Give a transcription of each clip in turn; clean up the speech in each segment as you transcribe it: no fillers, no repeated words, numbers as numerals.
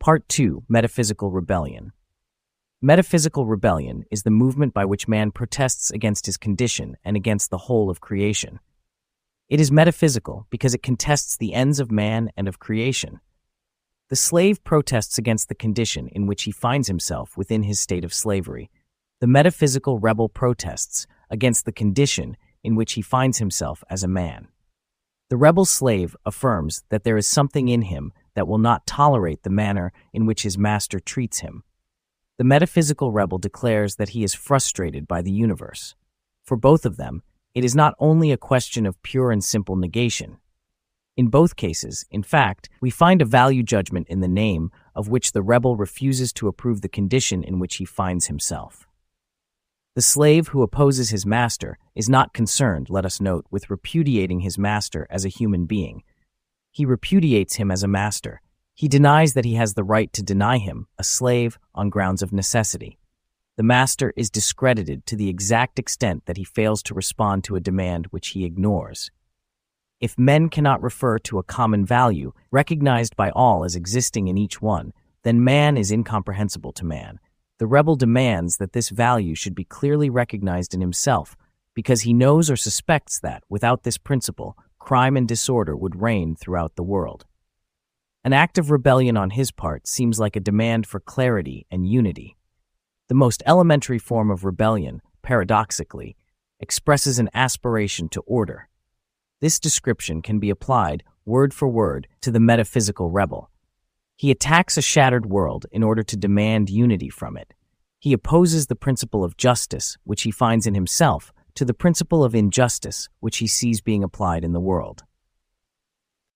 Part 2. Metaphysical Rebellion. Metaphysical rebellion is the movement by which man protests against his condition and against the whole of creation. It is metaphysical because it contests the ends of man and of creation. The slave protests against the condition in which he finds himself within his state of slavery. The metaphysical rebel protests against the condition in which he finds himself as a man. The rebel slave affirms that there is something in him that will not tolerate the manner in which his master treats him. The metaphysical rebel declares that he is frustrated by the universe. For both of them, it is not only a question of pure and simple negation. In both cases, in fact, we find a value judgment in the name of which the rebel refuses to approve the condition in which he finds himself. The slave who opposes his master is not concerned, let us note, with repudiating his master as a human being. He repudiates him as a master. He denies that he has the right to deny him, a slave, on grounds of necessity. The master is discredited to the exact extent that he fails to respond to a demand which he ignores. If men cannot refer to a common value, recognized by all as existing in each one, then man is incomprehensible to man. The rebel demands that this value should be clearly recognized in himself, because he knows or suspects that, without this principle, crime and disorder would reign throughout the world. An act of rebellion on his part seems like a demand for clarity and unity. The most elementary form of rebellion, paradoxically, expresses an aspiration to order. This description can be applied, word for word, to the metaphysical rebel. He attacks a shattered world in order to demand unity from it. He opposes the principle of justice, which he finds in himself, to the principle of injustice, which he sees being applied in the world.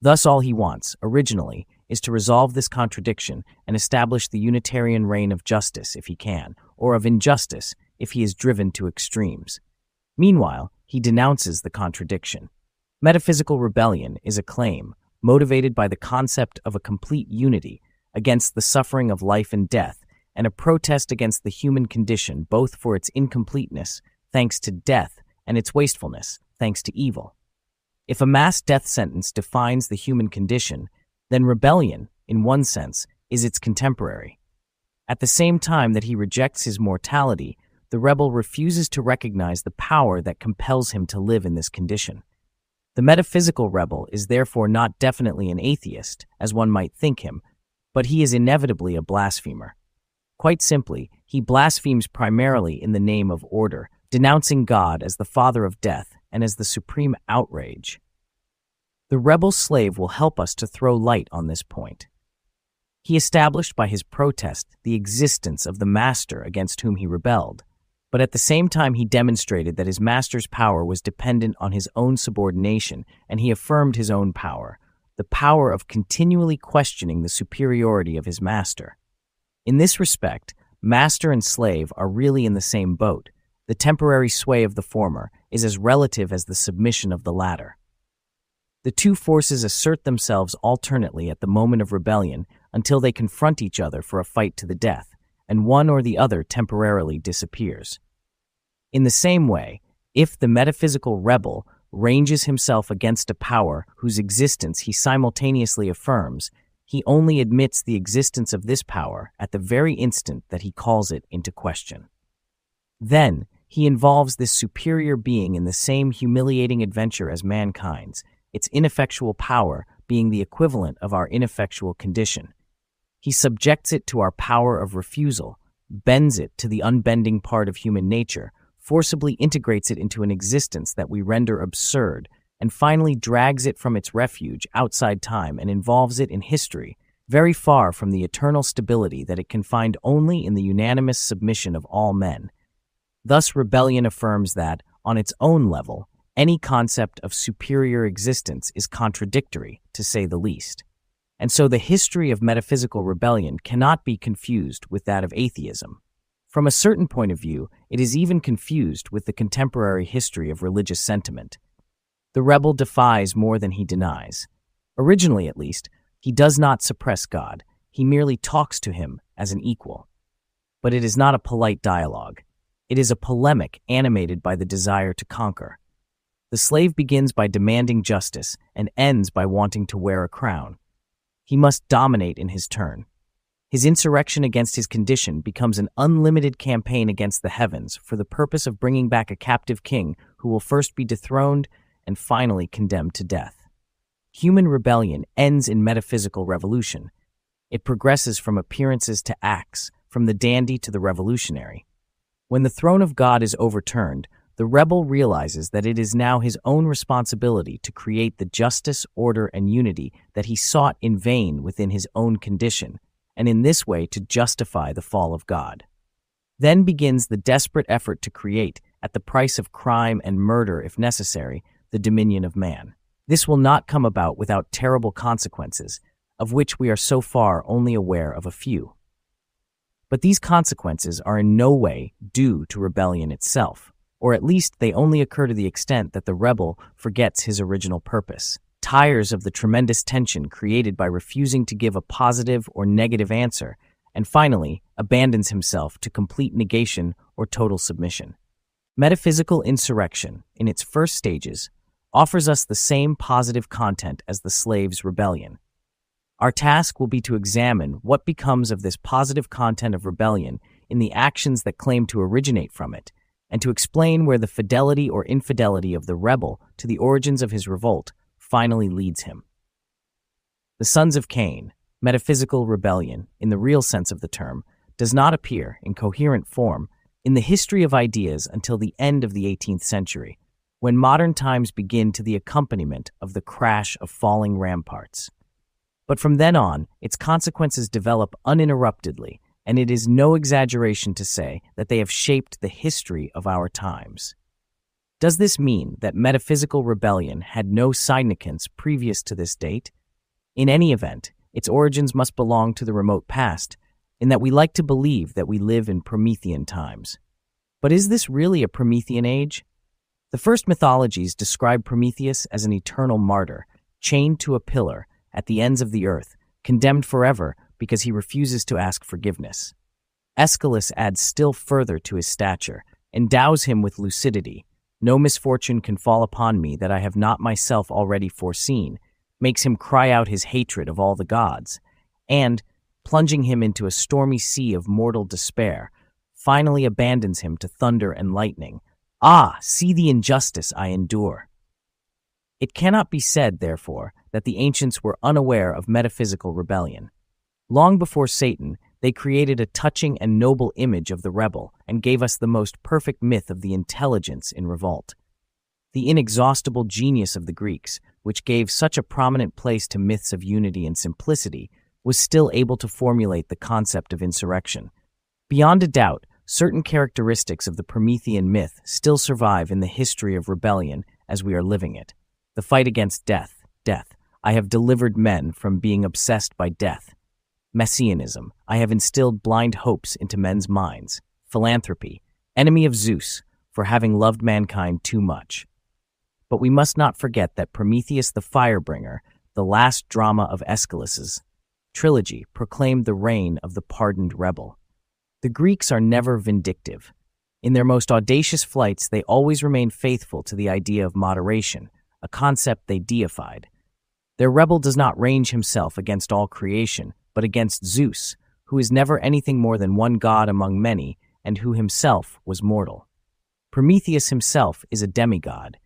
Thus all he wants, originally, is to resolve this contradiction and establish the Unitarian reign of justice if he can, or of injustice if he is driven to extremes. Meanwhile, he denounces the contradiction. Metaphysical rebellion is a claim, motivated by the concept of a complete unity against the suffering of life and death, and a protest against the human condition both for its incompleteness, thanks to death, and its wastefulness, thanks to evil. If a mass death sentence defines the human condition, then rebellion, in one sense, is its contemporary. At the same time that he rejects his mortality, the rebel refuses to recognize the power that compels him to live in this condition. The metaphysical rebel is therefore not definitely an atheist, as one might think him, but he is inevitably a blasphemer. Quite simply, he blasphemes primarily in the name of order, denouncing God as the father of death and as the supreme outrage. The rebel slave will help us to throw light on this point. He established by his protest the existence of the master against whom he rebelled, but at the same time he demonstrated that his master's power was dependent on his own subordination, and he affirmed his own power, the power of continually questioning the superiority of his master. In this respect, master and slave are really in the same boat. The temporary sway of the former is as relative as the submission of the latter. The two forces assert themselves alternately at the moment of rebellion until they confront each other for a fight to the death, and one or the other temporarily disappears. In the same way, if the metaphysical rebel ranges himself against a power whose existence he simultaneously affirms, he only admits the existence of this power at the very instant that he calls it into question. Then, he involves this superior being in the same humiliating adventure as mankind's, its ineffectual power being the equivalent of our ineffectual condition. He subjects it to our power of refusal, bends it to the unbending part of human nature, forcibly integrates it into an existence that we render absurd, and finally drags it from its refuge outside time and involves it in history, very far from the eternal stability that it can find only in the unanimous submission of all men. Thus rebellion affirms that, on its own level, any concept of superior existence is contradictory, to say the least. And so the history of metaphysical rebellion cannot be confused with that of atheism. From a certain point of view, it is even confused with the contemporary history of religious sentiment. The rebel defies more than he denies. Originally, at least, he does not suppress God. He merely talks to him as an equal. But it is not a polite dialogue. It is a polemic animated by the desire to conquer. The slave begins by demanding justice and ends by wanting to wear a crown. He must dominate in his turn. His insurrection against his condition becomes an unlimited campaign against the heavens for the purpose of bringing back a captive king who will first be dethroned and finally condemned to death. Human rebellion ends in metaphysical revolution. It progresses from appearances to acts, from the dandy to the revolutionary. When the throne of God is overturned, the rebel realizes that it is now his own responsibility to create the justice, order, and unity that he sought in vain within his own condition, and in this way to justify the fall of God. Then begins the desperate effort to create, at the price of crime and murder if necessary, the dominion of man. This will not come about without terrible consequences, of which we are so far only aware of a few. But these consequences are in no way due to rebellion itself, or at least they only occur to the extent that the rebel forgets his original purpose, tires of the tremendous tension created by refusing to give a positive or negative answer, and finally abandons himself to complete negation or total submission. Metaphysical insurrection, in its first stages, offers us the same positive content as the slave's rebellion. Our task will be to examine what becomes of this positive content of rebellion in the actions that claim to originate from it, and to explain where the fidelity or infidelity of the rebel to the origins of his revolt finally leads him. The sons of Cain, metaphysical rebellion, in the real sense of the term, does not appear in coherent form in the history of ideas until the end of the 18th century, when modern times begin to the accompaniment of the crash of falling ramparts. But from then on, its consequences develop uninterruptedly, and it is no exaggeration to say that they have shaped the history of our times. Does this mean that metaphysical rebellion had no significance previous to this date? In any event, its origins must belong to the remote past, in that we like to believe that we live in Promethean times. But is this really a Promethean age? The first mythologies describe Prometheus as an eternal martyr, chained to a pillar at the ends of the earth, condemned forever because he refuses to ask forgiveness. Aeschylus adds still further to his stature, endows him with lucidity. No misfortune can fall upon me that I have not myself already foreseen, makes him cry out his hatred of all the gods, and, plunging him into a stormy sea of mortal despair, finally abandons him to thunder and lightning. Ah, see the injustice I endure. It cannot be said, therefore, that the ancients were unaware of metaphysical rebellion. Long before Satan, they created a touching and noble image of the rebel and gave us the most perfect myth of the intelligence in revolt. The inexhaustible genius of the Greeks, which gave such a prominent place to myths of unity and simplicity, was still able to formulate the concept of insurrection. Beyond a doubt, certain characteristics of the Promethean myth still survive in the history of rebellion as we are living it. The fight against death. I have delivered men from being obsessed by death. Messianism. I have instilled blind hopes into men's minds. Philanthropy. Enemy of Zeus, for having loved mankind too much. But we must not forget that Prometheus the Firebringer, the last drama of Aeschylus's trilogy, proclaimed the reign of the pardoned rebel. The Greeks are never vindictive. In their most audacious flights, they always remain faithful to the idea of moderation, a concept they deified. Their rebel does not range himself against all creation, but against Zeus, who is never anything more than one god among many, and who himself was mortal. Prometheus himself is a demigod.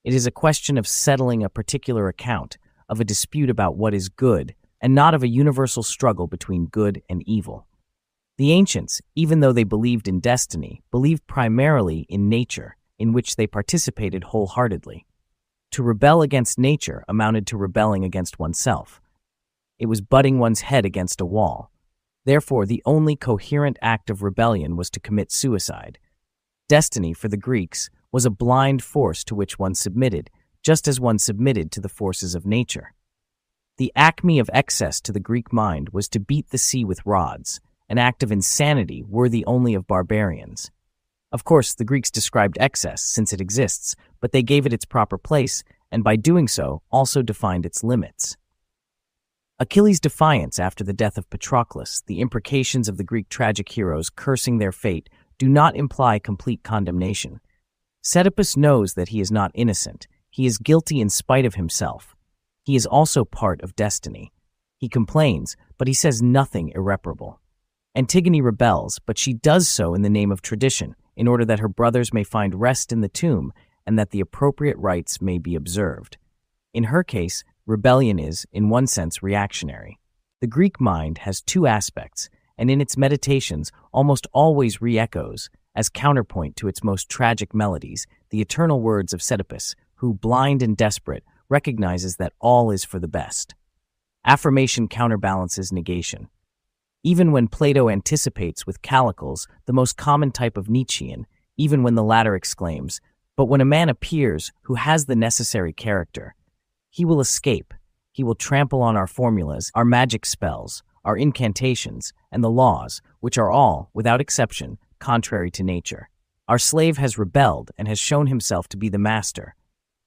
It is a question of settling a particular account, of a dispute about what is good, and not of a universal struggle between good and evil. The ancients, even though they believed in destiny, believed primarily in nature, in which they participated wholeheartedly. To rebel against nature amounted to rebelling against oneself. It was butting one's head against a wall. Therefore, the only coherent act of rebellion was to commit suicide. Destiny, for the Greeks, was a blind force to which one submitted, just as one submitted to the forces of nature. The acme of excess to the Greek mind was to beat the sea with rods, an act of insanity worthy only of barbarians. Of course, the Greeks described excess, since it exists, but they gave it its proper place, and by doing so, also defined its limits. Achilles' defiance after the death of Patroclus, the imprecations of the Greek tragic heroes cursing their fate, do not imply complete condemnation. Oedipus knows that he is not innocent. He is guilty in spite of himself. He is also part of destiny. He complains, but he says nothing irreparable. Antigone rebels, but she does so in the name of tradition, in order that her brothers may find rest in the tomb and that the appropriate rites may be observed. In her case, rebellion is, in one sense, reactionary. The Greek mind has two aspects, and in its meditations almost always re-echoes, as counterpoint to its most tragic melodies, the eternal words of Oedipus, who, blind and desperate, recognizes that all is for the best. Affirmation counterbalances negation. Even when Plato anticipates with Callicles the most common type of Nietzschean, even when the latter exclaims, "But when a man appears who has the necessary character, he will escape, he will trample on our formulas, our magic spells, our incantations, and the laws, which are all, without exception, contrary to nature. Our slave has rebelled and has shown himself to be the master.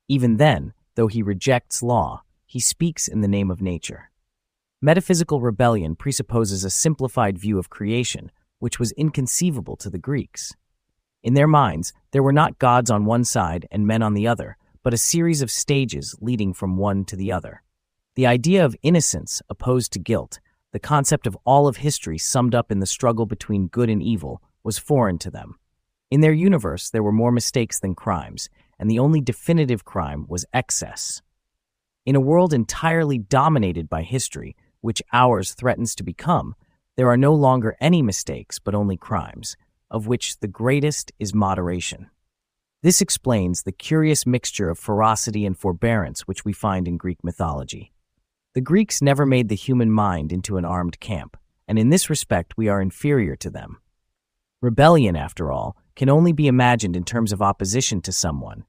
Even then, though he rejects law, he speaks in the name of nature." Metaphysical rebellion presupposes a simplified view of creation, which was inconceivable to the Greeks. In their minds, there were not gods on one side and men on the other, but a series of stages leading from one to the other. The idea of innocence opposed to guilt, the concept of all of history summed up in the struggle between good and evil, was foreign to them. In their universe, there were more mistakes than crimes, and the only definitive crime was excess. In a world entirely dominated by history, which ours threatens to become, there are no longer any mistakes but only crimes, of which the greatest is moderation. This explains the curious mixture of ferocity and forbearance which we find in Greek mythology. The Greeks never made the human mind into an armed camp, and in this respect we are inferior to them. Rebellion, after all, can only be imagined in terms of opposition to someone.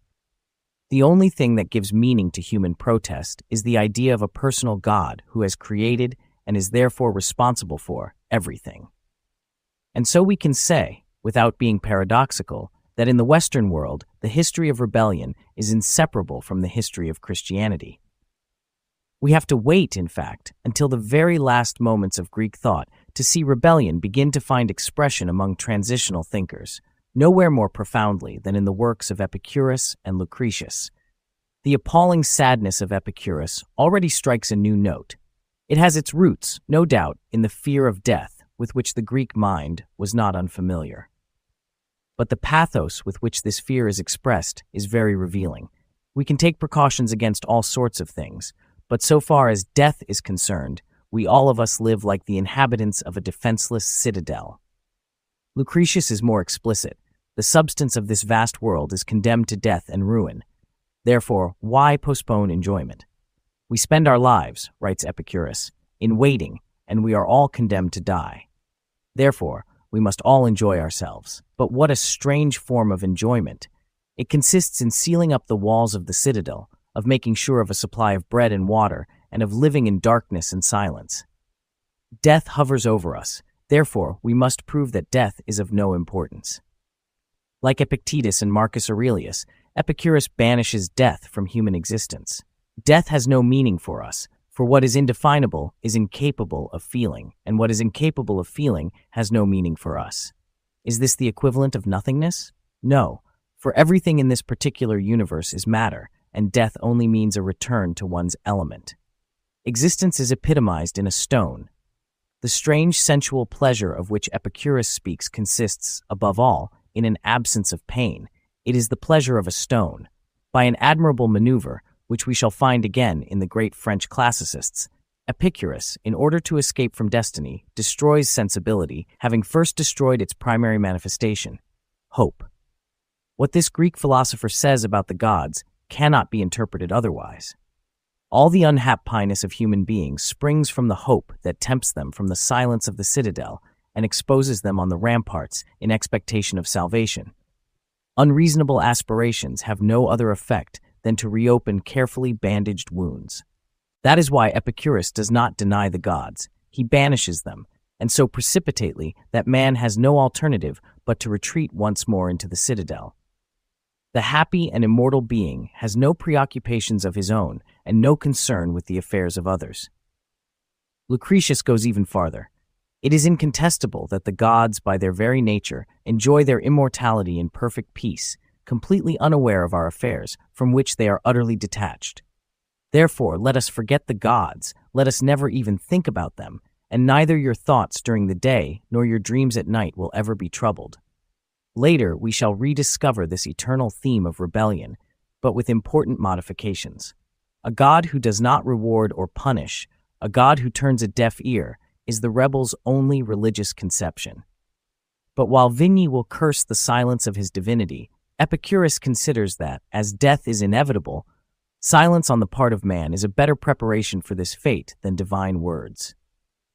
The only thing that gives meaning to human protest is the idea of a personal God who has created and is therefore responsible for everything. And so we can say, without being paradoxical, that in the Western world, the history of rebellion is inseparable from the history of Christianity. We have to wait, in fact, until the very last moments of Greek thought to see rebellion begin to find expression among transitional thinkers, nowhere more profoundly than in the works of Epicurus and Lucretius. The appalling sadness of Epicurus already strikes a new note. It has its roots, no doubt, in the fear of death, with which the Greek mind was not unfamiliar. But the pathos with which this fear is expressed is very revealing. We can take precautions against all sorts of things, but so far as death is concerned, we all of us live like the inhabitants of a defenseless citadel. Lucretius is more explicit. The substance of this vast world is condemned to death and ruin. Therefore, why postpone enjoyment? We spend our lives, writes Epicurus, in waiting, and we are all condemned to die. Therefore, we must all enjoy ourselves. But what a strange form of enjoyment! It consists in sealing up the walls of the citadel, of making sure of a supply of bread and water, and of living in darkness and silence. Death hovers over us. Therefore, we must prove that death is of no importance. Like Epictetus and Marcus Aurelius, Epicurus banishes death from human existence. Death has no meaning for us, for what is indefinable is incapable of feeling, and what is incapable of feeling has no meaning for us. Is this the equivalent of nothingness? No, for everything in this particular universe is matter, and death only means a return to one's element. Existence is epitomized in a stone. The strange sensual pleasure of which Epicurus speaks consists, above all, in an absence of pain. It is the pleasure of a stone. By an admirable maneuver, which we shall find again in the great French classicists, Epicurus, in order to escape from destiny, destroys sensibility, having first destroyed its primary manifestation, hope. What this Greek philosopher says about the gods cannot be interpreted otherwise. All the unhappiness of human beings springs from the hope that tempts them from the silence of the citadel and exposes them on the ramparts in expectation of salvation. Unreasonable aspirations have no other effect than to reopen carefully bandaged wounds. That is why Epicurus does not deny the gods. He banishes them, and so precipitately that man has no alternative but to retreat once more into the citadel. The happy and immortal being has no preoccupations of his own and no concern with the affairs of others. Lucretius goes even farther. It is incontestable that the gods, by their very nature, enjoy their immortality in perfect peace, completely unaware of our affairs, from which they are utterly detached. Therefore, let us forget the gods, let us never even think about them, and neither your thoughts during the day nor your dreams at night will ever be troubled. Later, we shall rediscover this eternal theme of rebellion, but with important modifications. A God who does not reward or punish, a God who turns a deaf ear, is the rebel's only religious conception. But while Vigny will curse the silence of his divinity, Epicurus considers that, as death is inevitable, silence on the part of man is a better preparation for this fate than divine words.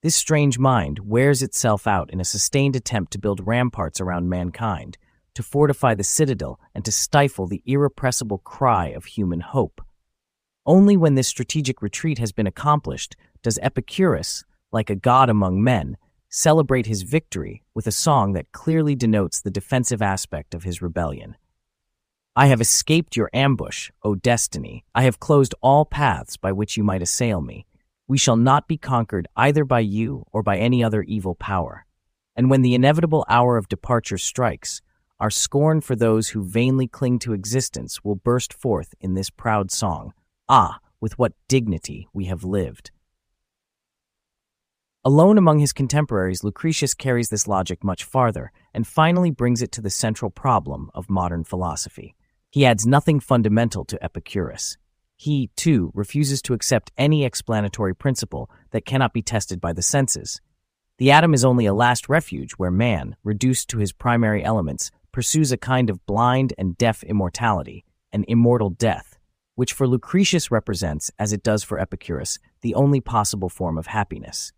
This strange mind wears itself out in a sustained attempt to build ramparts around mankind, to fortify the citadel and to stifle the irrepressible cry of human hope. Only when this strategic retreat has been accomplished does Epicurus, like a god among men, celebrate his victory with a song that clearly denotes the defensive aspect of his rebellion. I have escaped your ambush, O destiny. I have closed all paths by which you might assail me. We shall not be conquered either by you or by any other evil power. And when the inevitable hour of departure strikes, our scorn for those who vainly cling to existence will burst forth in this proud song. Ah, with what dignity we have lived. Alone among his contemporaries, Lucretius carries this logic much farther and finally brings it to the central problem of modern philosophy. He adds nothing fundamental to Epicurus. He, too, refuses to accept any explanatory principle that cannot be tested by the senses. The atom is only a last refuge where man, reduced to his primary elements, pursues a kind of blind and deaf immortality, an immortal death, which for Lucretius represents, as it does for Epicurus, the only possible form of happiness.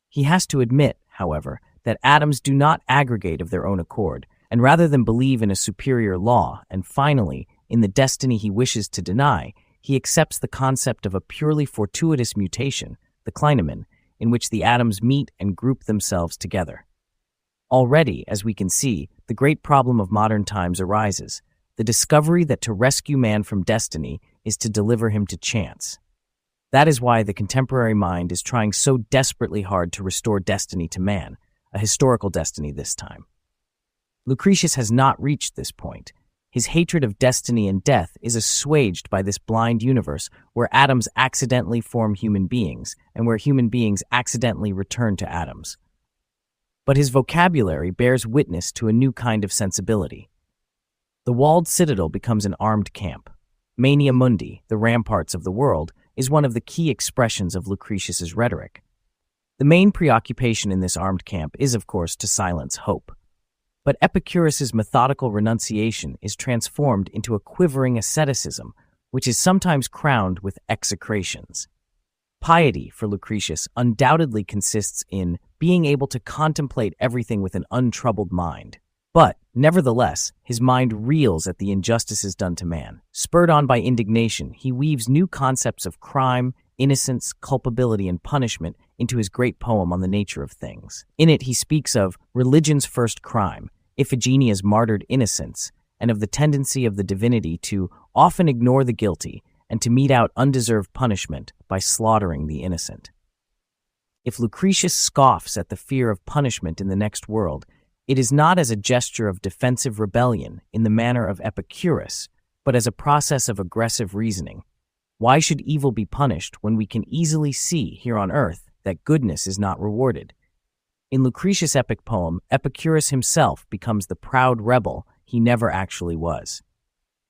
He has to admit, however, that atoms do not aggregate of their own accord, and rather than believe in a superior law, and finally, in the destiny he wishes to deny, he accepts the concept of a purely fortuitous mutation, the clinamen, in which the atoms meet and group themselves together. Already, as we can see, the great problem of modern times arises, the discovery that to rescue man from destiny is to deliver him to chance. That is why the contemporary mind is trying so desperately hard to restore destiny to man, a historical destiny this time. Lucretius has not reached this point. His hatred of destiny and death is assuaged by this blind universe where atoms accidentally form human beings and where human beings accidentally return to atoms. But his vocabulary bears witness to a new kind of sensibility. The walled citadel becomes an armed camp. Mania mundi, the ramparts of the world, is one of the key expressions of Lucretius's rhetoric. The main preoccupation in this armed camp is, of course, to silence hope. But Epicurus's methodical renunciation is transformed into a quivering asceticism, which is sometimes crowned with execrations. Piety, for Lucretius, undoubtedly consists in being able to contemplate everything with an untroubled mind. But, nevertheless, his mind reels at the injustices done to man. Spurred on by indignation, he weaves new concepts of crime, innocence, culpability, and punishment into his great poem on the nature of things. In it, he speaks of religion's first crime, Iphigenia's martyred innocence, and of the tendency of the divinity to often ignore the guilty and to mete out undeserved punishment by slaughtering the innocent. If Lucretius scoffs at the fear of punishment in the next world, it is not as a gesture of defensive rebellion in the manner of Epicurus, but as a process of aggressive reasoning. Why should evil be punished when we can easily see here on earth that goodness is not rewarded? In Lucretius' epic poem, Epicurus himself becomes the proud rebel he never actually was.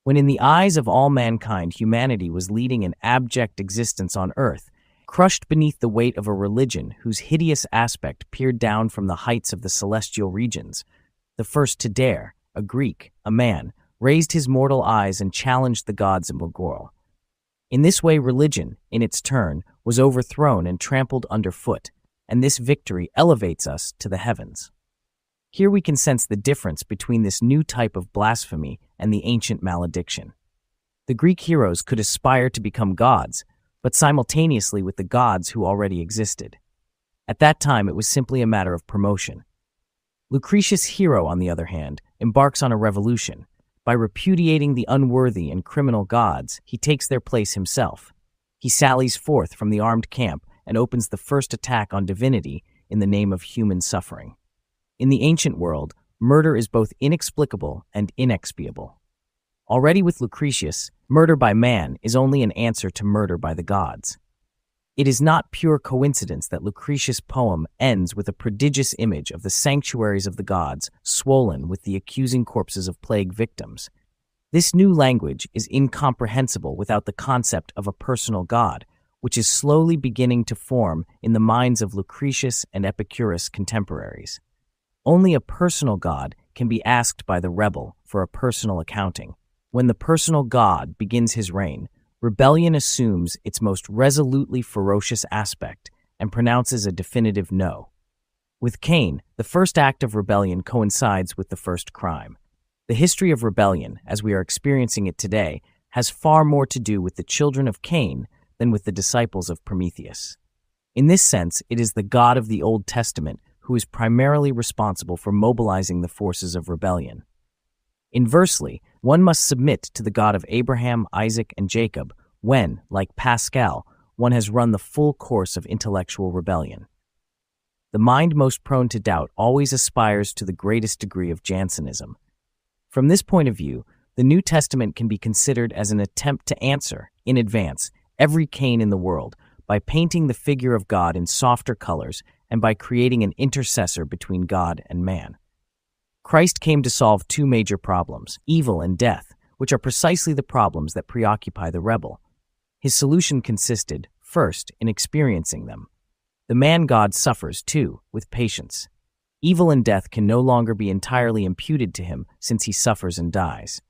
When in the eyes of all mankind humanity was leading an abject existence on earth, crushed beneath the weight of a religion whose hideous aspect peered down from the heights of the celestial regions, the first to dare, a Greek, a man, raised his mortal eyes and challenged the gods of Mogorel. In this way religion, in its turn, was overthrown and trampled underfoot, and this victory elevates us to the heavens. Here we can sense the difference between this new type of blasphemy and the ancient malediction. The Greek heroes could aspire to become gods, but simultaneously with the gods who already existed. At that time, it was simply a matter of promotion. Lucretius' hero, on the other hand, embarks on a revolution. By repudiating the unworthy and criminal gods, he takes their place himself. He sallies forth from the armed camp and opens the first attack on divinity in the name of human suffering. In the ancient world, murder is both inexplicable and inexpiable. Already with Lucretius, murder by man is only an answer to murder by the gods. It is not pure coincidence that Lucretius' poem ends with a prodigious image of the sanctuaries of the gods swollen with the accusing corpses of plague victims. This new language is incomprehensible without the concept of a personal god, which is slowly beginning to form in the minds of Lucretius and Epicurus' contemporaries. Only a personal god can be asked by the rebel for a personal accounting. When the personal god begins his reign, rebellion assumes its most resolutely ferocious aspect and pronounces a definitive no. With Cain, the first act of rebellion coincides with the first crime. The history of rebellion, as we are experiencing it today, has far more to do with the children of Cain than with the disciples of Prometheus. In this sense, it is the God of the Old Testament who is primarily responsible for mobilizing the forces of rebellion. Inversely, one must submit to the God of Abraham, Isaac, and Jacob when, like Pascal, one has run the full course of intellectual rebellion. The mind most prone to doubt always aspires to the greatest degree of Jansenism. From this point of view, the New Testament can be considered as an attempt to answer, in advance, every Cain in the world by painting the figure of God in softer colors and by creating an intercessor between God and man. Christ came to solve two major problems, evil and death, which are precisely the problems that preoccupy the rebel. His solution consisted, first, in experiencing them. The man-God suffers, too, with patience. Evil and death can no longer be entirely imputed to him since he suffers and dies.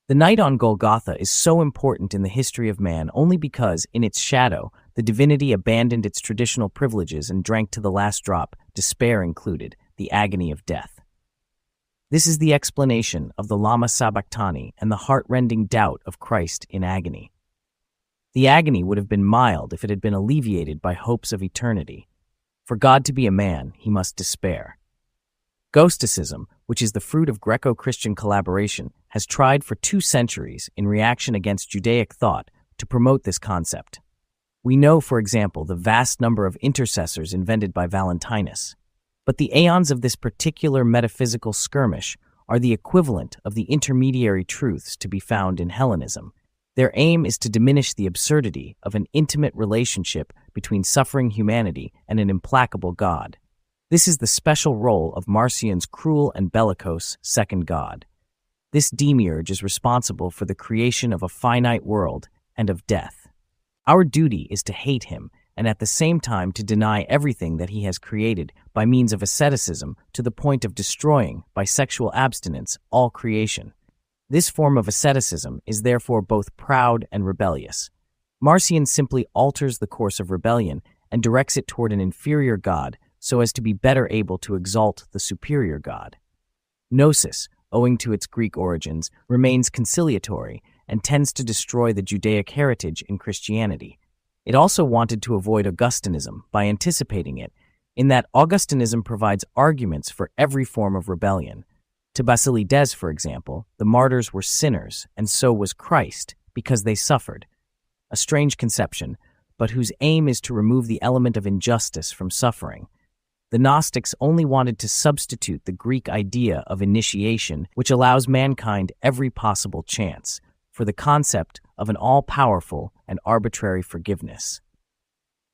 The night on Golgotha is so important in the history of man only because, in its shadow, the divinity abandoned its traditional privileges and drank to the last drop, despair included, the agony of death. This is the explanation of the Lama Sabachthani and the heart-rending doubt of Christ in agony. The agony would have been mild if it had been alleviated by hopes of eternity. For God to be a man, he must despair. Gnosticism, which is the fruit of Greco-Christian collaboration, has tried for 2 centuries, in reaction against Judaic thought, to promote this concept. We know, for example, the vast number of intercessors invented by Valentinus. But the aeons of this particular metaphysical skirmish are the equivalent of the intermediary truths to be found in Hellenism. Their aim is to diminish the absurdity of an intimate relationship between suffering humanity and an implacable God. This is the special role of Marcion's cruel and bellicose second God. This demiurge is responsible for the creation of a finite world and of death. Our duty is to hate him and at the same time to deny everything that he has created by means of asceticism to the point of destroying, by sexual abstinence, all creation. This form of asceticism is therefore both proud and rebellious. Marcion simply alters the course of rebellion and directs it toward an inferior God so as to be better able to exalt the superior God. Gnosis, owing to its Greek origins, remains conciliatory and tends to destroy the Judaic heritage in Christianity. It also wanted to avoid Augustinism by anticipating it, in that Augustinism provides arguments for every form of rebellion. To Basilides, for example, the martyrs were sinners, and so was Christ, because they suffered. A strange conception, but whose aim is to remove the element of injustice from suffering. The Gnostics only wanted to substitute the Greek idea of initiation, which allows mankind every possible chance, for the concept of an all-powerful and arbitrary forgiveness.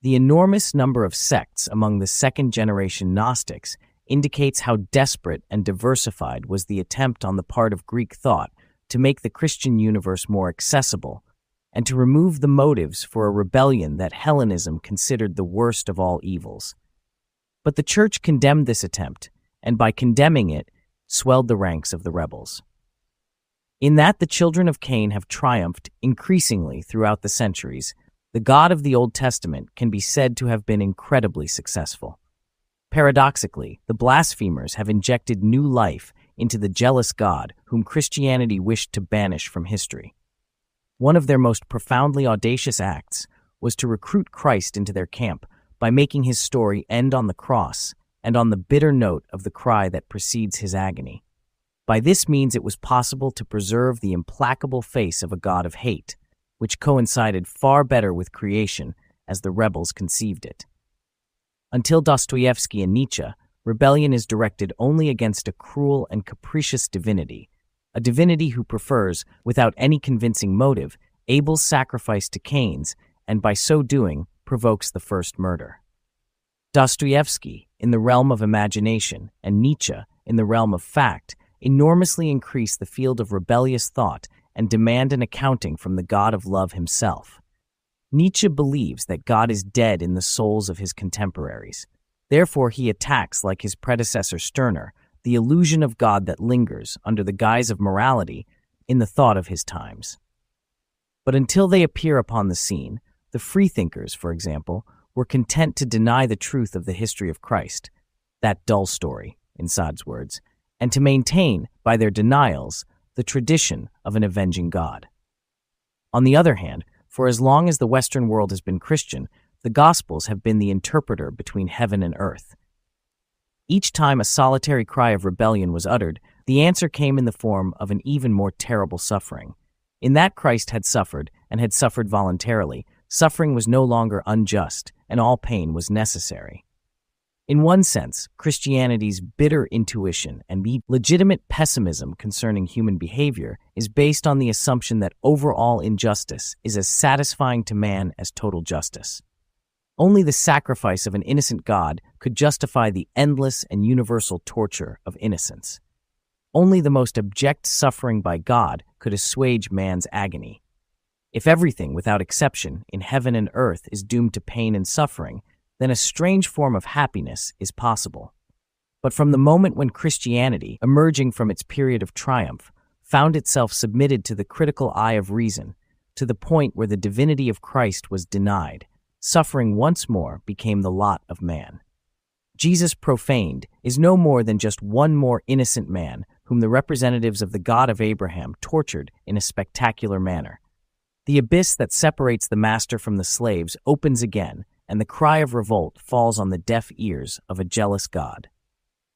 The enormous number of sects among the second-generation Gnostics indicates how desperate and diversified was the attempt on the part of Greek thought to make the Christian universe more accessible and to remove the motives for a rebellion that Hellenism considered the worst of all evils. But the Church condemned this attempt, and by condemning it, swelled the ranks of the rebels. In that the children of Cain have triumphed increasingly throughout the centuries, the God of the Old Testament can be said to have been incredibly successful. Paradoxically, the blasphemers have injected new life into the jealous God whom Christianity wished to banish from history. One of their most profoundly audacious acts was to recruit Christ into their camp by making his story end on the cross and on the bitter note of the cry that precedes his agony. By this means it was possible to preserve the implacable face of a God of hate, which coincided far better with creation as the rebels conceived it. Until Dostoevsky and Nietzsche, rebellion is directed only against a cruel and capricious divinity, a divinity who prefers, without any convincing motive, Abel's sacrifice to Cain's, and by so doing, provokes the first murder. Dostoevsky, in the realm of imagination, and Nietzsche, in the realm of fact, enormously increase the field of rebellious thought and demand an accounting from the God of love himself. Nietzsche believes that God is dead in the souls of his contemporaries. Therefore, he attacks, like his predecessor Stirner, the illusion of God that lingers, under the guise of morality, in the thought of his times. But until they appear upon the scene, the freethinkers, for example, were content to deny the truth of the history of Christ, that dull story, in Sade's words, and to maintain, by their denials, the tradition of an avenging God. On the other hand, for as long as the Western world has been Christian, the Gospels have been the interpreter between heaven and earth. Each time a solitary cry of rebellion was uttered, the answer came in the form of an even more terrible suffering. In that Christ had suffered, and had suffered voluntarily, suffering was no longer unjust, and all pain was necessary. In one sense, Christianity's bitter intuition and the legitimate pessimism concerning human behavior is based on the assumption that overall injustice is as satisfying to man as total justice. Only the sacrifice of an innocent God could justify the endless and universal torture of innocence. Only the most abject suffering by God could assuage man's agony. If everything, without exception, in heaven and earth is doomed to pain and suffering, then a strange form of happiness is possible. But from the moment when Christianity, emerging from its period of triumph, found itself submitted to the critical eye of reason, to the point where the divinity of Christ was denied, suffering once more became the lot of man. Jesus profaned is no more than just one more innocent man whom the representatives of the God of Abraham tortured in a spectacular manner. The abyss that separates the master from the slaves opens again, and the cry of revolt falls on the deaf ears of a jealous God.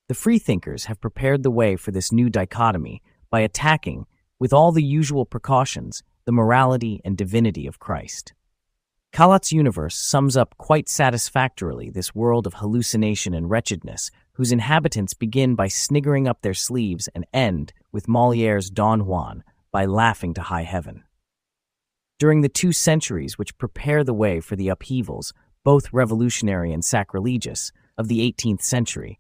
The freethinkers have prepared the way for this new dichotomy by attacking, with all the usual precautions, the morality and divinity of Christ. Kalat's universe sums up quite satisfactorily this world of hallucination and wretchedness, whose inhabitants begin by sniggering up their sleeves and end, with Molière's Don Juan, by laughing to high heaven. During the 2 centuries which prepare the way for the upheavals, both revolutionary and sacrilegious, of the 18th century,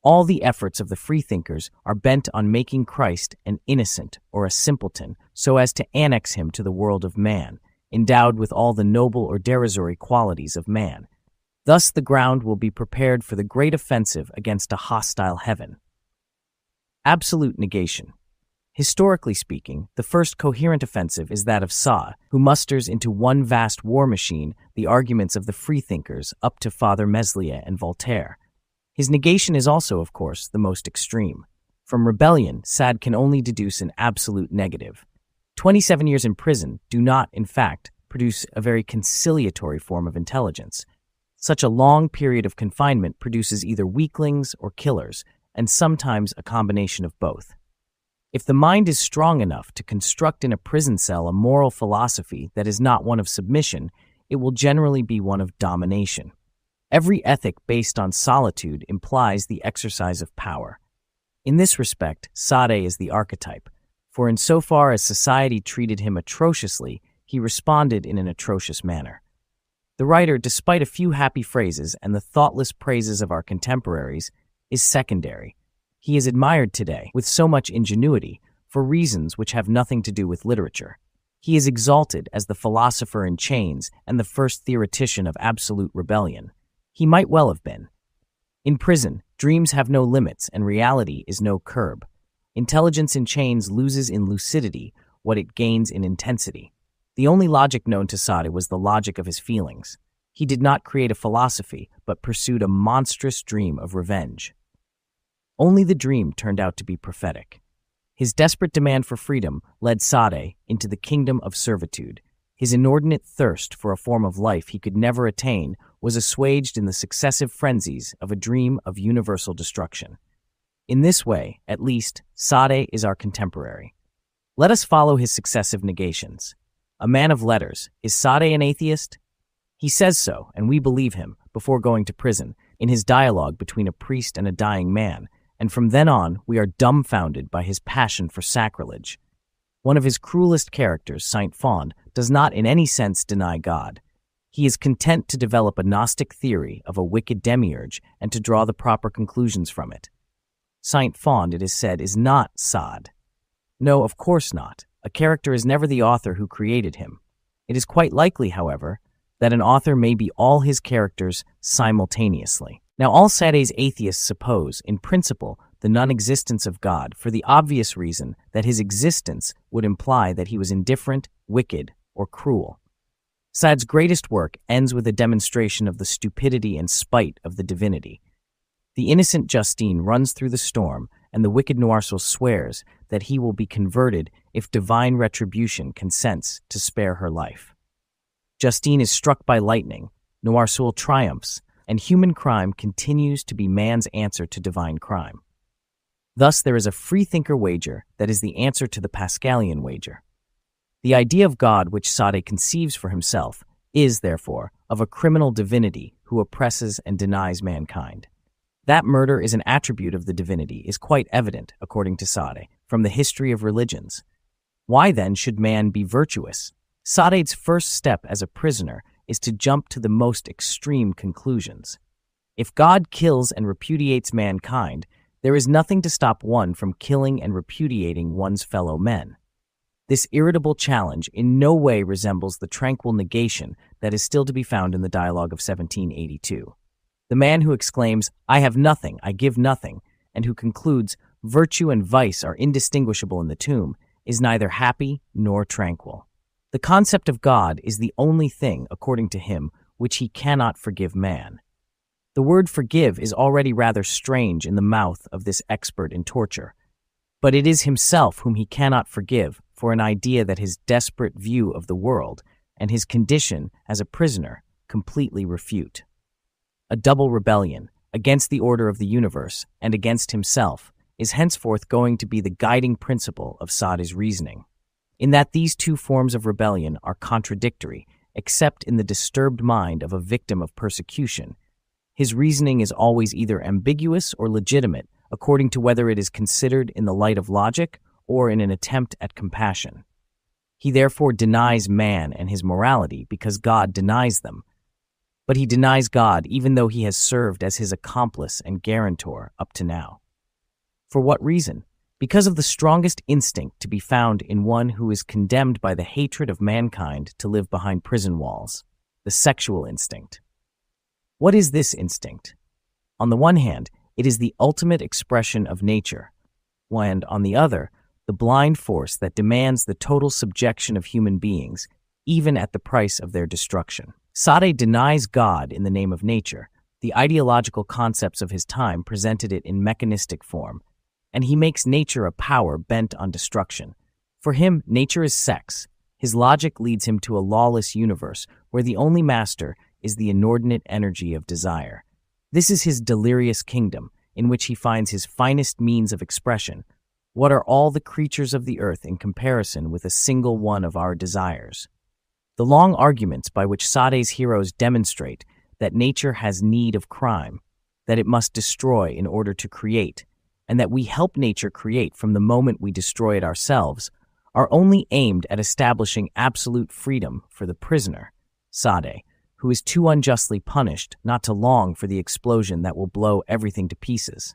all the efforts of the freethinkers are bent on making Christ an innocent or a simpleton so as to annex him to the world of man, endowed with all the noble or derisory qualities of man. Thus the ground will be prepared for the great offensive against a hostile heaven. Absolute negation. Historically speaking, the first coherent offensive is that of Sade, who musters into one vast war machine the arguments of the freethinkers up to Father Meslier and Voltaire. His negation is also, of course, the most extreme. From rebellion, Sade can only deduce an absolute negative. 27 years in prison do not, in fact, produce a very conciliatory form of intelligence. Such a long period of confinement produces either weaklings or killers, and sometimes a combination of both. If the mind is strong enough to construct in a prison cell a moral philosophy that is not one of submission, it will generally be one of domination. Every ethic based on solitude implies the exercise of power. In this respect, Sade is the archetype, for insofar as society treated him atrociously, he responded in an atrocious manner. The writer, despite a few happy phrases and the thoughtless praises of our contemporaries, is secondary. He is admired today, with so much ingenuity, for reasons which have nothing to do with literature. He is exalted as the philosopher in chains and the first theoretician of absolute rebellion. He might well have been. In prison, dreams have no limits and reality is no curb. Intelligence in chains loses in lucidity what it gains in intensity. The only logic known to Sade was the logic of his feelings. He did not create a philosophy, but pursued a monstrous dream of revenge. Only the dream turned out to be prophetic. His desperate demand for freedom led Sade into the kingdom of servitude. His inordinate thirst for a form of life he could never attain was assuaged in the successive frenzies of a dream of universal destruction. In this way, at least, Sade is our contemporary. Let us follow his successive negations. A man of letters, is Sade an atheist? He says so, and we believe him, before going to prison, in his dialogue between a priest and a dying man, and from then on we are dumbfounded by his passion for sacrilege. One of his cruelest characters, Saint Fond, does not in any sense deny God. He is content to develop a Gnostic theory of a wicked demiurge and to draw the proper conclusions from it. Saint Fond, it is said, is not Sade. No, of course not. A character is never the author who created him. It is quite likely, however, that an author may be all his characters simultaneously. Now, all Sade's atheists suppose, in principle, the non-existence of God for the obvious reason that his existence would imply that he was indifferent, wicked, or cruel. Sade's greatest work ends with a demonstration of the stupidity and spite of the divinity. The innocent Justine runs through the storm, and the wicked Noirceau swears that he will be converted if divine retribution consents to spare her life. Justine is struck by lightning, Noirceau triumphs, and human crime continues to be man's answer to divine crime. Thus, there is a freethinker wager that is the answer to the Pascalian wager. The idea of God which Sade conceives for himself is, therefore, of a criminal divinity who oppresses and denies mankind. That murder is an attribute of the divinity is quite evident, according to Sade, from the history of religions. Why, then, should man be virtuous? Sade's first step as a prisoner is to jump to the most extreme conclusions. If God kills and repudiates mankind, there is nothing to stop one from killing and repudiating one's fellow men. This irritable challenge in no way resembles the tranquil negation that is still to be found in the Dialogue of 1782. The man who exclaims, "I have nothing, I give nothing," and who concludes, "Virtue and vice are indistinguishable in the tomb," is neither happy nor tranquil. The concept of God is the only thing, according to him, which he cannot forgive man. The word forgive is already rather strange in the mouth of this expert in torture, but it is himself whom he cannot forgive for an idea that his desperate view of the world and his condition as a prisoner completely refute. A double rebellion against the order of the universe and against himself is henceforth going to be the guiding principle of Sade's reasoning, in that these two forms of rebellion are contradictory, except in the disturbed mind of a victim of persecution. His reasoning is always either ambiguous or legitimate, according to whether it is considered in the light of logic or in an attempt at compassion. He therefore denies man and his morality because God denies them. But he denies God even though he has served as his accomplice and guarantor up to now. For what reason? Because of the strongest instinct to be found in one who is condemned by the hatred of mankind to live behind prison walls, the sexual instinct. What is this instinct? On the one hand, it is the ultimate expression of nature, and on the other, the blind force that demands the total subjection of human beings, even at the price of their destruction. Sade denies God in the name of nature. The ideological concepts of his time presented it in mechanistic form, and he makes nature a power bent on destruction. For him, nature is sex. His logic leads him to a lawless universe where the only master is the inordinate energy of desire. This is his delirious kingdom, in which he finds his finest means of expression. What are all the creatures of the earth in comparison with a single one of our desires? The long arguments by which Sade's heroes demonstrate that nature has need of crime, that it must destroy in order to create, and that we help nature create from the moment we destroy it ourselves, are only aimed at establishing absolute freedom for the prisoner, Sade, who is too unjustly punished not to long for the explosion that will blow everything to pieces.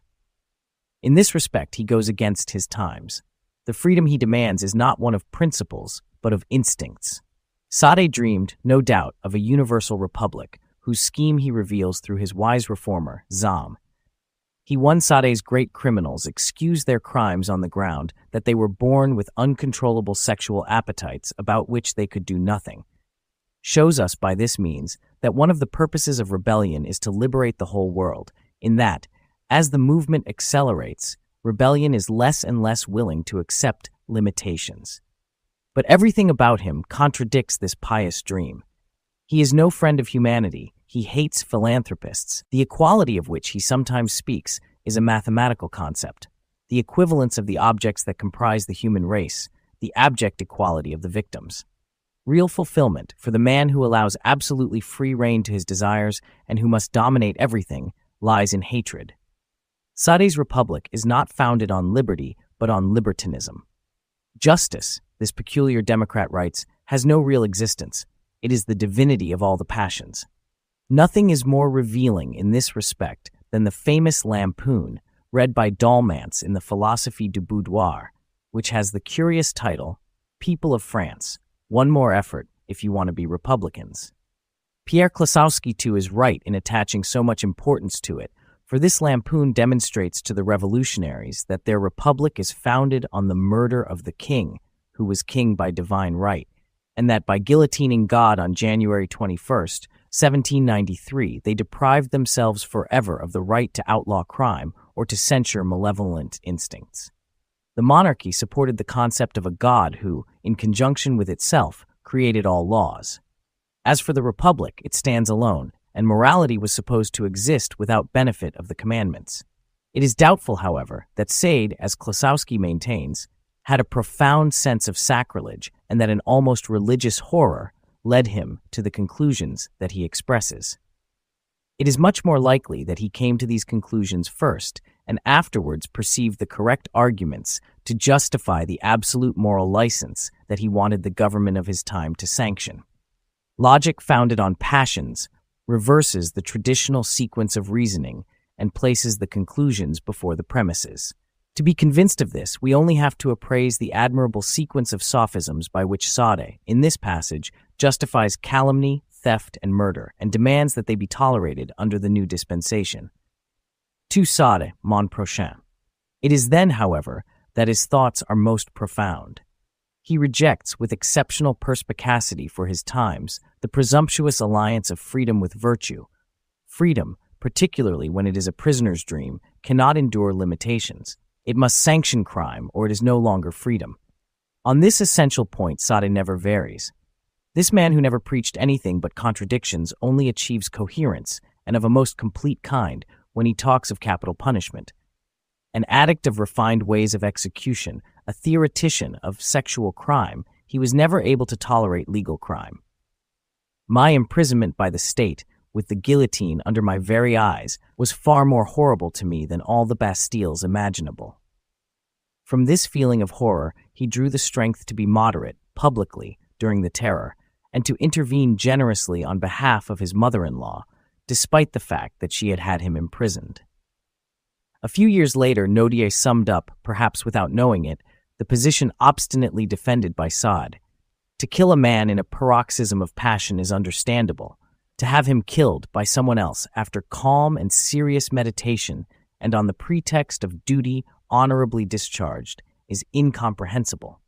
In this respect, he goes against his times. The freedom he demands is not one of principles, but of instincts. Sade dreamed, no doubt, of a universal republic, whose scheme he reveals through his wise reformer, Zam. He won Sade's great criminals excused their crimes on the ground that they were born with uncontrollable sexual appetites about which they could do nothing. Shows us by this means that one of the purposes of rebellion is to liberate the whole world, in that, as the movement accelerates, rebellion is less and less willing to accept limitations. But everything about him contradicts this pious dream. He is no friend of humanity. He hates philanthropists, the equality of which he sometimes speaks is a mathematical concept, the equivalence of the objects that comprise the human race, the abject equality of the victims. Real fulfillment for the man who allows absolutely free rein to his desires and who must dominate everything lies in hatred. Sade's republic is not founded on liberty, but on libertinism. Justice, this peculiar Democrat writes, has no real existence. It is the divinity of all the passions. Nothing is more revealing in this respect than the famous lampoon read by Dalmance in the Philosophie du Boudoir, which has the curious title, People of France, One More Effort if you want to be Republicans. Pierre Klossowski, too, is right in attaching so much importance to it, for this lampoon demonstrates to the revolutionaries that their republic is founded on the murder of the king, who was king by divine right, and that by guillotining God on January 21st, 1793, they deprived themselves forever of the right to outlaw crime or to censure malevolent instincts. The monarchy supported the concept of a God who, in conjunction with itself, created all laws. As for the republic, it stands alone, and morality was supposed to exist without benefit of the commandments. It is doubtful, however, that Sade, as Klossowski maintains, had a profound sense of sacrilege and that an almost religious horror led him to the conclusions that he expresses. It is much more likely that he came to these conclusions first and afterwards perceived the correct arguments to justify the absolute moral license that he wanted the government of his time to sanction. Logic founded on passions reverses the traditional sequence of reasoning and places the conclusions before the premises. To be convinced of this, we only have to appraise the admirable sequence of sophisms by which Sade, in this passage, justifies calumny, theft, and murder, and demands that they be tolerated under the new dispensation. To Sade, mon prochain. It is then, however, that his thoughts are most profound. He rejects, with exceptional perspicacity for his times, the presumptuous alliance of freedom with virtue. Freedom, particularly when it is a prisoner's dream, cannot endure limitations. It must sanction crime, or it is no longer freedom. On this essential point, Sade never varies. This man who never preached anything but contradictions only achieves coherence, and of a most complete kind, when he talks of capital punishment. An addict of refined ways of execution, a theoretician of sexual crime, he was never able to tolerate legal crime. My imprisonment by the state, with the guillotine under my very eyes, was far more horrible to me than all the Bastilles imaginable. From this feeling of horror, he drew the strength to be moderate, publicly, during the Terror, and to intervene generously on behalf of his mother-in-law, despite the fact that she had had him imprisoned. A few years later, Nodier summed up, perhaps without knowing it, the position obstinately defended by Sade. To kill a man in a paroxysm of passion is understandable. To have him killed by someone else after calm and serious meditation and on the pretext of duty honorably discharged is incomprehensible.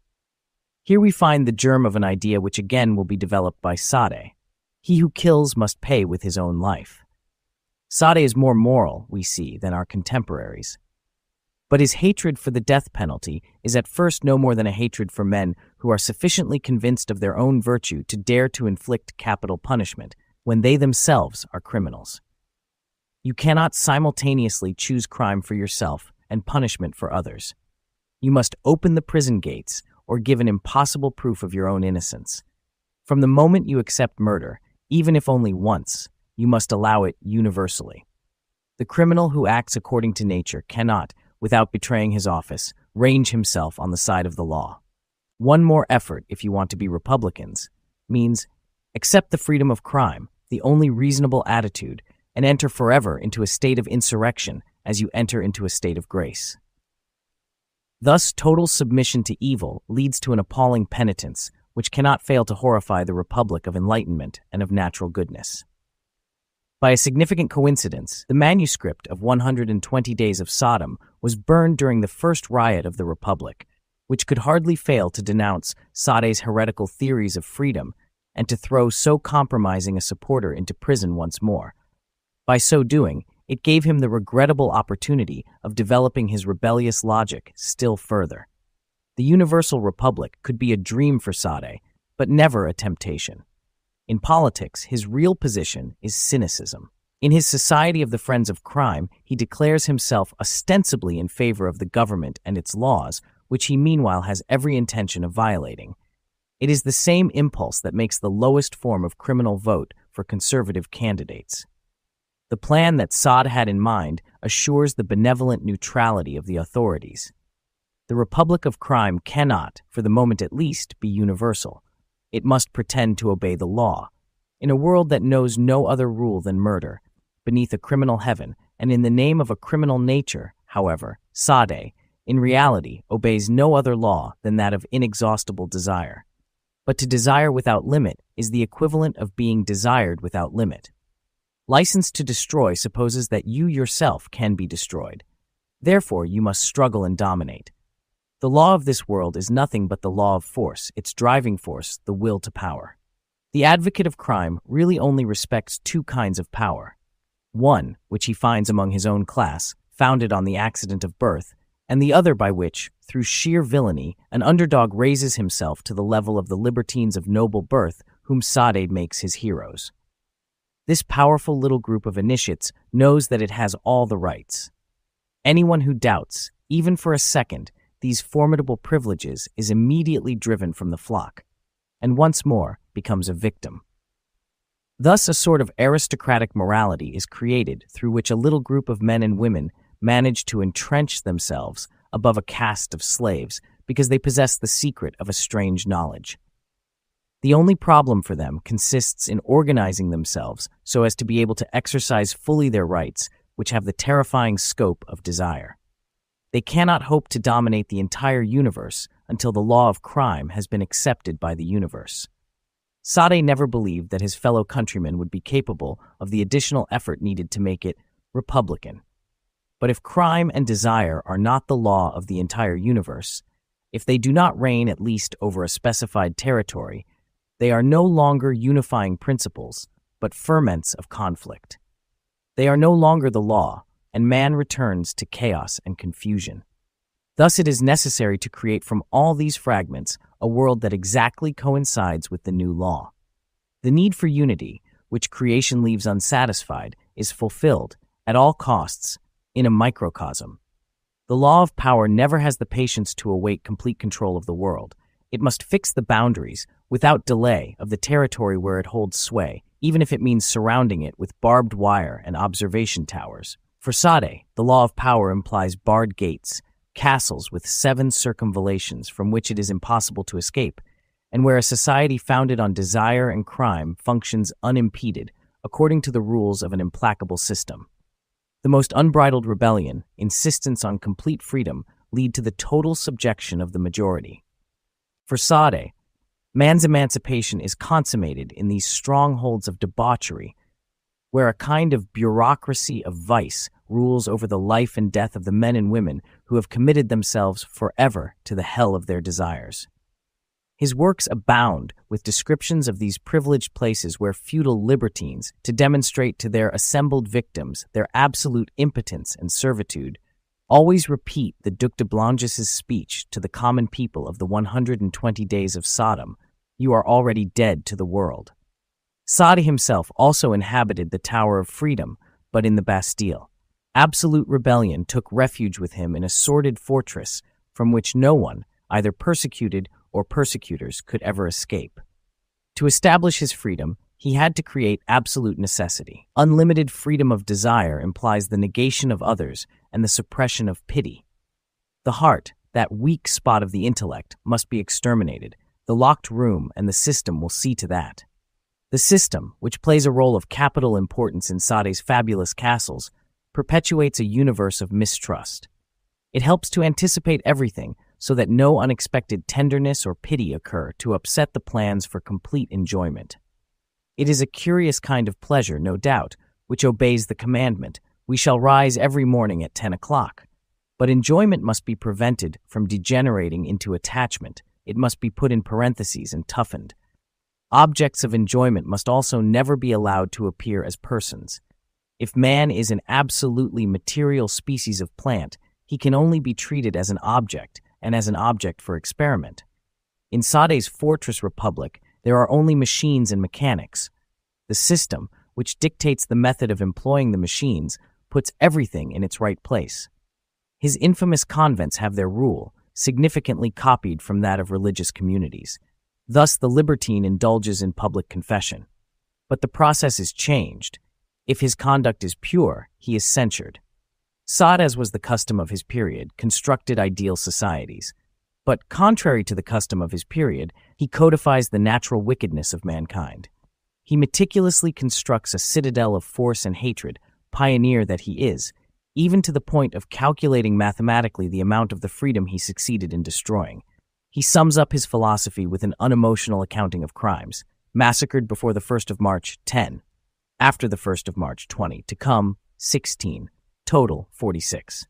Here we find the germ of an idea which again will be developed by Sade. He who kills must pay with his own life. Sade is more moral, we see, than our contemporaries. But his hatred for the death penalty is at first no more than a hatred for men who are sufficiently convinced of their own virtue to dare to inflict capital punishment when they themselves are criminals. You cannot simultaneously choose crime for yourself and punishment for others. You must open the prison gates or give an impossible proof of your own innocence. From the moment you accept murder, even if only once, you must allow it universally. The criminal who acts according to nature cannot, without betraying his office, range himself on the side of the law. One more effort, if you want to be Republicans, means accept the freedom of crime, the only reasonable attitude, and enter forever into a state of insurrection as you enter into a state of grace. Thus, total submission to evil leads to an appalling penitence, which cannot fail to horrify the Republic of Enlightenment and of natural goodness. By a significant coincidence, the manuscript of 120 Days of Sodom was burned during the first riot of the Republic, which could hardly fail to denounce Sade's heretical theories of freedom and to throw so compromising a supporter into prison once more. By so doing, it gave him the regrettable opportunity of developing his rebellious logic still further. The Universal Republic could be a dream for Sade, but never a temptation. In politics, his real position is cynicism. In his Society of the Friends of Crime, he declares himself ostensibly in favor of the government and its laws, which he meanwhile has every intention of violating. It is the same impulse that makes the lowest form of criminal vote for conservative candidates. The plan that Sade had in mind assures the benevolent neutrality of the authorities. The Republic of Crime cannot, for the moment at least, be universal. It must pretend to obey the law. In a world that knows no other rule than murder, beneath a criminal heaven, and in the name of a criminal nature, however, Sade, in reality, obeys no other law than that of inexhaustible desire. But to desire without limit is the equivalent of being desired without limit. License to destroy supposes that you yourself can be destroyed. Therefore, you must struggle and dominate. The law of this world is nothing but the law of force, its driving force, the will to power. The advocate of crime really only respects two kinds of power. One, which he finds among his own class, founded on the accident of birth, and the other by which, through sheer villainy, an underdog raises himself to the level of the libertines of noble birth whom Sade makes his heroes. This powerful little group of initiates knows that it has all the rights. Anyone who doubts, even for a second, these formidable privileges is immediately driven from the flock, and once more becomes a victim. Thus, a sort of aristocratic morality is created through which a little group of men and women manage to entrench themselves above a caste of slaves because they possess the secret of a strange knowledge. The only problem for them consists in organizing themselves so as to be able to exercise fully their rights, which have the terrifying scope of desire. They cannot hope to dominate the entire universe until the law of crime has been accepted by the universe. Sade never believed that his fellow countrymen would be capable of the additional effort needed to make it republican. But if crime and desire are not the law of the entire universe, if they do not reign at least over a specified territory, they are no longer unifying principles, but ferments of conflict. They are no longer the law, and man returns to chaos and confusion. Thus it is necessary to create from all these fragments a world that exactly coincides with the new law. The need for unity, which creation leaves unsatisfied, is fulfilled, at all costs, in a microcosm. The law of power never has the patience to await complete control of the world. It must fix the boundaries, without delay, of the territory where it holds sway, even if it means surrounding it with barbed wire and observation towers. For Sade, the law of power implies barred gates, castles with 7 circumvallations from which it is impossible to escape, and where a society founded on desire and crime functions unimpeded, according to the rules of an implacable system. The most unbridled rebellion, insistence on complete freedom, lead to the total subjection of the majority. For Sade, man's emancipation is consummated in these strongholds of debauchery, where a kind of bureaucracy of vice rules over the life and death of the men and women who have committed themselves forever to the hell of their desires. His works abound with descriptions of these privileged places where feudal libertines, to demonstrate to their assembled victims their absolute impotence and servitude, always repeat the Duc de Blangis's speech to the common people of the 120 days of Sodom, "You are already dead to the world." Sade himself also inhabited the Tower of Freedom, but in the Bastille. Absolute rebellion took refuge with him in a sordid fortress from which no one, either persecuted or persecutors, could ever escape. To establish his freedom, he had to create absolute necessity. Unlimited freedom of desire implies the negation of others and the suppression of pity. The heart, that weak spot of the intellect, must be exterminated. The locked room and the system will see to that. The system, which plays a role of capital importance in Sade's fabulous castles, perpetuates a universe of mistrust. It helps to anticipate everything so that no unexpected tenderness or pity occur to upset the plans for complete enjoyment. It is a curious kind of pleasure, no doubt, which obeys the commandment, "We shall rise every morning at 10 o'clock." But enjoyment must be prevented from degenerating into attachment. It must be put in parentheses and toughened. Objects of enjoyment must also never be allowed to appear as persons. If man is an absolutely material species of plant, he can only be treated as an object, and as an object for experiment. In Sade's fortress republic, there are only machines and mechanics. The system, which dictates the method of employing the machines, puts everything in its right place. His infamous convents have their rule, significantly copied from that of religious communities. Thus the libertine indulges in public confession. But the process is changed. If his conduct is pure, he is censured. Sade, as was the custom of his period, constructed ideal societies. But contrary to the custom of his period, He codifies the natural wickedness of mankind. He meticulously constructs a citadel of force and hatred, pioneer that he is, even to the point of calculating mathematically the amount of the freedom he succeeded in destroying. He sums up his philosophy with an unemotional accounting of crimes: massacred before the 1st of March, 10. After the 1st of March, 20. To come, 16. Total, 46.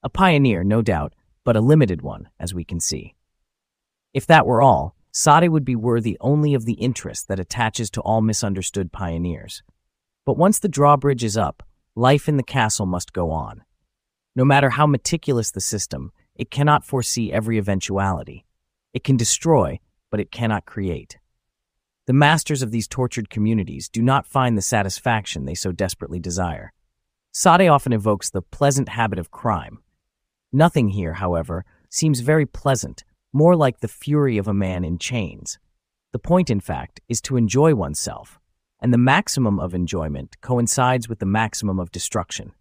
A pioneer, no doubt, but a limited one, as we can see. If that were all, Sade would be worthy only of the interest that attaches to all misunderstood pioneers. But once the drawbridge is up, life in the castle must go on. No matter how meticulous the system, it cannot foresee every eventuality. It can destroy, but it cannot create. The masters of these tortured communities do not find the satisfaction they so desperately desire. Sade often evokes the pleasant habit of crime. Nothing here, however, seems very pleasant, more like the fury of a man in chains. The point, in fact, is to enjoy oneself, and the maximum of enjoyment coincides with the maximum of destruction.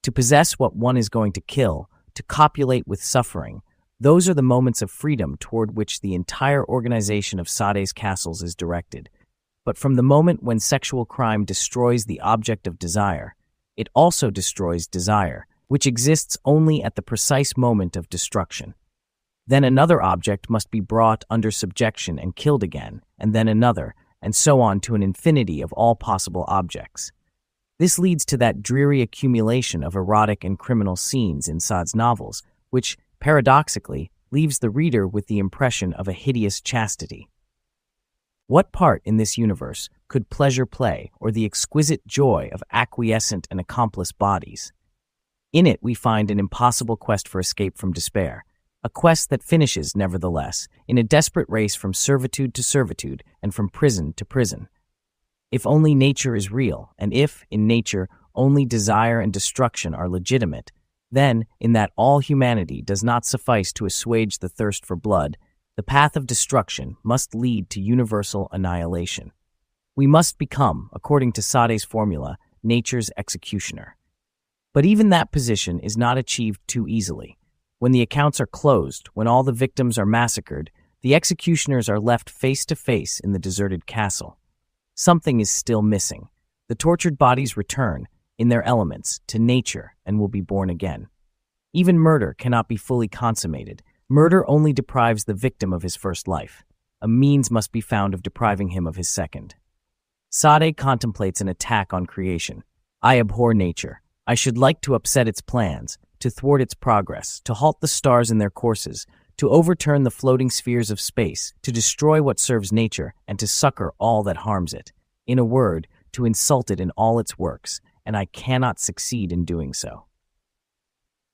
To possess what one is going to kill, to copulate with suffering, those are the moments of freedom toward which the entire organization of Sade's castles is directed. But from the moment when sexual crime destroys the object of desire, it also destroys desire, which exists only at the precise moment of destruction. Then another object must be brought under subjection and killed again, and then another, and so on to an infinity of all possible objects. This leads to that dreary accumulation of erotic and criminal scenes in Sade's novels, which, paradoxically, leaves the reader with the impression of a hideous chastity. What part in this universe could pleasure play, or the exquisite joy of acquiescent and accomplice bodies? In it we find an impossible quest for escape from despair, a quest that finishes, nevertheless, in a desperate race from servitude to servitude and from prison to prison. If only nature is real, and if, in nature, only desire and destruction are legitimate, then, in that all humanity does not suffice to assuage the thirst for blood, the path of destruction must lead to universal annihilation. We must become, according to Sade's formula, nature's executioner. But even that position is not achieved too easily. When the accounts are closed, when all the victims are massacred, the executioners are left face to face in the deserted castle. Something is still missing. The tortured bodies return, in their elements, to nature and will be born again. Even murder cannot be fully consummated. Murder only deprives the victim of his first life. A means must be found of depriving him of his second. Sade contemplates an attack on creation. I abhor nature. I should like to upset its plans, to thwart its progress, to halt the stars in their courses, to overturn the floating spheres of space, to destroy what serves nature, and to succor all that harms it. In a word, to insult it in all its works, and I cannot succeed in doing so.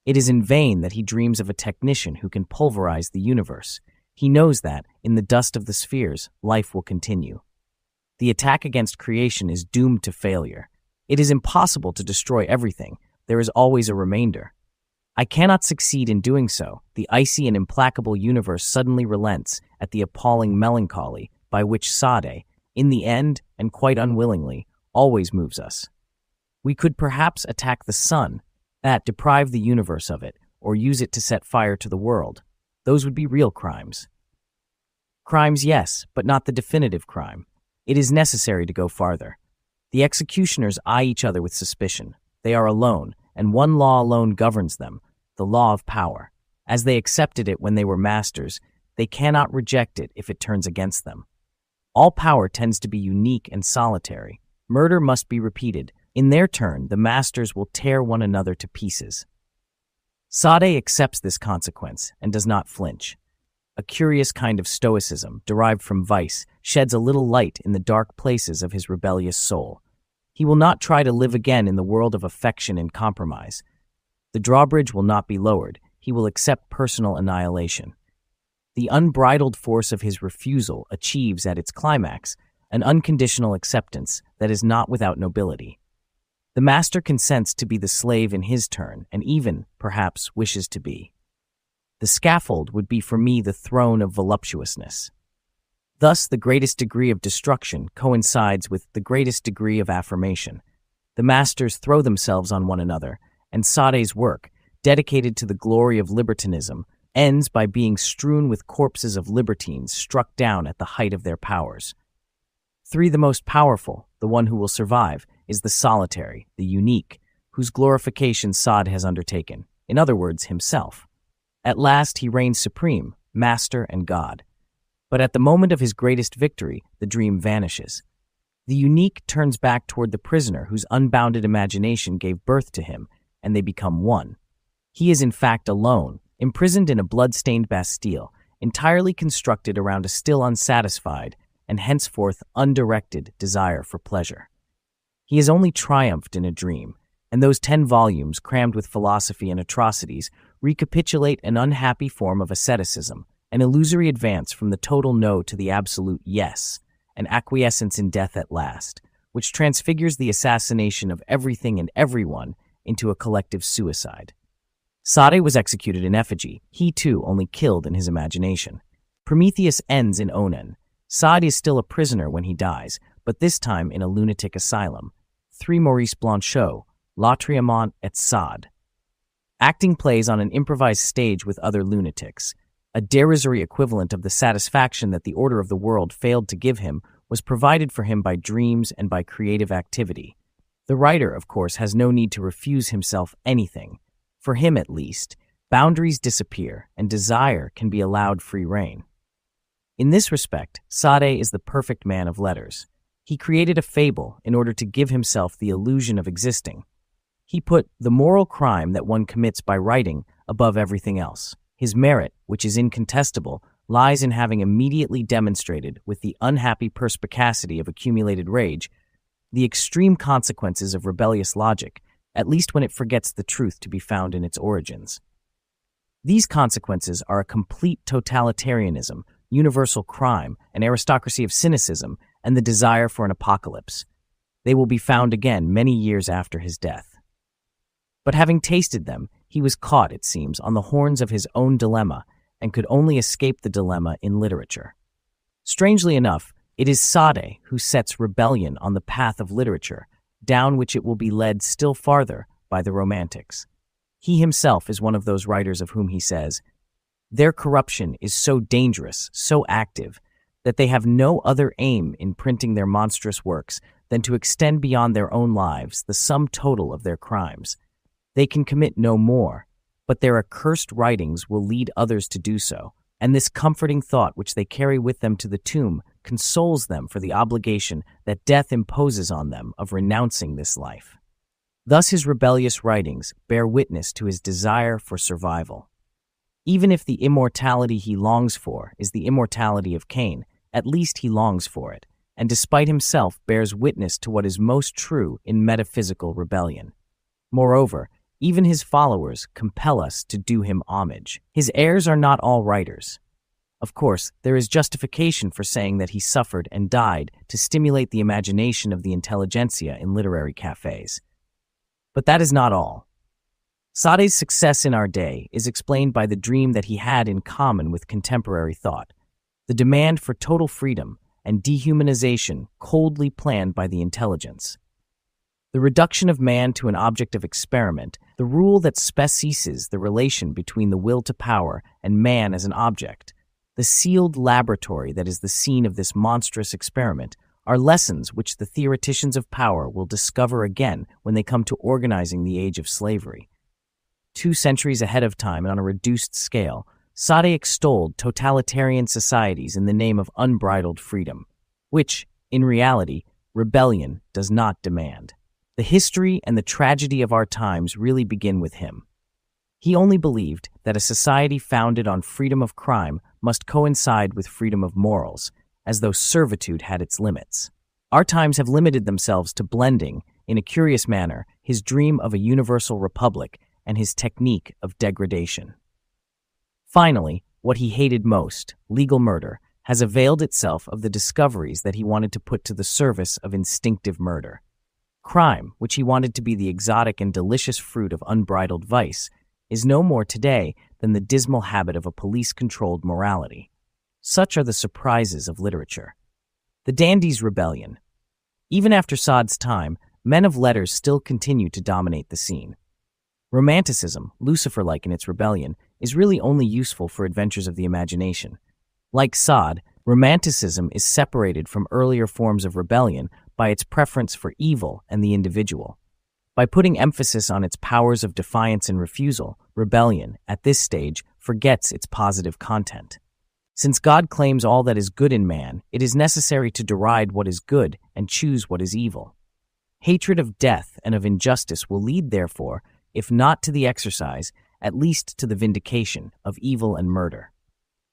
It is in vain that he dreams of a technician who can pulverize the universe. He knows that, in the dust of the spheres, life will continue. The attack against creation is doomed to failure. It is impossible to destroy everything. There is always a remainder. I cannot succeed in doing so. The icy and implacable universe suddenly relents at the appalling melancholy by which Sade, in the end and quite unwillingly, always moves us. We could perhaps attack the sun, that deprive the universe of it, or use it to set fire to the world. Those would be real crimes. Crimes, yes, but not the definitive crime. It is necessary to go farther. The executioners eye each other with suspicion. They are alone, and one law alone governs them, the law of power. As they accepted it when they were masters, they cannot reject it if it turns against them. All power tends to be unique and solitary. Murder must be repeated. In their turn, the masters will tear one another to pieces. Sade accepts this consequence and does not flinch. A curious kind of stoicism, derived from vice, sheds a little light in the dark places of his rebellious soul. He will not try to live again in the world of affection and compromise. The drawbridge will not be lowered. He will accept personal annihilation. The unbridled force of his refusal achieves at its climax an unconditional acceptance that is not without nobility. The master consents to be the slave in his turn, and even, perhaps, wishes to be. The scaffold would be for me the throne of voluptuousness. Thus, the greatest degree of destruction coincides with the greatest degree of affirmation. The masters throw themselves on one another, and Sade's work, dedicated to the glory of libertinism, ends by being strewn with corpses of libertines struck down at the height of their powers. 3. The most powerful, the one who will survive, is the solitary, the unique, whose glorification Sade has undertaken, in other words, himself. At last he reigns supreme, master and God. But at the moment of his greatest victory, the dream vanishes. The unique turns back toward the prisoner whose unbounded imagination gave birth to him, and they become one. He is in fact alone, imprisoned in a blood-stained Bastille, entirely constructed around a still unsatisfied and henceforth undirected desire for pleasure. He has only triumphed in a dream, and those 10 volumes crammed with philosophy and atrocities recapitulate an unhappy form of asceticism, an illusory advance from the total no to the absolute yes, an acquiescence in death at last, which transfigures the assassination of everything and everyone into a collective suicide. Sade was executed in effigy, he too only killed in his imagination. Prometheus ends in Onan. Sade is still a prisoner when he dies, but this time in a lunatic asylum. 3. Maurice Blanchot, L'Autrement et Sade. Acting plays on an improvised stage with other lunatics. A derisory equivalent of the satisfaction that the order of the world failed to give him was provided for him by dreams and by creative activity. The writer, of course, has no need to refuse himself anything. For him, at least, boundaries disappear and desire can be allowed free rein. In this respect, Sade is the perfect man of letters. He created a fable in order to give himself the illusion of existing. He put the moral crime that one commits by writing above everything else. His merit, which is incontestable, lies in having immediately demonstrated, with the unhappy perspicacity of accumulated rage, the extreme consequences of rebellious logic, at least when it forgets the truth to be found in its origins. These consequences are a complete totalitarianism, universal crime, an aristocracy of cynicism, and the desire for an apocalypse. They will be found again many years after his death. But having tasted them, he was caught, it seems, on the horns of his own dilemma, and could only escape the dilemma in literature. Strangely enough, it is Sade who sets rebellion on the path of literature, down which it will be led still farther by the Romantics. He himself is one of those writers of whom he says, "Their corruption is so dangerous, so active, that they have no other aim in printing their monstrous works than to extend beyond their own lives the sum total of their crimes. They can commit no more, but their accursed writings will lead others to do so, and this comforting thought which they carry with them to the tomb consoles them for the obligation that death imposes on them of renouncing this life." Thus his rebellious writings bear witness to his desire for survival. Even if the immortality he longs for is the immortality of Cain, at least he longs for it, and despite himself bears witness to what is most true in metaphysical rebellion. Moreover, even his followers compel us to do him homage. His heirs are not all writers. Of course, there is justification for saying that he suffered and died to stimulate the imagination of the intelligentsia in literary cafes. But that is not all. Sade's success in our day is explained by the dream that he had in common with contemporary thought, the demand for total freedom and dehumanization coldly planned by the intelligence. The reduction of man to an object of experiment, the rule that specises the relation between the will to power and man as an object, the sealed laboratory that is the scene of this monstrous experiment, are lessons which the theoreticians of power will discover again when they come to organizing the age of slavery. 2 centuries ahead of time and on a reduced scale, Sade extolled totalitarian societies in the name of unbridled freedom, which, in reality, rebellion does not demand. The history and the tragedy of our times really begin with him. He only believed that a society founded on freedom of crime must coincide with freedom of morals, as though servitude had its limits. Our times have limited themselves to blending, in a curious manner, his dream of a universal republic and his technique of degradation. Finally, what he hated most, legal murder, has availed itself of the discoveries that he wanted to put to the service of instinctive murder. Crime, which he wanted to be the exotic and delicious fruit of unbridled vice, is no more today than the dismal habit of a police-controlled morality. Such are the surprises of literature. The dandy's rebellion. Even after Sade's time, men of letters still continue to dominate the scene. Romanticism, Lucifer-like in its rebellion, is really only useful for adventures of the imagination. Like Sod, Romanticism is separated from earlier forms of rebellion by its preference for evil and the individual. By putting emphasis on its powers of defiance and refusal, rebellion, at this stage, forgets its positive content. Since God claims all that is good in man, it is necessary to deride what is good and choose what is evil. Hatred of death and of injustice will lead, therefore, if not to the exercise, at least to the vindication of evil and murder.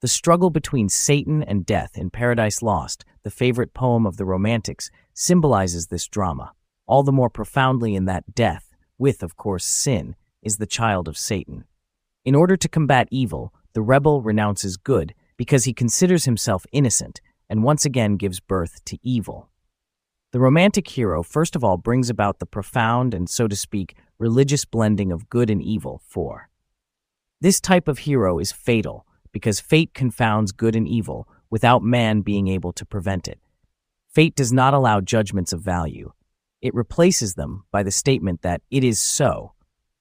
The struggle between Satan and death in Paradise Lost, the favorite poem of the Romantics, symbolizes this drama, all the more profoundly in that death, with, of course, sin, is the child of Satan. In order to combat evil, the rebel renounces good because he considers himself innocent and once again gives birth to evil. The romantic hero first of all brings about the profound and, so to speak, religious blending of good and evil. This type of hero is fatal because fate confounds good and evil without man being able to prevent it. Fate does not allow judgments of value. It replaces them by the statement that it is so,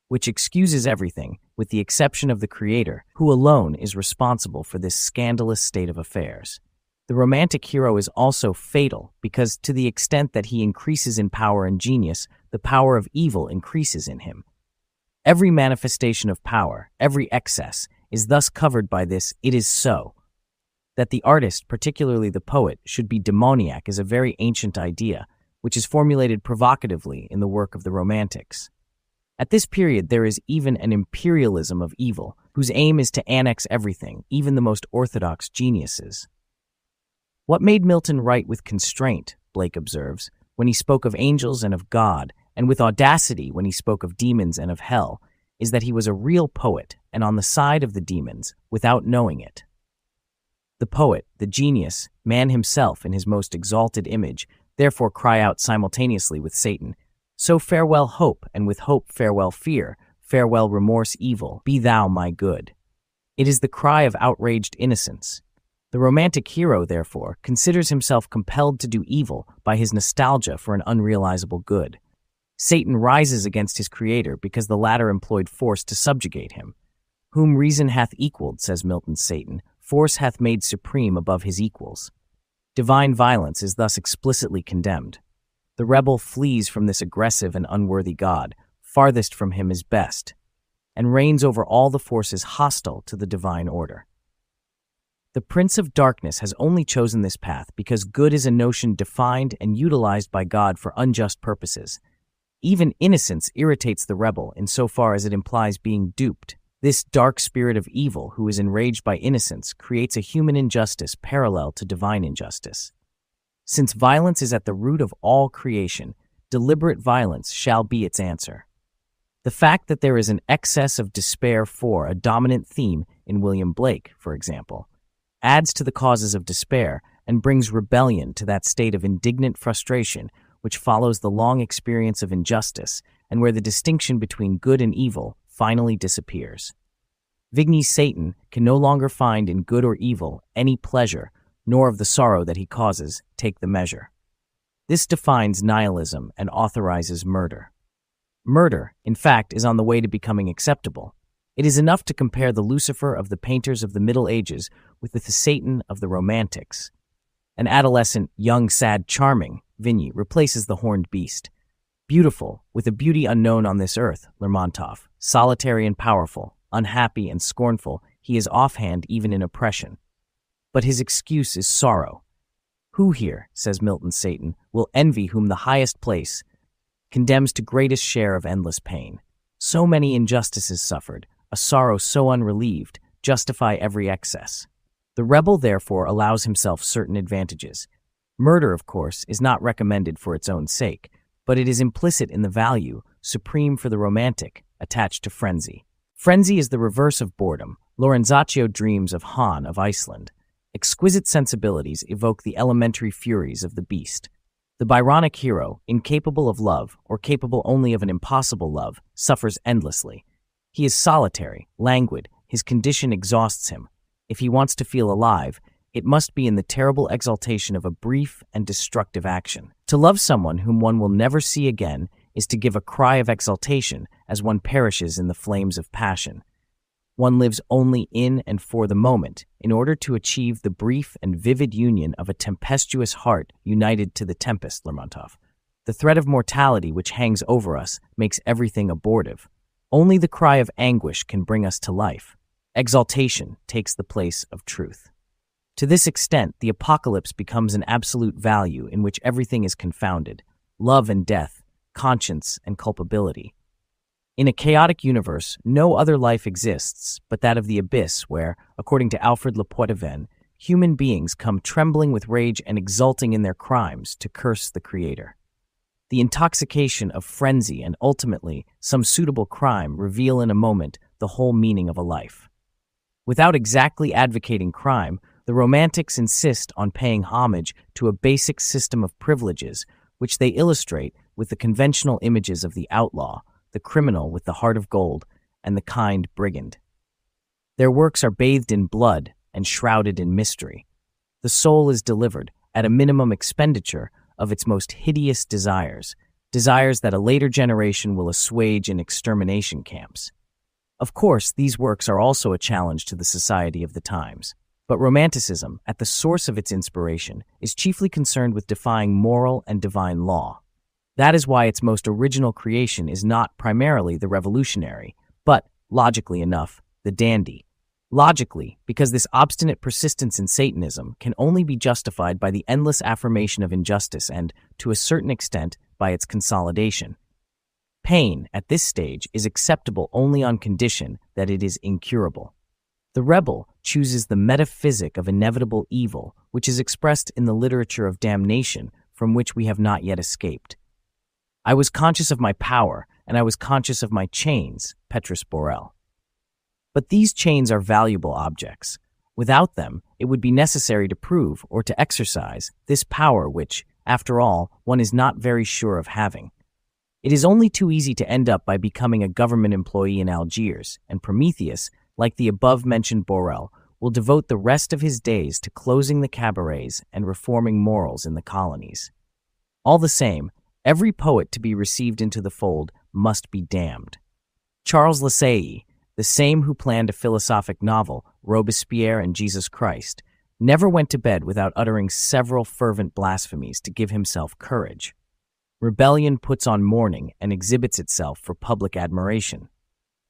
which excuses everything with the exception of the Creator, who alone is responsible for this scandalous state of affairs. The romantic hero is also fatal because, to the extent that he increases in power and genius, the power of evil increases in him. Every manifestation of power, every excess, is thus covered by this "it is so." That the artist, particularly the poet, should be demoniac is a very ancient idea, which is formulated provocatively in the work of the Romantics. At this period, there is even an imperialism of evil, whose aim is to annex everything, even the most orthodox geniuses. What made Milton write with constraint, Blake observes, when he spoke of angels and of God, and with audacity when he spoke of demons and of hell, is that he was a real poet and on the side of the demons, without knowing it. The poet, the genius, man himself in his most exalted image, therefore cry out simultaneously with Satan, "So farewell hope, and with hope farewell fear, farewell remorse evil, be thou my good." It is the cry of outraged innocence. The romantic hero, therefore, considers himself compelled to do evil by his nostalgia for an unrealizable good. Satan rises against his creator because the latter employed force to subjugate him. "Whom reason hath equaled," says Milton's Satan, "force hath made supreme above his equals." Divine violence is thus explicitly condemned. The rebel flees from this aggressive and unworthy God, farthest from him is best, and reigns over all the forces hostile to the divine order. The Prince of Darkness has only chosen this path because good is a notion defined and utilized by God for unjust purposes. Even innocence irritates the rebel insofar as it implies being duped. This dark spirit of evil, who is enraged by innocence, creates a human injustice parallel to divine injustice. Since violence is at the root of all creation, deliberate violence shall be its answer. The fact that there is an excess of despair for a dominant theme in William Blake, for example, adds to the causes of despair and brings rebellion to that state of indignant frustration which follows the long experience of injustice and where the distinction between good and evil finally disappears. Vigny's Satan can no longer find in good or evil any pleasure, nor of the sorrow that he causes take the measure. This defines nihilism and authorizes murder. Murder, in fact, is on the way to becoming acceptable. It is enough to compare the Lucifer of the painters of the Middle Ages with the Satan of the Romantics. An adolescent, young, sad, charming, Vigny replaces the horned beast. Beautiful, with a beauty unknown on this earth, Lermontov, solitary and powerful, unhappy and scornful, he is offhand even in oppression. But his excuse is sorrow. Who here, says Milton's Satan, will envy whom the highest place condemns to greatest share of endless pain? So many injustices suffered, a sorrow so unrelieved, justify every excess. The rebel, therefore, allows himself certain advantages. Murder, of course, is not recommended for its own sake, but it is implicit in the value, supreme for the romantic, attached to frenzy. Frenzy is the reverse of boredom. Lorenzaccio dreams of Han of Iceland. Exquisite sensibilities evoke the elementary furies of the beast. The Byronic hero, incapable of love, or capable only of an impossible love, suffers endlessly. He is solitary, languid, his condition exhausts him. If he wants to feel alive, it must be in the terrible exaltation of a brief and destructive action. To love someone whom one will never see again is to give a cry of exultation as one perishes in the flames of passion. One lives only in and for the moment in order to achieve the brief and vivid union of a tempestuous heart united to the tempest, Lermontov. The threat of mortality which hangs over us makes everything abortive. Only the cry of anguish can bring us to life. Exaltation takes the place of truth. To this extent, the apocalypse becomes an absolute value in which everything is confounded: love and death, conscience and culpability. In a chaotic universe, no other life exists but that of the abyss where, according to Alfred Le Poitevin, human beings come trembling with rage and exulting in their crimes to curse the Creator. The intoxication of frenzy and ultimately some suitable crime reveal in a moment the whole meaning of a life. Without exactly advocating crime, the Romantics insist on paying homage to a basic system of privileges which they illustrate with the conventional images of the outlaw, the criminal with the heart of gold, and the kind brigand. Their works are bathed in blood and shrouded in mystery. The soul is delivered, at a minimum expenditure, of its most hideous desires that a later generation will assuage in extermination camps. Of course, these works are also a challenge to the society of the times, but Romanticism, at the source of its inspiration, is chiefly concerned with defying moral and divine law. That is why its most original creation is not primarily the revolutionary, but, logically enough, the dandy. Logically, because this obstinate persistence in Satanism can only be justified by the endless affirmation of injustice and, to a certain extent, by its consolidation. Pain, at this stage, is acceptable only on condition that it is incurable. The rebel chooses the metaphysic of inevitable evil, which is expressed in the literature of damnation from which we have not yet escaped. I was conscious of my power, and I was conscious of my chains, Petrus Borel. But these chains are valuable objects. Without them, it would be necessary to prove or to exercise this power which, after all, one is not very sure of having. It is only too easy to end up by becoming a government employee in Algiers, and Prometheus, like the above-mentioned Borel, will devote the rest of his days to closing the cabarets and reforming morals in the colonies. All the same, every poet to be received into the fold must be damned. Charles Lassalle, the same who planned a philosophic novel, Robespierre and Jesus Christ, never went to bed without uttering several fervent blasphemies to give himself courage. Rebellion puts on mourning and exhibits itself for public admiration.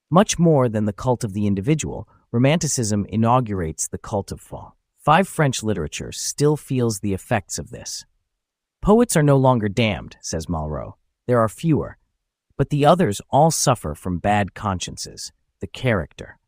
Much more than the cult of the individual, Romanticism inaugurates the cult of fall. French literature still feels the effects of this. Poets are no longer damned, says Malraux. There are fewer. But the others all suffer from bad consciences, the character.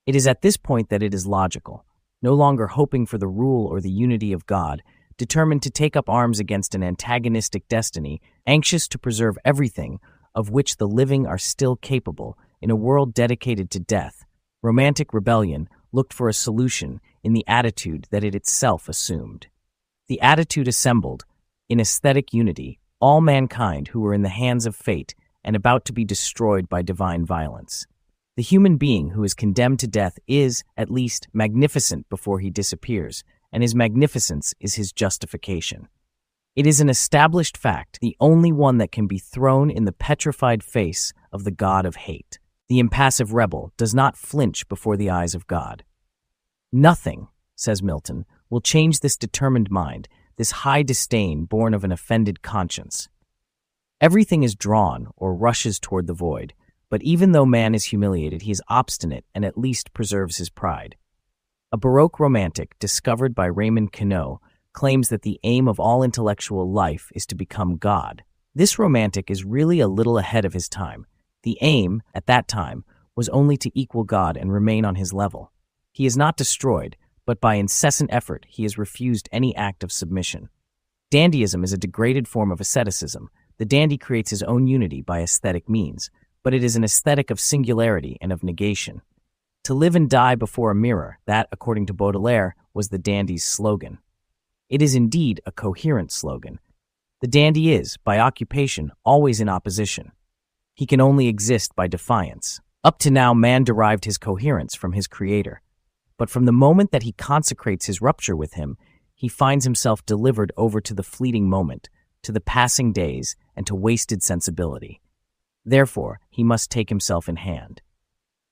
It is at this point that it is logical, no longer hoping for the rule or the unity of God, determined to take up arms against an antagonistic destiny, anxious to preserve everything of which the living are still capable in a world dedicated to death. Romantic rebellion looked for a solution in the attitude that it itself assumed. The attitude assembled, in aesthetic unity, all mankind who were in the hands of fate and about to be destroyed by divine violence. The human being who is condemned to death is, at least, magnificent before he disappears, and his magnificence is his justification. It is an established fact, the only one that can be thrown in the petrified face of the God of hate. The impassive rebel does not flinch before the eyes of God. Nothing, says Milton, will change this determined mind, this high disdain born of an offended conscience. Everything is drawn or rushes toward the void, but even though man is humiliated, he is obstinate and at least preserves his pride. A Baroque romantic discovered by Raymond Queneau claims that the aim of all intellectual life is to become God. This romantic is really a little ahead of his time. The aim, at that time, was only to equal God and remain on his level. He is not destroyed, but by incessant effort he has refused any act of submission. Dandyism is a degraded form of asceticism. The dandy creates his own unity by aesthetic means, but it is an aesthetic of singularity and of negation. To live and die before a mirror, that, according to Baudelaire, was the dandy's slogan. It is indeed a coherent slogan. The dandy is, by occupation, always in opposition. He can only exist by defiance. Up to now, man derived his coherence from his creator. But from the moment that he consecrates his rupture with him, he finds himself delivered over to the fleeting moment, to the passing days, and to wasted sensibility. Therefore, he must take himself in hand.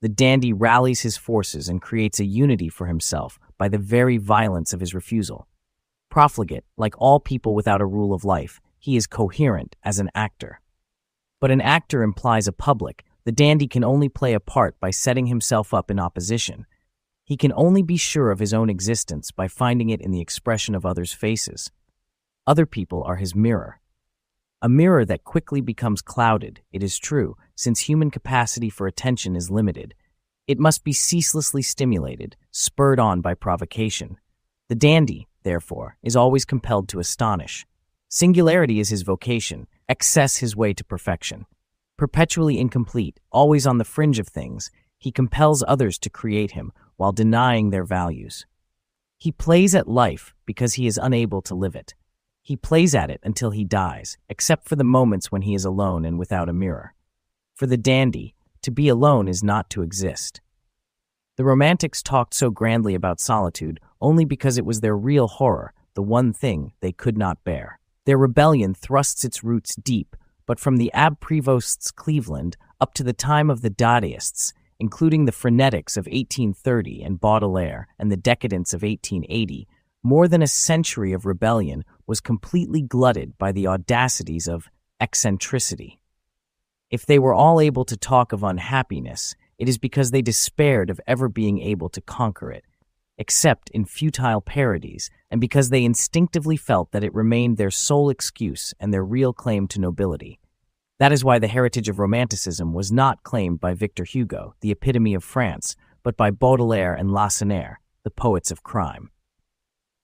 The dandy rallies his forces and creates a unity for himself by the very violence of his refusal. Profligate, like all people without a rule of life, he is coherent as an actor. But an actor implies a public. The dandy can only play a part by setting himself up in opposition. He can only be sure of his own existence by finding it in the expression of others' faces. Other people are his mirror. A mirror that quickly becomes clouded, it is true, since human capacity for attention is limited. It must be ceaselessly stimulated, spurred on by provocation. The dandy, therefore, is always compelled to astonish. Singularity is his vocation, excess his way to perfection. Perpetually incomplete, always on the fringe of things, he compels others to create him while denying their values. He plays at life because he is unable to live it. He plays at it until he dies, except for the moments when he is alone and without a mirror. For the dandy, to be alone is not to exist. The Romantics talked so grandly about solitude only because it was their real horror, the one thing they could not bear. Their rebellion thrusts its roots deep, but from the Ab Prevost's Cleveland up to the time of the Dadaists, including the frenetics of 1830 and Baudelaire and the decadence of 1880, more than a century of rebellion was completely glutted by the audacities of eccentricity. If they were all able to talk of unhappiness, it is because they despaired of ever being able to conquer it, except in futile parodies, and because they instinctively felt that it remained their sole excuse and their real claim to nobility. That is why the heritage of Romanticism was not claimed by Victor Hugo, the epitome of France, but by Baudelaire and Lacenaire, the poets of crime.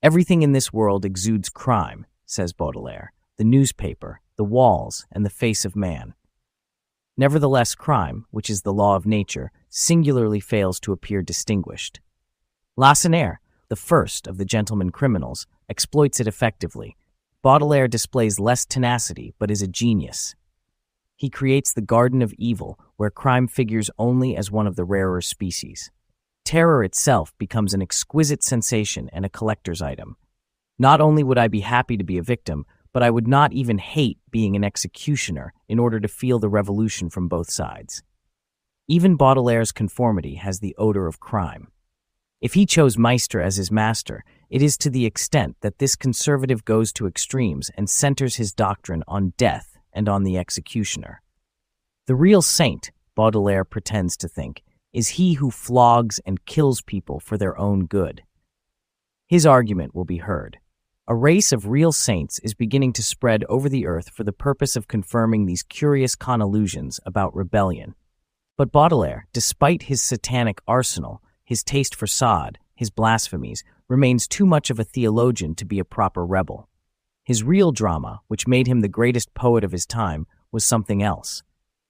Everything in this world exudes crime, says Baudelaire, the newspaper, the walls, and the face of man. Nevertheless, crime, which is the law of nature, singularly fails to appear distinguished. Lacenaire, the first of the gentlemen criminals, exploits it effectively. Baudelaire displays less tenacity, but is a genius. He creates the garden of evil, where crime figures only as one of the rarer species. Terror itself becomes an exquisite sensation and a collector's item. Not only would I be happy to be a victim, but I would not even hate being an executioner in order to feel the revolution from both sides. Even Baudelaire's conformity has the odor of crime. If he chose Meister as his master, it is to the extent that this conservative goes to extremes and centers his doctrine on death and on the executioner. The real saint, Baudelaire pretends to think, is he who flogs and kills people for their own good. His argument will be heard. A race of real saints is beginning to spread over the earth for the purpose of confirming these curious conillusions about rebellion. But Baudelaire, despite his satanic arsenal, his taste for sod, his blasphemies, remains too much of a theologian to be a proper rebel. His real drama, which made him the greatest poet of his time, was something else.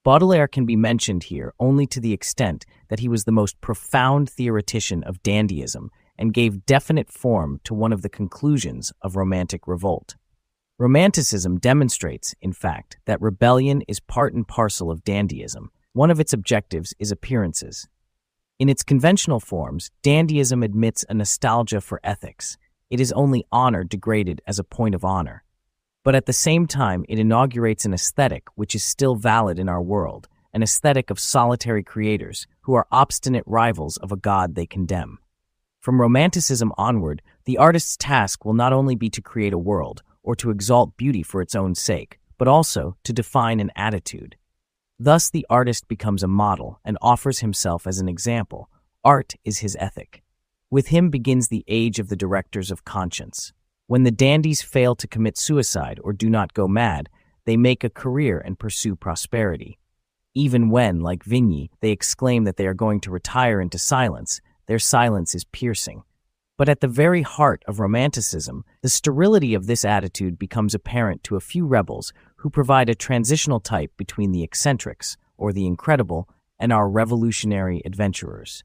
Baudelaire can be mentioned here only to the extent that he was the most profound theoretician of dandyism and gave definite form to one of the conclusions of Romantic revolt. Romanticism demonstrates, in fact, that rebellion is part and parcel of dandyism. One of its objectives is appearances. In its conventional forms, dandyism admits a nostalgia for ethics. It is only honor degraded as a point of honor. But at the same time, it inaugurates an aesthetic which is still valid in our world, an aesthetic of solitary creators who are obstinate rivals of a god they condemn. From Romanticism onward, the artist's task will not only be to create a world or to exalt beauty for its own sake, but also to define an attitude. Thus, the artist becomes a model and offers himself as an example. Art is his ethic. With him begins the age of the directors of conscience. When the dandies fail to commit suicide or do not go mad, they make a career and pursue prosperity. Even when, like Vigny, they exclaim that they are going to retire into silence, their silence is piercing. But at the very heart of Romanticism, the sterility of this attitude becomes apparent to a few rebels who provide a transitional type between the eccentrics, or the incredible, and our revolutionary adventurers.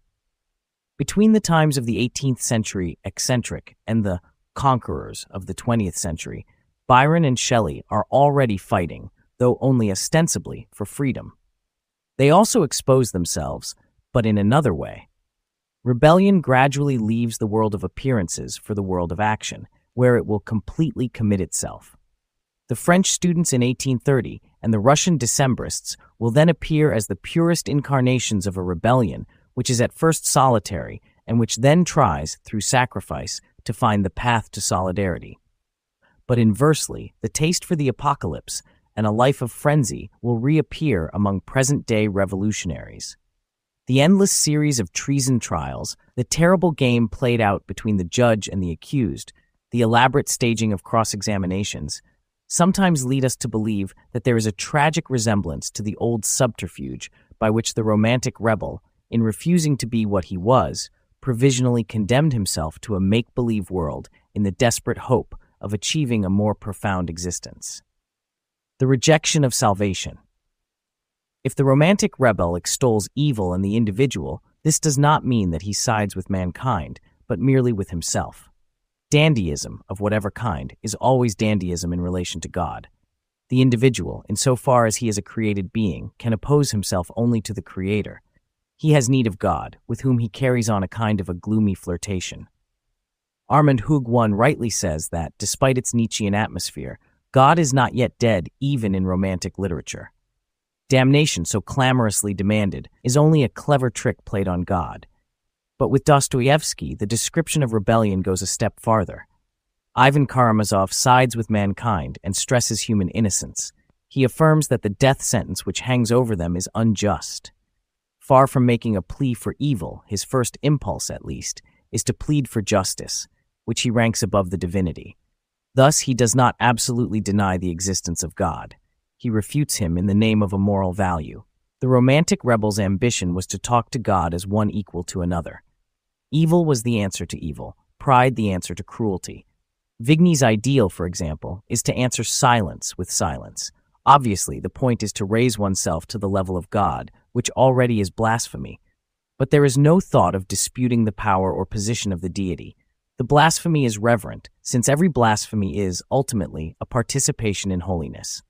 Between the times of the 18th century eccentric and the conquerors of the 20th century, Byron and Shelley are already fighting, though only ostensibly, for freedom. They also expose themselves, but in another way. Rebellion gradually leaves the world of appearances for the world of action, where it will completely commit itself. The French students in 1830 and the Russian Decembrists will then appear as the purest incarnations of a rebellion which is at first solitary and which then tries, through sacrifice, to find the path to solidarity. But inversely, the taste for the apocalypse and a life of frenzy will reappear among present-day revolutionaries. The endless series of treason trials, the terrible game played out between the judge and the accused, the elaborate staging of cross-examinations, sometimes lead us to believe that there is a tragic resemblance to the old subterfuge by which the romantic rebel, in refusing to be what he was, provisionally condemned himself to a make-believe world in the desperate hope of achieving a more profound existence. The rejection of salvation. If the romantic rebel extols evil in the individual, this does not mean that he sides with mankind, but merely with himself. Dandyism, of whatever kind, is always dandyism in relation to God. The individual, insofar as he is a created being, can oppose himself only to the Creator. He has need of God, with whom he carries on a kind of a gloomy flirtation. Armand Hugh rightly says that, despite its Nietzschean atmosphere, God is not yet dead even in romantic literature. Damnation, so clamorously demanded, is only a clever trick played on God. But with Dostoevsky, the description of rebellion goes a step farther. Ivan Karamazov sides with mankind and stresses human innocence. He affirms that the death sentence which hangs over them is unjust. Far from making a plea for evil, his first impulse, at least, is to plead for justice, which he ranks above the divinity. Thus, he does not absolutely deny the existence of God. He refutes him in the name of a moral value. The romantic rebel's ambition was to talk to God as one equal to another. Evil was the answer to evil, pride the answer to cruelty. Vigny's ideal, for example, is to answer silence with silence. Obviously, the point is to raise oneself to the level of God, which already is blasphemy. But there is no thought of disputing the power or position of the deity. The blasphemy is reverent, since every blasphemy is, ultimately, a participation in holiness.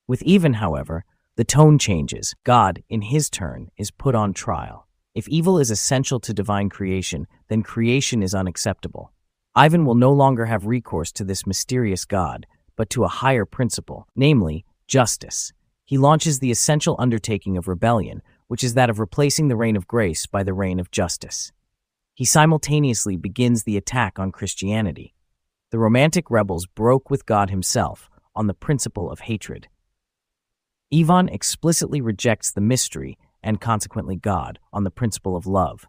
With Ivan, however, the tone changes. God, in his turn, is put on trial. If evil is essential to divine creation, then creation is unacceptable. Ivan will no longer have recourse to this mysterious God, but to a higher principle, namely, justice. He launches the essential undertaking of rebellion, which is that of replacing the reign of grace by the reign of justice. He simultaneously begins the attack on Christianity. The romantic rebels broke with God himself on the principle of hatred. Ivan explicitly rejects the mystery and consequently God on the principle of love.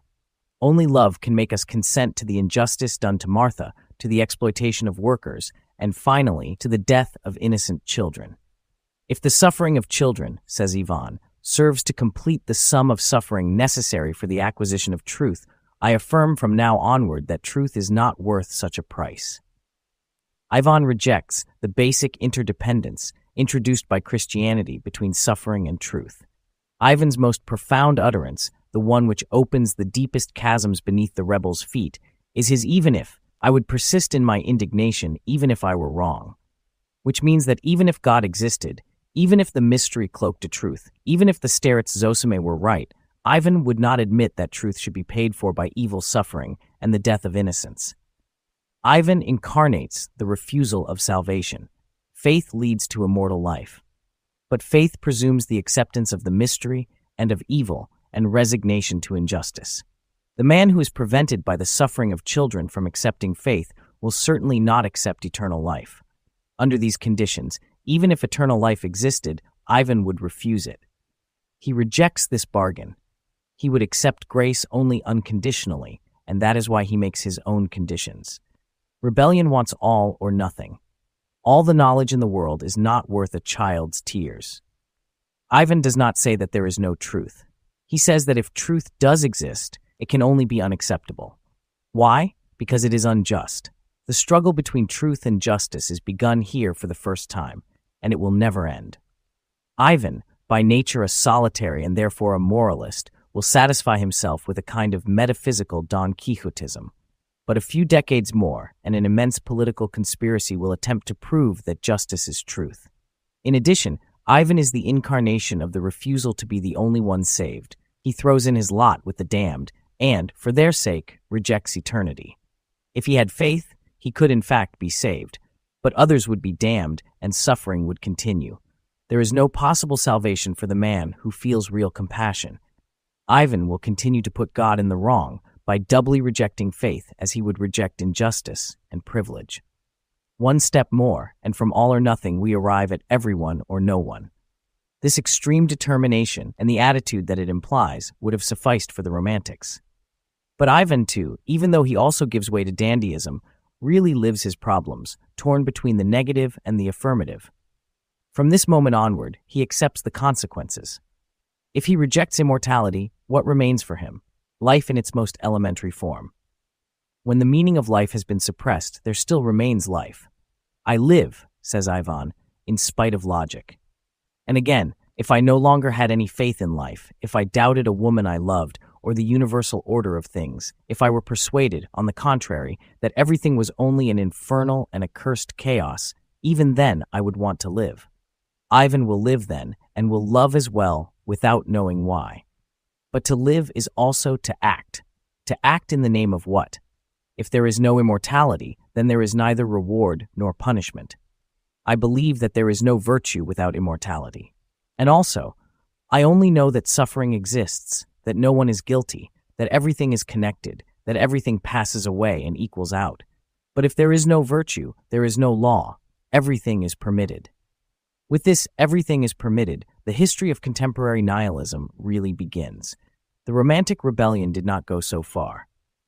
Only love can make us consent to the injustice done to Martha, to the exploitation of workers, and finally to the death of innocent children. If the suffering of children, says Ivan, serves to complete the sum of suffering necessary for the acquisition of truth, I affirm from now onward that truth is not worth such a price. Ivan rejects the basic interdependence introduced by Christianity between suffering and truth. Ivan's most profound utterance, the one which opens the deepest chasms beneath the rebel's feet, is his "even if, I would persist in my indignation even if I were wrong," which means that even if God existed, even if the mystery cloaked a truth, even if the starets Zosime were right, Ivan would not admit that truth should be paid for by evil suffering and the death of innocence. Ivan incarnates the refusal of salvation. Faith leads to immortal life. But faith presumes the acceptance of the mystery and of evil and resignation to injustice. The man who is prevented by the suffering of children from accepting faith will certainly not accept eternal life. Under these conditions, even if eternal life existed, Ivan would refuse it. He rejects this bargain. He would accept grace only unconditionally, and that is why he makes his own conditions. Rebellion wants all or nothing. All the knowledge in the world is not worth a child's tears. Ivan does not say that there is no truth. He says that if truth does exist, it can only be unacceptable. Why? Because it is unjust. The struggle between truth and justice is begun here for the first time, and it will never end. Ivan, by nature a solitary and therefore a moralist, will satisfy himself with a kind of metaphysical Don Quixotism. But a few decades more, and an immense political conspiracy will attempt to prove that justice is truth. In addition, Ivan is the incarnation of the refusal to be the only one saved. He throws in his lot with the damned, and, for their sake, rejects eternity. If he had faith, he could in fact be saved. but others would be damned and suffering would continue. There is no possible salvation for the man who feels real compassion. Ivan will continue to put God in the wrong by doubly rejecting faith as he would reject injustice and privilege. One step more, and from all or nothing we arrive at everyone or no one. This extreme determination and the attitude that it implies would have sufficed for the Romantics. But Ivan, too, even though he also gives way to dandyism, really lives his problems, torn between the negative and the affirmative. From this moment onward, he accepts the consequences. If he rejects immortality, what remains for him? Life in its most elementary form. When the meaning of life has been suppressed, there still remains life. I live, says Ivan, in spite of logic. And again, if I no longer had any faith in life, if I doubted a woman I loved or the universal order of things, if I were persuaded, on the contrary, that everything was only an infernal and accursed chaos, even then I would want to live. Ivan will live then, and will love as well without knowing why. But to live is also to act. To act in the name of what? If there is no immortality, then there is neither reward nor punishment. I believe that there is no virtue without immortality. And also, I only know that suffering exists, that no one is guilty, that everything is connected, that everything passes away and equals out. But if there is no virtue, there is no law. Everything is permitted. With this everything is permitted, the history of contemporary nihilism really begins. The Romantic rebellion did not go so far.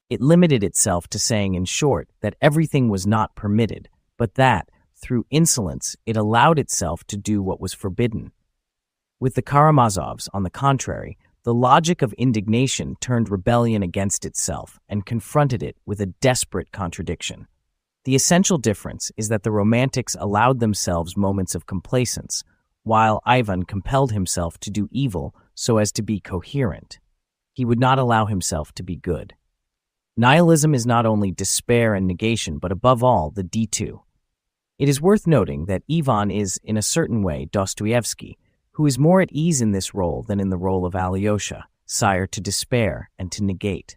It limited itself to saying, in short, that everything was not permitted, but that, through insolence, it allowed itself to do what was forbidden. With the Karamazovs, on the contrary, the logic of indignation turned rebellion against itself and confronted it with a desperate contradiction. The essential difference is that the Romantics allowed themselves moments of complacence, while Ivan compelled himself to do evil so as to be coherent. He would not allow himself to be good. Nihilism is not only despair and negation, but above all, the D2. It is worth noting that Ivan is, in a certain way, Dostoevsky, who is more at ease in this role than in the role of Alyosha, sire to despair and to negate.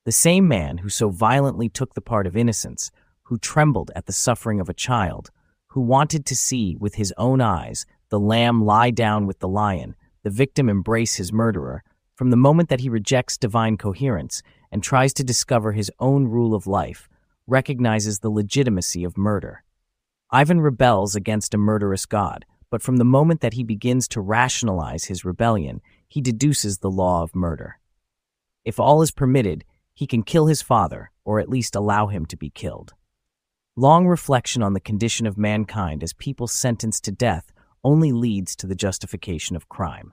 The same man who so violently took the part of innocence, who trembled at the suffering of a child, who wanted to see with his own eyes the lamb lie down with the lion, the victim embrace his murderer, from the moment that he rejects divine coherence and tries to discover his own rule of life, recognizes the legitimacy of murder. Ivan rebels against a murderous God, but from the moment that he begins to rationalize his rebellion, he deduces the law of murder. If all is permitted, he can kill his father, or at least allow him to be killed. Long reflection on the condition of mankind as people sentenced to death only leads to the justification of crime.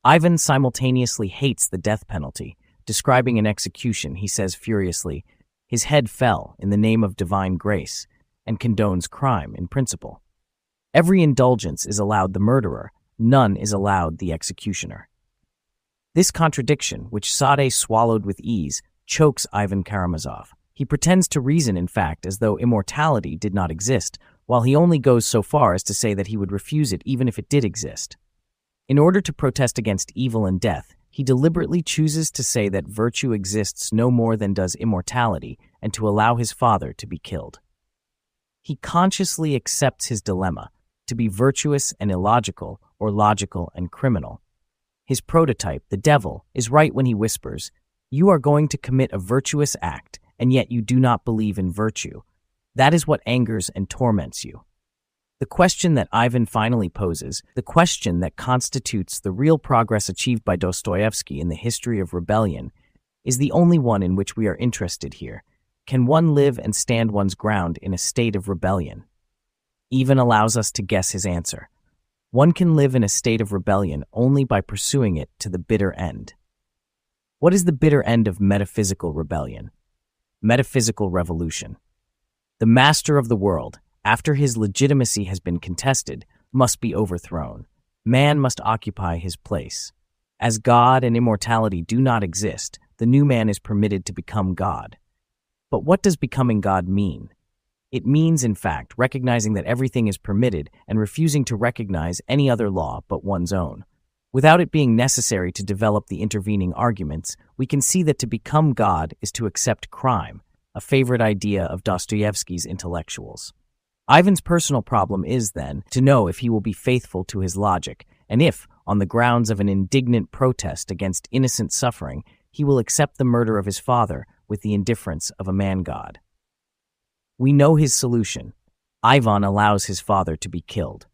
Ivan simultaneously hates the death penalty. Describing an execution, he says furiously, "His head fell in the name of divine grace," and condones crime in principle. Every indulgence is allowed the murderer, none is allowed the executioner. This contradiction, which Sade swallowed with ease, chokes Ivan Karamazov. He pretends to reason, in fact, as though immortality did not exist, while he only goes so far as to say that he would refuse it even if it did exist. In order to protest against evil and death, he deliberately chooses to say that virtue exists no more than does immortality, and to allow his father to be killed. He consciously accepts his dilemma, to be virtuous and illogical, or logical and criminal. His prototype, the devil, is right when he whispers, "You are going to commit a virtuous act, and yet you do not believe in virtue. That is what angers and torments you." The question that Ivan finally poses, the question that constitutes the real progress achieved by Dostoevsky in the history of rebellion, is the only one in which we are interested here. Can one live and stand one's ground in a state of rebellion? Ivan allows us to guess his answer. One can live in a state of rebellion only by pursuing it to the bitter end. What is the bitter end of metaphysical rebellion? Metaphysical revolution. The master of the world, after his legitimacy has been contested, must be overthrown. Man must occupy his place. As God and immortality do not exist, the new man is permitted to become God. But what does becoming God mean? It means, in fact, recognizing that everything is permitted and refusing to recognize any other law but one's own. Without it being necessary to develop the intervening arguments, we can see that to become God is to accept crime, a favorite idea of Dostoevsky's intellectuals. Ivan's personal problem is, then, to know if he will be faithful to his logic, and if, on the grounds of an indignant protest against innocent suffering, he will accept the murder of his father with the indifference of a man-god. We know his solution. Ivan allows his father to be killed.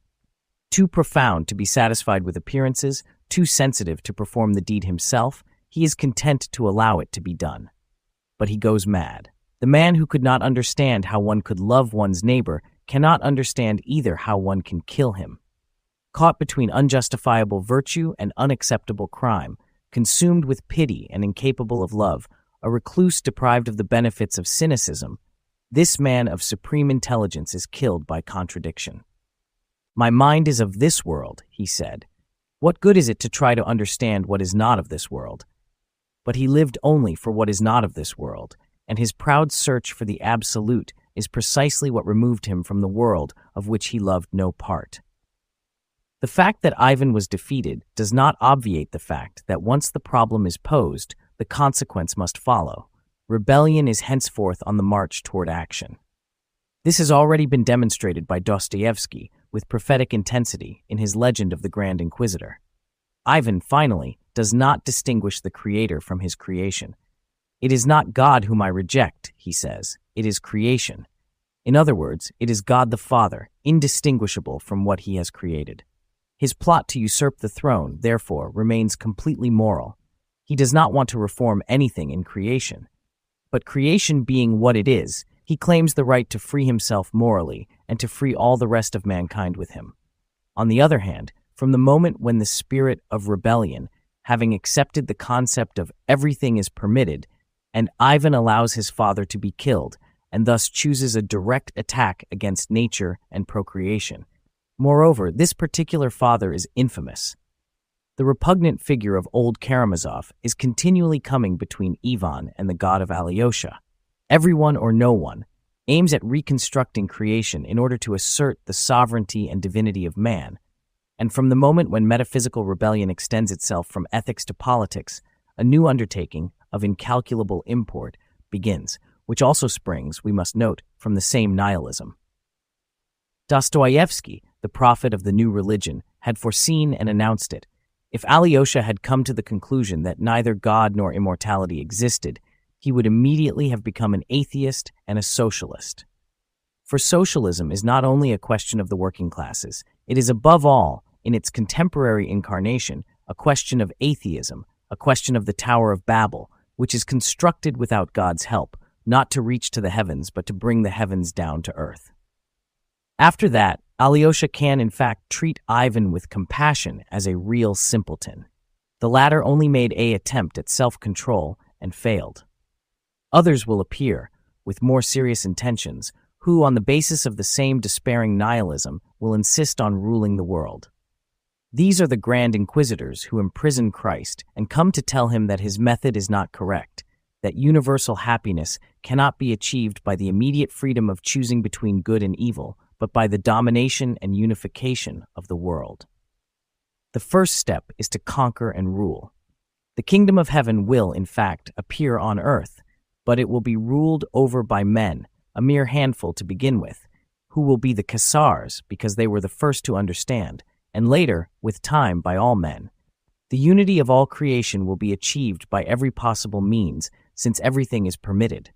Too profound to be satisfied with appearances, too sensitive to perform the deed himself, he is content to allow it to be done. But he goes mad. The man who could not understand how one could love one's neighbor cannot understand either how one can kill him. Caught between unjustifiable virtue and unacceptable crime, consumed with pity and incapable of love, a recluse deprived of the benefits of cynicism, this man of supreme intelligence is killed by contradiction. "My mind is of this world," he said. "What good is it to try to understand what is not of this world?" But he lived only for what is not of this world, and his proud search for the absolute is precisely what removed him from the world of which he loved no part. The fact that Ivan was defeated does not obviate the fact that once the problem is posed, the consequence must follow. Rebellion is henceforth on the march toward action. This has already been demonstrated by Dostoevsky with prophetic intensity in his Legend of the Grand Inquisitor. Ivan, finally, does not distinguish the creator from his creation. "It is not God whom I reject," he says, "it is creation." In other words, it is God the Father, indistinguishable from what he has created. His plot to usurp the throne, therefore, remains completely moral. He does not want to reform anything in creation. But creation being what it is, he claims the right to free himself morally and to free all the rest of mankind with him. On the other hand, from the moment when the spirit of rebellion, having accepted the concept of everything is permitted, and Ivan allows his father to be killed, and thus chooses a direct attack against nature and procreation. Moreover, this particular father is infamous. The repugnant figure of old Karamazov is continually coming between Ivan and the god of Alyosha. Everyone or no one aims at reconstructing creation in order to assert the sovereignty and divinity of man. And from the moment when metaphysical rebellion extends itself from ethics to politics, a new undertaking of incalculable import begins, which also springs, we must note, from the same nihilism. Dostoevsky, the prophet of the new religion, had foreseen and announced it. If Alyosha had come to the conclusion that neither God nor immortality existed, he would immediately have become an atheist and a socialist. For socialism is not only a question of the working classes, it is above all, in its contemporary incarnation, a question of atheism, a question of the Tower of Babel, which is constructed without God's help, not to reach to the heavens, but to bring the heavens down to earth. After that, Alyosha can in fact treat Ivan with compassion as a real simpleton. The latter only made an attempt at self-control and failed. Others will appear, with more serious intentions, who, on the basis of the same despairing nihilism, will insist on ruling the world. These are the Grand Inquisitors who imprison Christ and come to tell him that his method is not correct, that universal happiness cannot be achieved by the immediate freedom of choosing between good and evil, but by the domination and unification of the world. The first step is to conquer and rule. The kingdom of heaven will, in fact, appear on earth, but it will be ruled over by men, a mere handful to begin with, who will be the Caesars because they were the first to understand, and later, with time, by all men. The unity of all creation will be achieved by every possible means, since everything is permitted.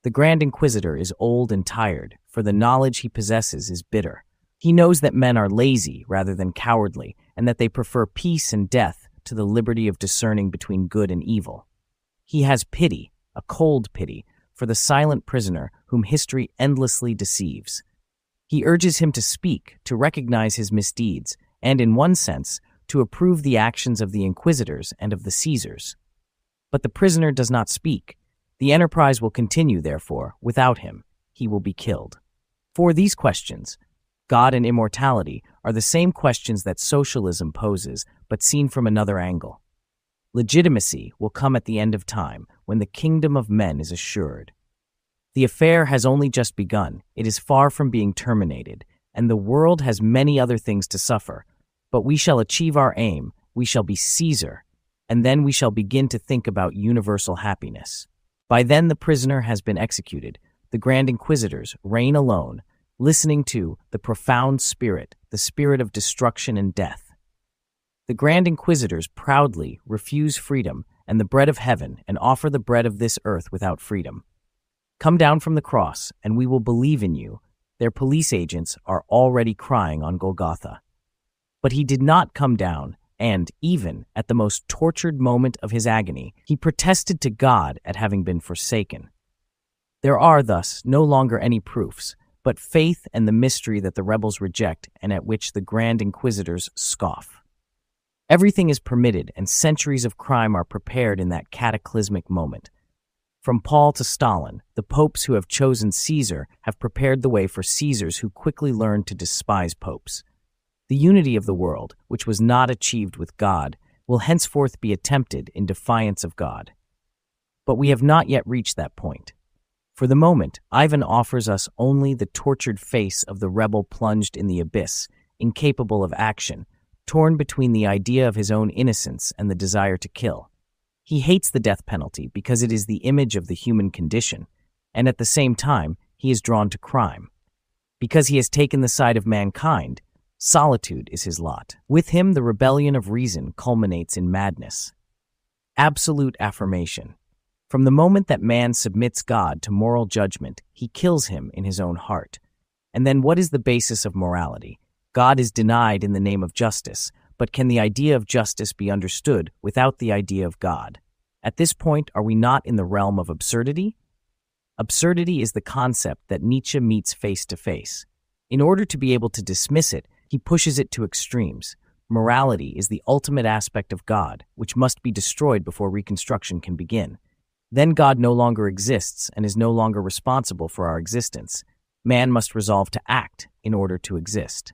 The Grand Inquisitor is old and tired, for the knowledge he possesses is bitter. He knows that men are lazy rather than cowardly, and that they prefer peace and death to the liberty of discerning between good and evil. He has pity, a cold pity, for the silent prisoner whom history endlessly deceives. He urges him to speak, to recognize his misdeeds, and, in one sense, to approve the actions of the Inquisitors and of the Caesars. But the prisoner does not speak. The enterprise will continue, therefore, without him. He will be killed. For these questions, God and immortality, are the same questions that socialism poses, but seen from another angle. Legitimacy will come at the end of time, when the kingdom of men is assured. The affair has only just begun, it is far from being terminated, and the world has many other things to suffer. But we shall achieve our aim, we shall be Caesar, and then we shall begin to think about universal happiness. By then the prisoner has been executed, the Grand Inquisitors reign alone, listening to the profound spirit, the spirit of destruction and death. The Grand Inquisitors proudly refuse freedom and the bread of heaven and offer the bread of this earth without freedom. Come down from the cross, and we will believe in you. Their police agents are already crying on Golgotha. But he did not come down, and, even at the most tortured moment of his agony, he protested to God at having been forsaken. There are thus no longer any proofs, but faith and the mystery that the rebels reject and at which the Grand Inquisitors scoff. Everything is permitted, and centuries of crime are prepared in that cataclysmic moment. From Paul to Stalin, the popes who have chosen Caesar have prepared the way for Caesars who quickly learned to despise popes. The unity of the world, which was not achieved with God, will henceforth be attempted in defiance of God. But we have not yet reached that point. For the moment, Ivan offers us only the tortured face of the rebel plunged in the abyss, incapable of action, torn between the idea of his own innocence and the desire to kill. He hates the death penalty because it is the image of the human condition, and at the same time, he is drawn to crime. Because he has taken the side of mankind, solitude is his lot. With him, the rebellion of reason culminates in madness. Absolute affirmation. From the moment that man submits God to moral judgment, he kills him in his own heart. And then what is the basis of morality? God is denied in the name of justice, but can the idea of justice be understood without the idea of God? At this point, are we not in the realm of absurdity? Absurdity is the concept that Nietzsche meets face to face. In order to be able to dismiss it, he pushes it to extremes. Morality is the ultimate aspect of God, which must be destroyed before reconstruction can begin. Then God no longer exists and is no longer responsible for our existence. Man must resolve to act in order to exist.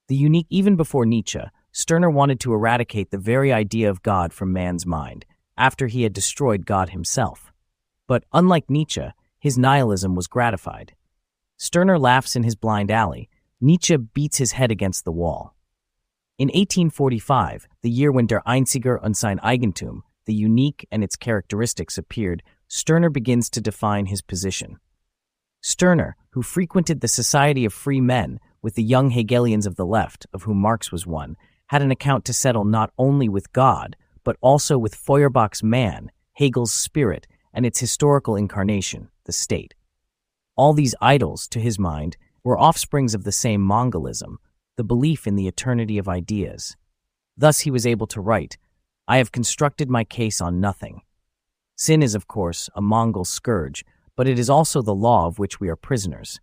The unique, even before Nietzsche, Stirner wanted to eradicate the very idea of God from man's mind, after he had destroyed God himself. But unlike Nietzsche, his nihilism was gratified. Stirner laughs in his blind alley. Nietzsche beats his head against the wall. In 1845, the year when Der Einziger und sein Eigentum, the unique and its characteristics appeared, Stirner begins to define his position. Stirner, who frequented the Society of Free Men with the young Hegelians of the left, of whom Marx was one, had an account to settle not only with God, but also with Feuerbach's man, Hegel's spirit, and its historical incarnation, the state. All these idols, to his mind, were offsprings of the same Mongolism, the belief in the eternity of ideas. Thus he was able to write, "I have constructed my case on nothing." Sin is, of course, a Mongol scourge, but it is also the law of which we are prisoners.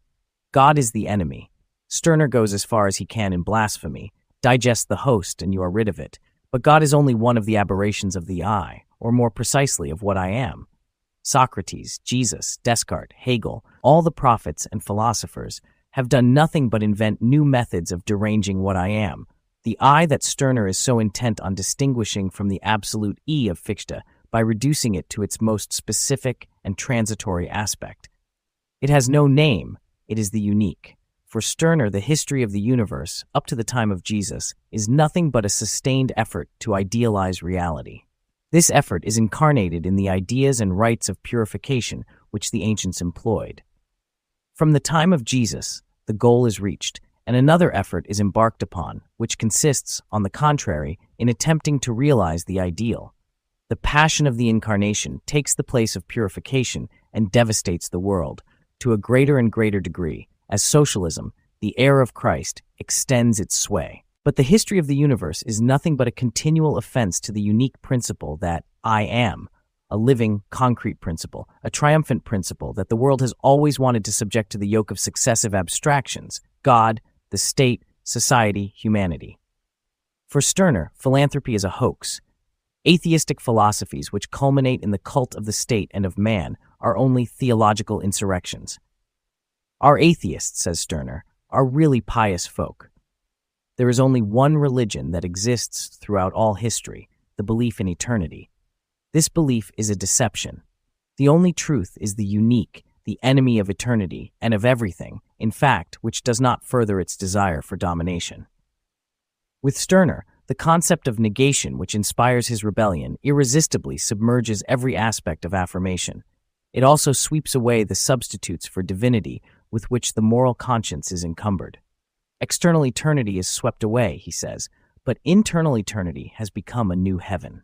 God is the enemy. Stirner goes as far as he can in blasphemy. Digest the host and you are rid of it. But God is only one of the aberrations of the I, or more precisely of what I am. Socrates, Jesus, Descartes, Hegel, all the prophets and philosophers have done nothing but invent new methods of deranging what I am. The I that Stirner is so intent on distinguishing from the absolute E of Fichte by reducing it to its most specific and transitory aspect. It has no name, it is the unique. For Stirner, the history of the universe, up to the time of Jesus, is nothing but a sustained effort to idealize reality. This effort is incarnated in the ideas and rites of purification which the ancients employed. From the time of Jesus, the goal is reached, and another effort is embarked upon, which consists, on the contrary, in attempting to realize the ideal. The passion of the incarnation takes the place of purification and devastates the world, to a greater and greater degree, as socialism, the heir of Christ, extends its sway. But the history of the universe is nothing but a continual offense to the unique principle that I am, a living, concrete principle, a triumphant principle that the world has always wanted to subject to the yoke of successive abstractions, God, the state, society, humanity. For Stirner, philanthropy is a hoax. Atheistic philosophies which culminate in the cult of the state and of man are only theological insurrections. Our atheists, says Stirner, are really pious folk. There is only one religion that exists throughout all history, the belief in eternity. This belief is a deception. The only truth is the unique, the enemy of eternity and of everything, in fact, which does not further its desire for domination. With Stirner, the concept of negation which inspires his rebellion irresistibly submerges every aspect of affirmation. It also sweeps away the substitutes for divinity with which the moral conscience is encumbered. External eternity is swept away, he says, but internal eternity has become a new heaven.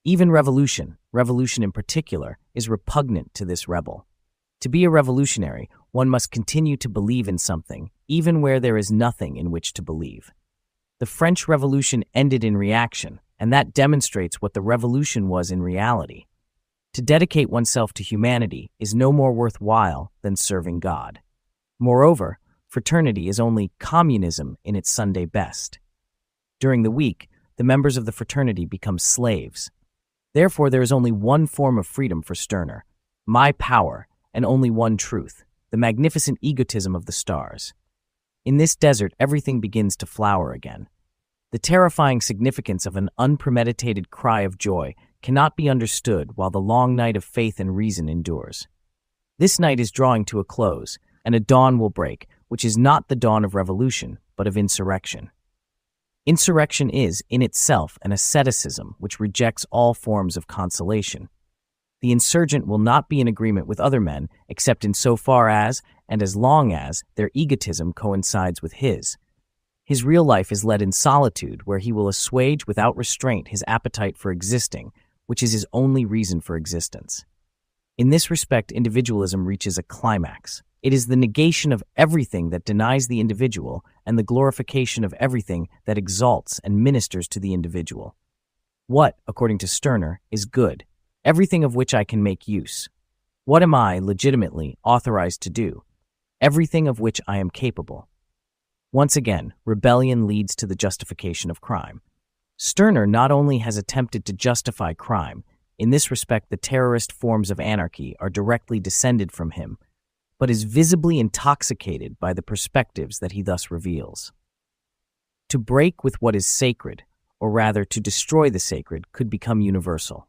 Even revolution in particular, is repugnant to this rebel. To be a revolutionary, one must continue to believe in something, even where there is nothing in which to believe. The French Revolution ended in reaction, and that demonstrates what the revolution was in reality. To dedicate oneself to humanity is no more worthwhile than serving God. Moreover, fraternity is only communism in its Sunday best. During the week, the members of the fraternity become slaves. Therefore, there is only one form of freedom for Stirner, my power, and only one truth, the magnificent egotism of the stars. In this desert, everything begins to flower again. The terrifying significance of an unpremeditated cry of joy cannot be understood while the long night of faith and reason endures. This night is drawing to a close, and a dawn will break, which is not the dawn of revolution, but of insurrection. Insurrection is, in itself, an asceticism which rejects all forms of consolation. The insurgent will not be in agreement with other men except in so far as, and as long as, their egotism coincides with his. His real life is led in solitude, where he will assuage without restraint his appetite for existing, which is his only reason for existence. In this respect, individualism reaches a climax. It is the negation of everything that denies the individual and the glorification of everything that exalts and ministers to the individual. What, according to Stirner, is good? Everything of which I can make use. What am I, legitimately, authorized to do? Everything of which I am capable. Once again, rebellion leads to the justification of crime. Stirner not only has attempted to justify crime, in this respect the terrorist forms of anarchy are directly descended from him, but is visibly intoxicated by the perspectives that he thus reveals. To break with what is sacred, or rather to destroy the sacred, could become universal.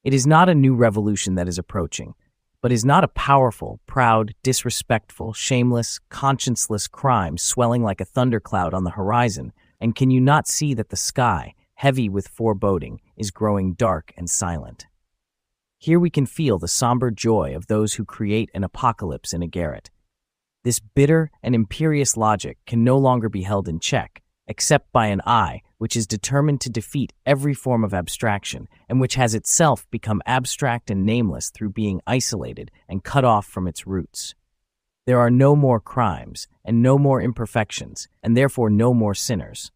It is not a new revolution that is approaching, but is not a powerful, proud, disrespectful, shameless, conscienceless crime swelling like a thundercloud on the horizon, and can you not see that the sky, heavy with foreboding, is growing dark and silent? Here we can feel the somber joy of those who create an apocalypse in a garret. This bitter and imperious logic can no longer be held in check, except by an eye which is determined to defeat every form of abstraction, and which has itself become abstract and nameless through being isolated and cut off from its roots. There are no more crimes, and no more imperfections, and therefore no more sinners.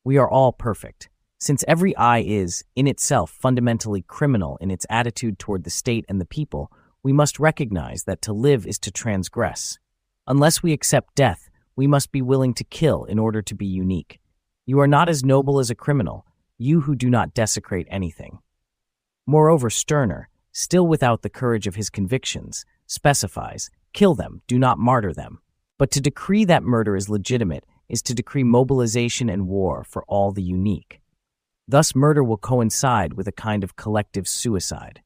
We are all perfect. Since every eye is, in itself, fundamentally criminal in its attitude toward the state and the people, we must recognize that to live is to transgress. Unless we accept death, we must be willing to kill in order to be unique. You are not as noble as a criminal, you who do not desecrate anything. Moreover, Stirner, still without the courage of his convictions, specifies, kill them, do not martyr them. But to decree that murder is legitimate is to decree mobilization and war for all the unique. Thus murder will coincide with a kind of collective suicide.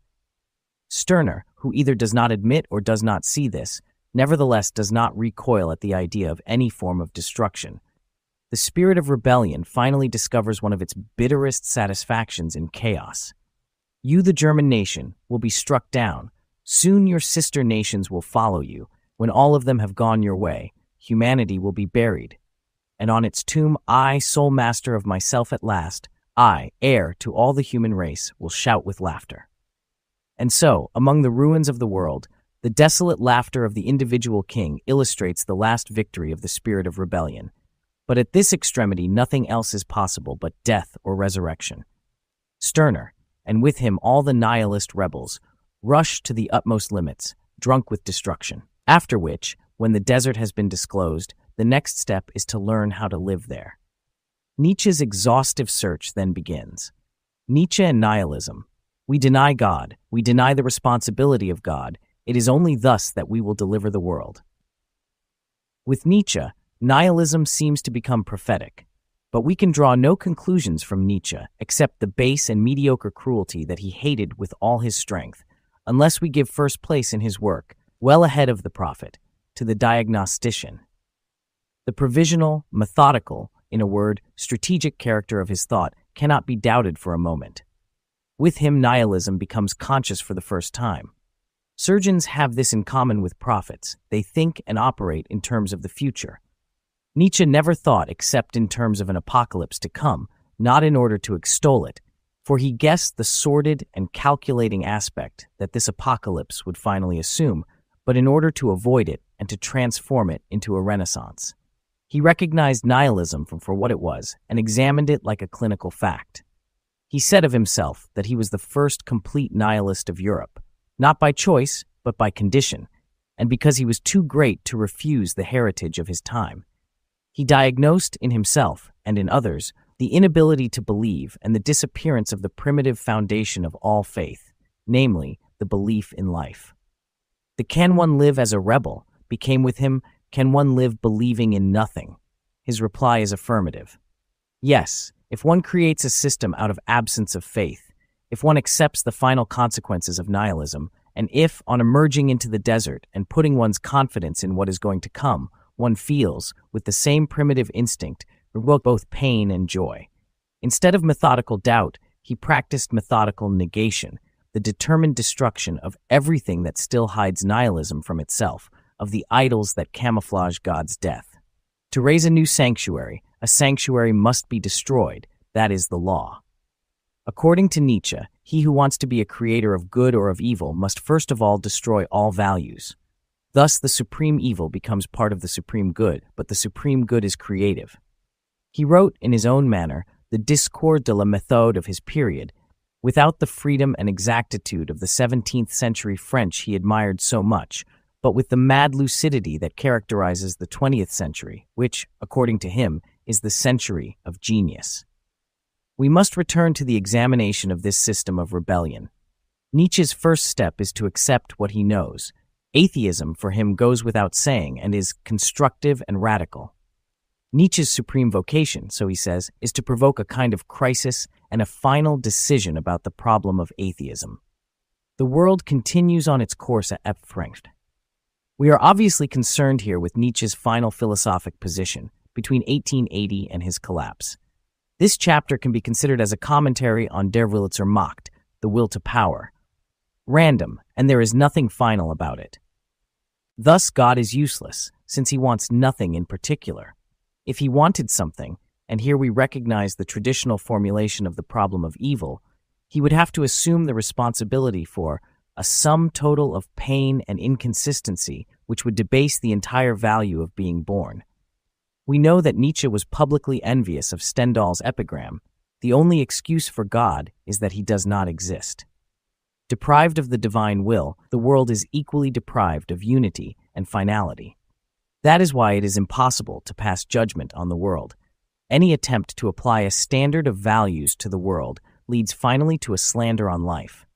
Stirner, who either does not admit or does not see this, nevertheless does not recoil at the idea of any form of destruction. The spirit of rebellion finally discovers one of its bitterest satisfactions in chaos. You, the German nation, will be struck down. Soon your sister nations will follow you. When all of them have gone your way, humanity will be buried. And on its tomb, I, sole master of myself at last, I, heir to all the human race, will shout with laughter. And so, among the ruins of the world, the desolate laughter of the individual king illustrates the last victory of the spirit of rebellion. But at this extremity, nothing else is possible but death or resurrection. Stirner, and with him all the nihilist rebels, rush to the utmost limits, drunk with destruction. After which, when the desert has been disclosed, the next step is to learn how to live there. Nietzsche's exhaustive search then begins. Nietzsche and nihilism. We deny God. We deny the responsibility of God. It is only thus that we will deliver the world. With Nietzsche, nihilism seems to become prophetic, but we can draw no conclusions from Nietzsche except the base and mediocre cruelty that he hated with all his strength, unless we give first place in his work, well ahead of the prophet, to the diagnostician. The provisional, methodical, in a word, strategic character of his thought cannot be doubted for a moment. With him, nihilism becomes conscious for the first time. Surgeons have this in common with prophets. They think and operate in terms of the future. Nietzsche never thought except in terms of an apocalypse to come, not in order to extol it, for he guessed the sordid and calculating aspect that this apocalypse would finally assume, but in order to avoid it and to transform it into a renaissance. He recognized nihilism for what it was and examined it like a clinical fact. He said of himself that he was the first complete nihilist of Europe, not by choice, but by condition, and because he was too great to refuse the heritage of his time. He diagnosed in himself and in others the inability to believe and the disappearance of the primitive foundation of all faith, namely, the belief in life. The "can one live as a rebel" became with him, "can one live believing in nothing?" His reply is affirmative. Yes, if one creates a system out of absence of faith, if one accepts the final consequences of nihilism, and if, on emerging into the desert and putting one's confidence in what is going to come, one feels, with the same primitive instinct, both pain and joy. Instead of methodical doubt, he practiced methodical negation, the determined destruction of everything that still hides nihilism from itself, of the idols that camouflage God's death. To raise a new sanctuary, a sanctuary must be destroyed. That is the law. According to Nietzsche, he who wants to be a creator of good or of evil must first of all destroy all values. Thus, the supreme evil becomes part of the supreme good, but the supreme good is creative. He wrote, in his own manner, the discours de la méthode of his period, without the freedom and exactitude of the 17th century French he admired so much, but with the mad lucidity that characterizes the 20th century, which, according to him, is the century of genius. We must return to the examination of this system of rebellion. Nietzsche's first step is to accept what he knows. Atheism, for him, goes without saying and is constructive and radical. Nietzsche's supreme vocation, so he says, is to provoke a kind of crisis and a final decision about the problem of atheism. The world continues on its course at Epfrecht. We are obviously concerned here with Nietzsche's final philosophic position between 1880 and his collapse. This chapter can be considered as a commentary on Der Wille zur Macht, the will to power. Random, and there is nothing final about it. Thus God is useless, since he wants nothing in particular. If he wanted something, and here we recognize the traditional formulation of the problem of evil, he would have to assume the responsibility for a sum total of pain and inconsistency which would debase the entire value of being born. We know that Nietzsche was publicly envious of Stendhal's epigram, "The only excuse for God is that he does not exist." Deprived of the divine will, the world is equally deprived of unity and finality. That is why it is impossible to pass judgment on the world. Any attempt to apply a standard of values to the world leads finally to a slander on life.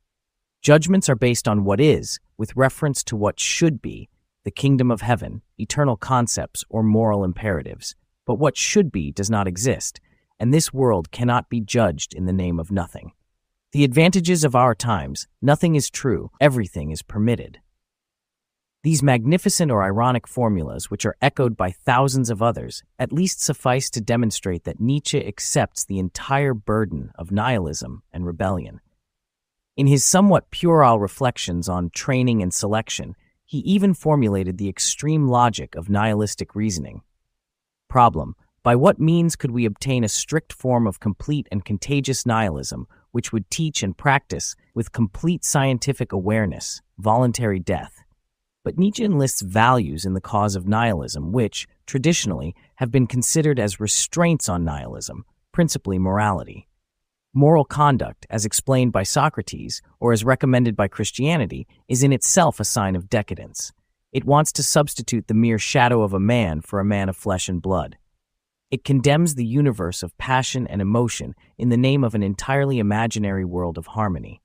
Judgments are based on what is, with reference to what should be, the kingdom of heaven, eternal concepts, or moral imperatives. But what should be does not exist, and this world cannot be judged in the name of nothing. The advantages of our times: nothing is true, everything is permitted. These magnificent or ironic formulas, which are echoed by thousands of others, at least suffice to demonstrate that Nietzsche accepts the entire burden of nihilism and rebellion. In his somewhat puerile reflections on training and selection, he even formulated the extreme logic of nihilistic reasoning. Problem: by what means could we obtain a strict form of complete and contagious nihilism which would teach and practice, with complete scientific awareness, voluntary death? But Nietzsche enlists values in the cause of nihilism which, traditionally, have been considered as restraints on nihilism, principally morality. Moral conduct, as explained by Socrates, or as recommended by Christianity, is in itself a sign of decadence. It wants to substitute the mere shadow of a man for a man of flesh and blood. It condemns the universe of passion and emotion in the name of an entirely imaginary world of harmony.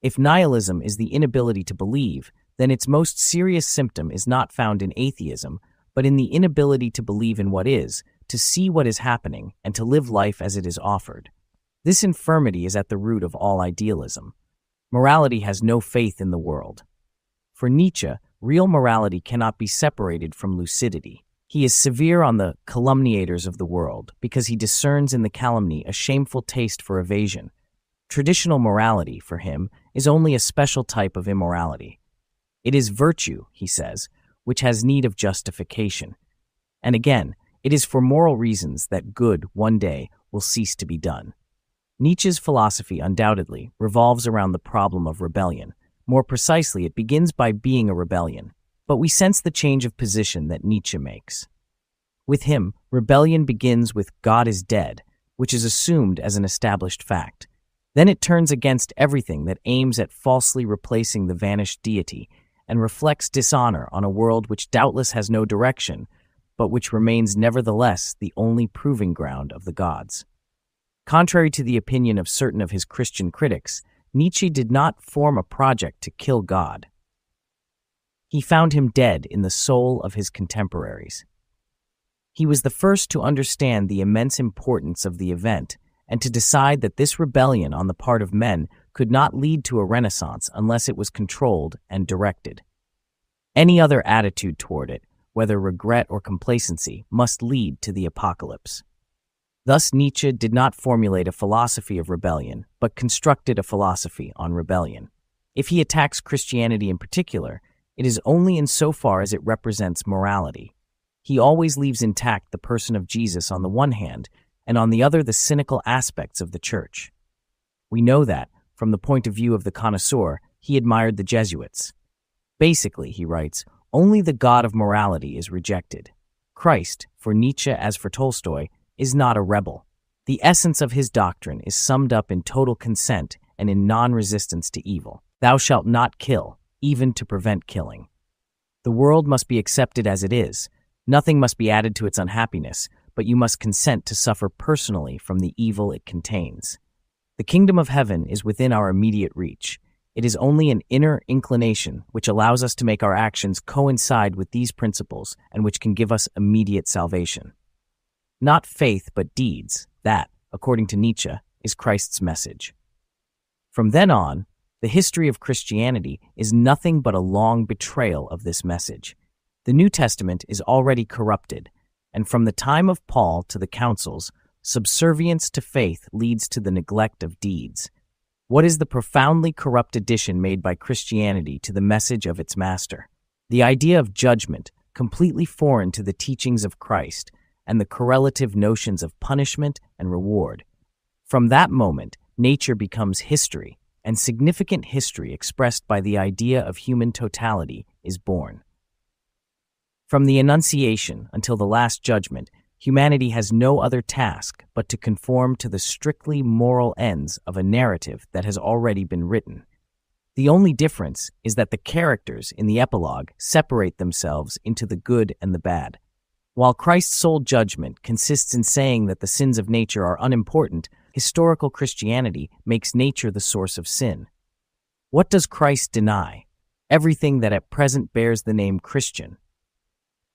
If nihilism is the inability to believe, then its most serious symptom is not found in atheism, but in the inability to believe in what is, to see what is happening, and to live life as it is offered. This infirmity is at the root of all idealism. Morality has no faith in the world. For Nietzsche, real morality cannot be separated from lucidity. He is severe on the calumniators of the world because he discerns in the calumny a shameful taste for evasion. Traditional morality, for him, is only a special type of immorality. It is virtue, he says, which has need of justification. And again, it is for moral reasons that good one day will cease to be done. Nietzsche's philosophy undoubtedly revolves around the problem of rebellion. More precisely, it begins by being a rebellion. But we sense the change of position that Nietzsche makes. With him, rebellion begins with God is dead, which is assumed as an established fact. Then it turns against everything that aims at falsely replacing the vanished deity and reflects dishonor on a world which doubtless has no direction, but which remains nevertheless the only proving ground of the gods. Contrary to the opinion of certain of his Christian critics, Nietzsche did not form a project to kill God. He found him dead in the soul of his contemporaries. He was the first to understand the immense importance of the event and to decide that this rebellion on the part of men could not lead to a renaissance unless it was controlled and directed. Any other attitude toward it, whether regret or complacency, must lead to the apocalypse. Thus, Nietzsche did not formulate a philosophy of rebellion, but constructed a philosophy on rebellion. If he attacks Christianity in particular, it is only insofar as it represents morality. He always leaves intact the person of Jesus on the one hand, and on the other the cynical aspects of the church. We know that, from the point of view of the connoisseur, he admired the Jesuits. Basically, he writes, only the God of morality is rejected. Christ, for Nietzsche as for Tolstoy, is not a rebel. The essence of his doctrine is summed up in total consent and in non-resistance to evil. Thou shalt not kill, even to prevent killing. The world must be accepted as it is. Nothing must be added to its unhappiness, but you must consent to suffer personally from the evil it contains. The kingdom of heaven is within our immediate reach. It is only an inner inclination which allows us to make our actions coincide with these principles and which can give us immediate salvation. Not faith, but deeds, that, according to Nietzsche, is Christ's message. From then on, the history of Christianity is nothing but a long betrayal of this message. The New Testament is already corrupted, and from the time of Paul to the councils, subservience to faith leads to the neglect of deeds. What is the profoundly corrupt addition made by Christianity to the message of its master? The idea of judgment, completely foreign to the teachings of Christ, and the correlative notions of punishment and reward. From that moment, nature becomes history, and significant history expressed by the idea of human totality is born. From the Annunciation until the Last Judgment, humanity has no other task but to conform to the strictly moral ends of a narrative that has already been written. The only difference is that the characters in the epilogue separate themselves into the good and the bad. While Christ's sole judgment consists in saying that the sins of nature are unimportant, historical Christianity makes nature the source of sin. What does Christ deny? Everything that at present bears the name Christian.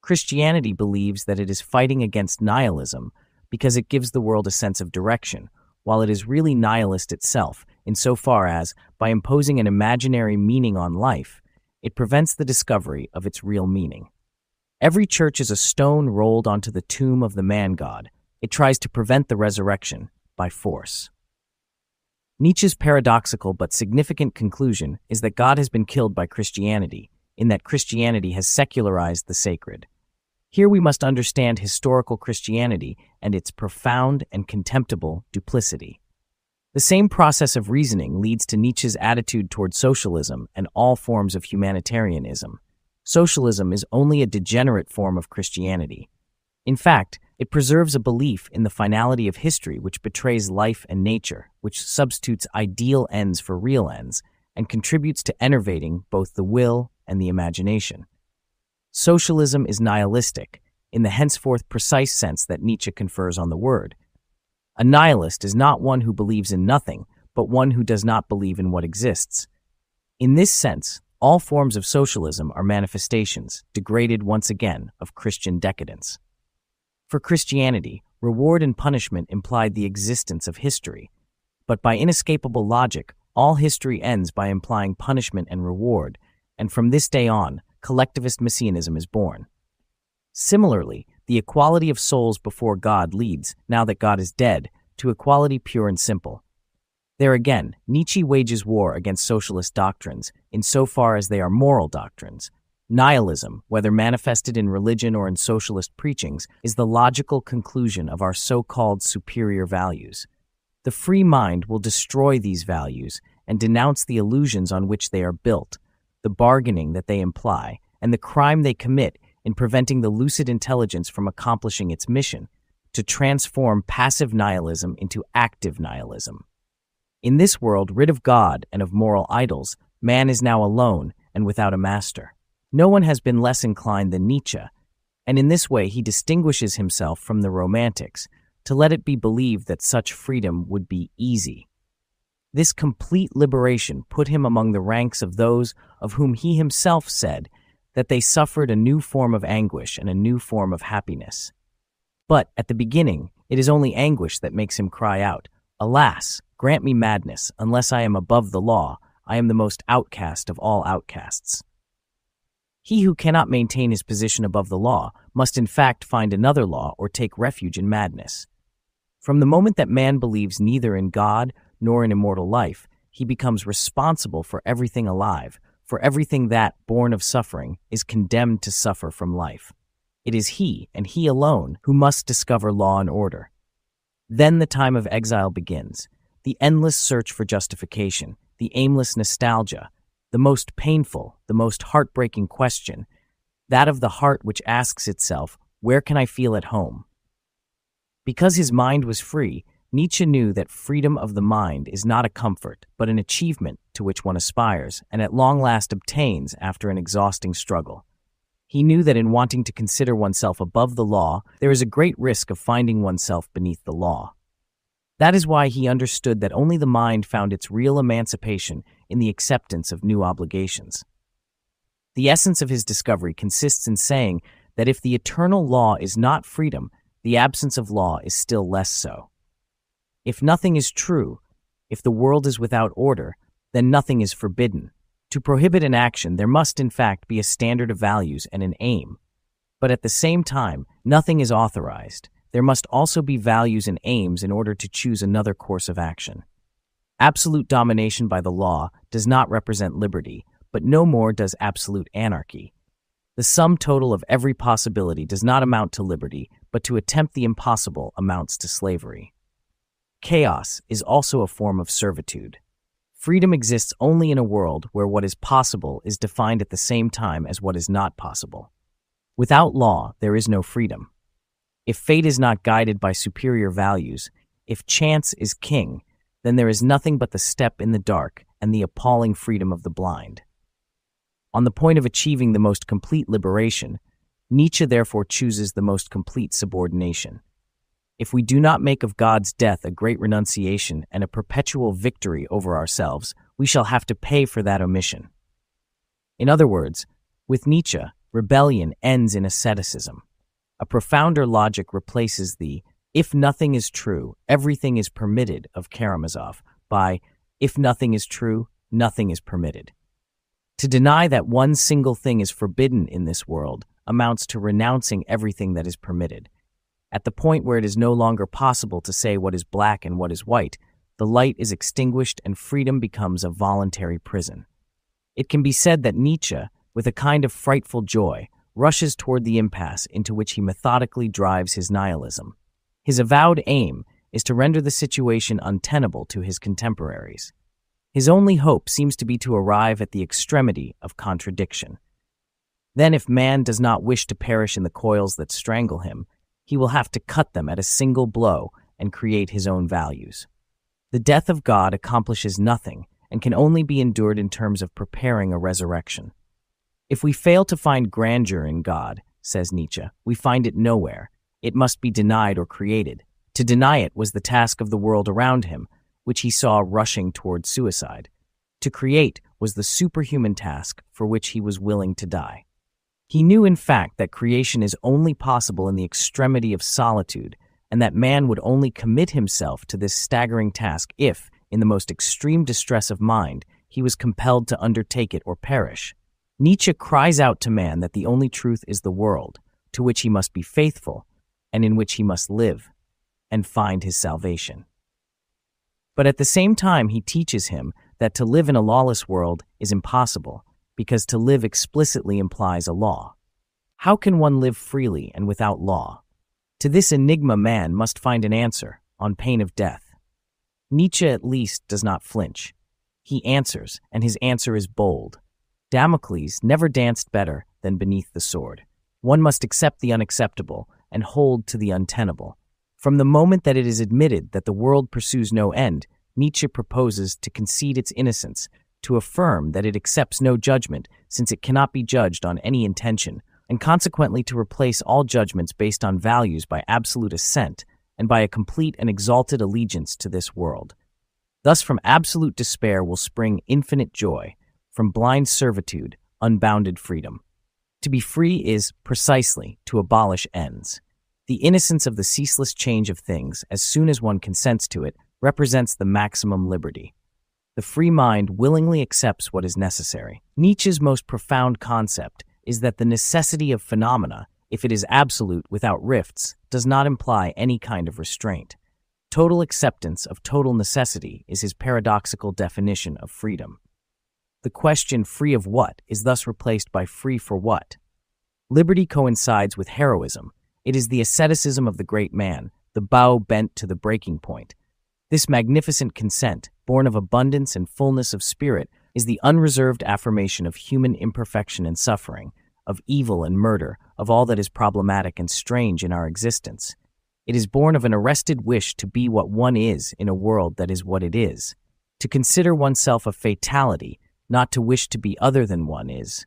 Christianity believes that it is fighting against nihilism because it gives the world a sense of direction, while it is really nihilist itself, insofar as, by imposing an imaginary meaning on life, it prevents the discovery of its real meaning. Every church is a stone rolled onto the tomb of the man-god. It tries to prevent the resurrection by force. Nietzsche's paradoxical but significant conclusion is that God has been killed by Christianity, in that Christianity has secularized the sacred. Here we must understand historical Christianity and its profound and contemptible duplicity. The same process of reasoning leads to Nietzsche's attitude toward socialism and all forms of humanitarianism. Socialism is only a degenerate form of Christianity. In fact, it preserves a belief in the finality of history which betrays life and nature, which substitutes ideal ends for real ends, and contributes to enervating both the will and the imagination. Socialism is nihilistic, in the henceforth precise sense that Nietzsche confers on the word. A nihilist is not one who believes in nothing, but one who does not believe in what exists. In this sense, all forms of socialism are manifestations, degraded once again, of Christian decadence. For Christianity, reward and punishment implied the existence of history, but by inescapable logic, all history ends by implying punishment and reward, and from this day on, collectivist messianism is born. Similarly, the equality of souls before God leads, now that God is dead, to equality pure and simple. There again, Nietzsche wages war against socialist doctrines insofar as they are moral doctrines. Nihilism, whether manifested in religion or in socialist preachings, is the logical conclusion of our so-called superior values. The free mind will destroy these values and denounce the illusions on which they are built, the bargaining that they imply, and the crime they commit in preventing the lucid intelligence from accomplishing its mission, to transform passive nihilism into active nihilism. In this world, rid of God and of moral idols, man is now alone and without a master. No one has been less inclined than Nietzsche, and in this way he distinguishes himself from the Romantics, to let it be believed that such freedom would be easy. This complete liberation put him among the ranks of those of whom he himself said that they suffered a new form of anguish and a new form of happiness. But at the beginning, it is only anguish that makes him cry out, "Alas, grant me madness, unless I am above the law, I am the most outcast of all outcasts." He who cannot maintain his position above the law must in fact find another law or take refuge in madness. From the moment that man believes neither in God nor in immortal life, he becomes responsible for everything alive, for everything that, born of suffering, is condemned to suffer from life. It is he, and he alone, who must discover law and order. Then the time of exile begins, the endless search for justification, the aimless nostalgia, the most painful, the most heartbreaking question, that of the heart which asks itself, "Where can I feel at home?" Because his mind was free, Nietzsche knew that freedom of the mind is not a comfort, but an achievement to which one aspires, and at long last obtains after an exhausting struggle. He knew that in wanting to consider oneself above the law, there is a great risk of finding oneself beneath the law. That is why he understood that only the mind found its real emancipation in the acceptance of new obligations. The essence of his discovery consists in saying that if the eternal law is not freedom, the absence of law is still less so. If nothing is true, if the world is without order, then nothing is forbidden. To prohibit an action, there must in fact be a standard of values and an aim. But at the same time, nothing is authorized. There must also be values and aims in order to choose another course of action. Absolute domination by the law does not represent liberty, but no more does absolute anarchy. The sum total of every possibility does not amount to liberty, but to attempt the impossible amounts to slavery. Chaos is also a form of servitude. Freedom exists only in a world where what is possible is defined at the same time as what is not possible. Without law, there is no freedom. If fate is not guided by superior values, if chance is king, then there is nothing but the step in the dark and the appalling freedom of the blind. On the point of achieving the most complete liberation, Nietzsche therefore chooses the most complete subordination. If we do not make of God's death a great renunciation and a perpetual victory over ourselves, we shall have to pay for that omission. In other words, with Nietzsche, rebellion ends in asceticism. A profounder logic replaces the "if nothing is true, everything is permitted" of Karamazov by "if nothing is true, nothing is permitted." To deny that one single thing is forbidden in this world amounts to renouncing everything that is permitted. At the point where it is no longer possible to say what is black and what is white, the light is extinguished and freedom becomes a voluntary prison. It can be said that Nietzsche, with a kind of frightful joy, rushes toward the impasse into which he methodically drives his nihilism. His avowed aim is to render the situation untenable to his contemporaries. His only hope seems to be to arrive at the extremity of contradiction. Then, if man does not wish to perish in the coils that strangle him, he will have to cut them at a single blow and create his own values. The death of God accomplishes nothing and can only be endured in terms of preparing a resurrection. If we fail to find grandeur in God, says Nietzsche, we find it nowhere. It must be denied or created. To deny it was the task of the world around him, which he saw rushing toward suicide. To create was the superhuman task for which he was willing to die. He knew, in fact, that creation is only possible in the extremity of solitude, and that man would only commit himself to this staggering task if, in the most extreme distress of mind, he was compelled to undertake it or perish. Nietzsche cries out to man that the only truth is the world, to which he must be faithful, and in which he must live, and find his salvation. But at the same time, he teaches him that to live in a lawless world is impossible, because to live explicitly implies a law. How can one live freely and without law? To this enigma man must find an answer, on pain of death. Nietzsche at least does not flinch. He answers, and his answer is bold. Damocles never danced better than beneath the sword. One must accept the unacceptable and hold to the untenable. From the moment that it is admitted that the world pursues no end, Nietzsche proposes to concede its innocence, to affirm that it accepts no judgment since it cannot be judged on any intention, and consequently to replace all judgments based on values by absolute assent and by a complete and exalted allegiance to this world. Thus from absolute despair will spring infinite joy, from blind servitude, unbounded freedom. To be free is, precisely, to abolish ends. The innocence of the ceaseless change of things, as soon as one consents to it, represents the maximum liberty. The free mind willingly accepts what is necessary. Nietzsche's most profound concept is that the necessity of phenomena, if it is absolute without rifts, does not imply any kind of restraint. Total acceptance of total necessity is his paradoxical definition of freedom. The question free of what is thus replaced by free for what. Liberty coincides with heroism. It is the asceticism of the great man, the bow bent to the breaking point. This magnificent consent, born of abundance and fullness of spirit, is the unreserved affirmation of human imperfection and suffering, of evil and murder, of all that is problematic and strange in our existence. It is born of an arrested wish to be what one is in a world that is what it is, to consider oneself a fatality, not to wish to be other than one is.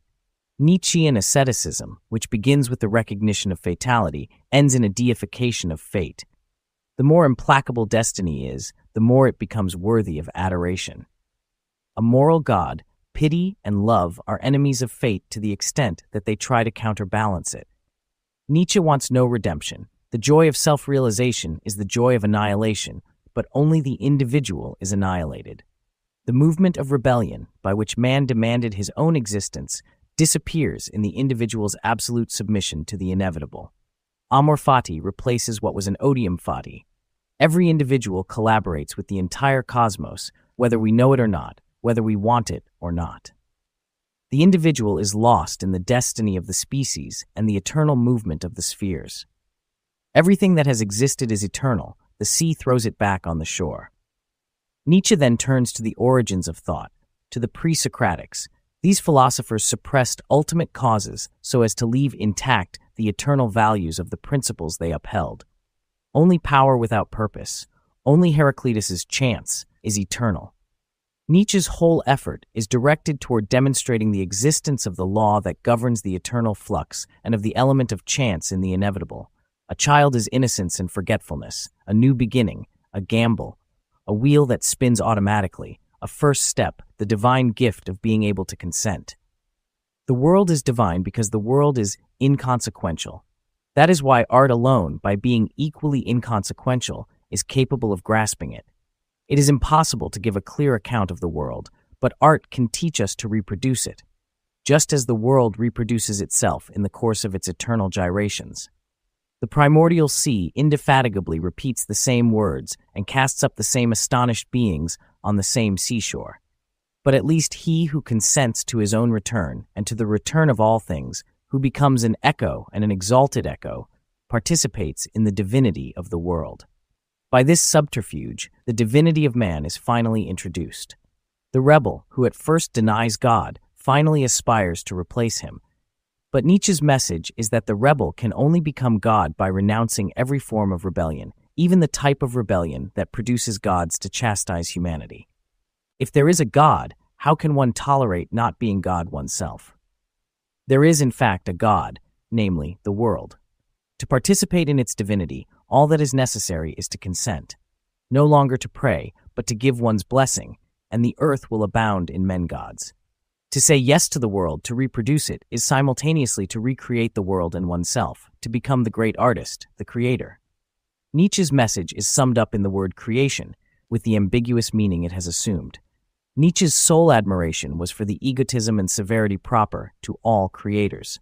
Nietzschean asceticism, which begins with the recognition of fatality, ends in a deification of fate. The more implacable destiny is, the more it becomes worthy of adoration. A moral God, pity and love are enemies of fate to the extent that they try to counterbalance it. Nietzsche wants no redemption. The joy of self-realization is the joy of annihilation, but only the individual is annihilated. The movement of rebellion, by which man demanded his own existence, disappears in the individual's absolute submission to the inevitable. Amor fati replaces what was an odium fati. Every individual collaborates with the entire cosmos, whether we know it or not, whether we want it or not. The individual is lost in the destiny of the species and the eternal movement of the spheres. Everything that has existed is eternal. The sea throws it back on the shore. Nietzsche then turns to the origins of thought, to the pre-Socratics. These philosophers suppressed ultimate causes so as to leave intact the eternal values of the principles they upheld. Only power without purpose, only Heraclitus's chance, is eternal. Nietzsche's whole effort is directed toward demonstrating the existence of the law that governs the eternal flux and of the element of chance in the inevitable. A child is innocence and forgetfulness, a new beginning, a gamble, a wheel that spins automatically, a first step, the divine gift of being able to consent. The world is divine because the world is inconsequential. That is why art alone, by being equally inconsequential, is capable of grasping it. It is impossible to give a clear account of the world, but art can teach us to reproduce it, just as the world reproduces itself in the course of its eternal gyrations. The primordial sea indefatigably repeats the same words and casts up the same astonished beings on the same seashore. But at least he who consents to his own return and to the return of all things, who becomes an echo and an exalted echo, participates in the divinity of the world. By this subterfuge, the divinity of man is finally introduced. The rebel, who at first denies God, finally aspires to replace him. But Nietzsche's message is that the rebel can only become God by renouncing every form of rebellion, even the type of rebellion that produces gods to chastise humanity. If there is a God, how can one tolerate not being God oneself? There is, in fact, a God, namely, the world. To participate in its divinity, all that is necessary is to consent, no longer to pray, but to give one's blessing, and the earth will abound in men-gods. To say yes to the world, to reproduce it, is simultaneously to recreate the world and oneself, to become the great artist, the creator. Nietzsche's message is summed up in the word creation, with the ambiguous meaning it has assumed. Nietzsche's sole admiration was for the egotism and severity proper to all creators.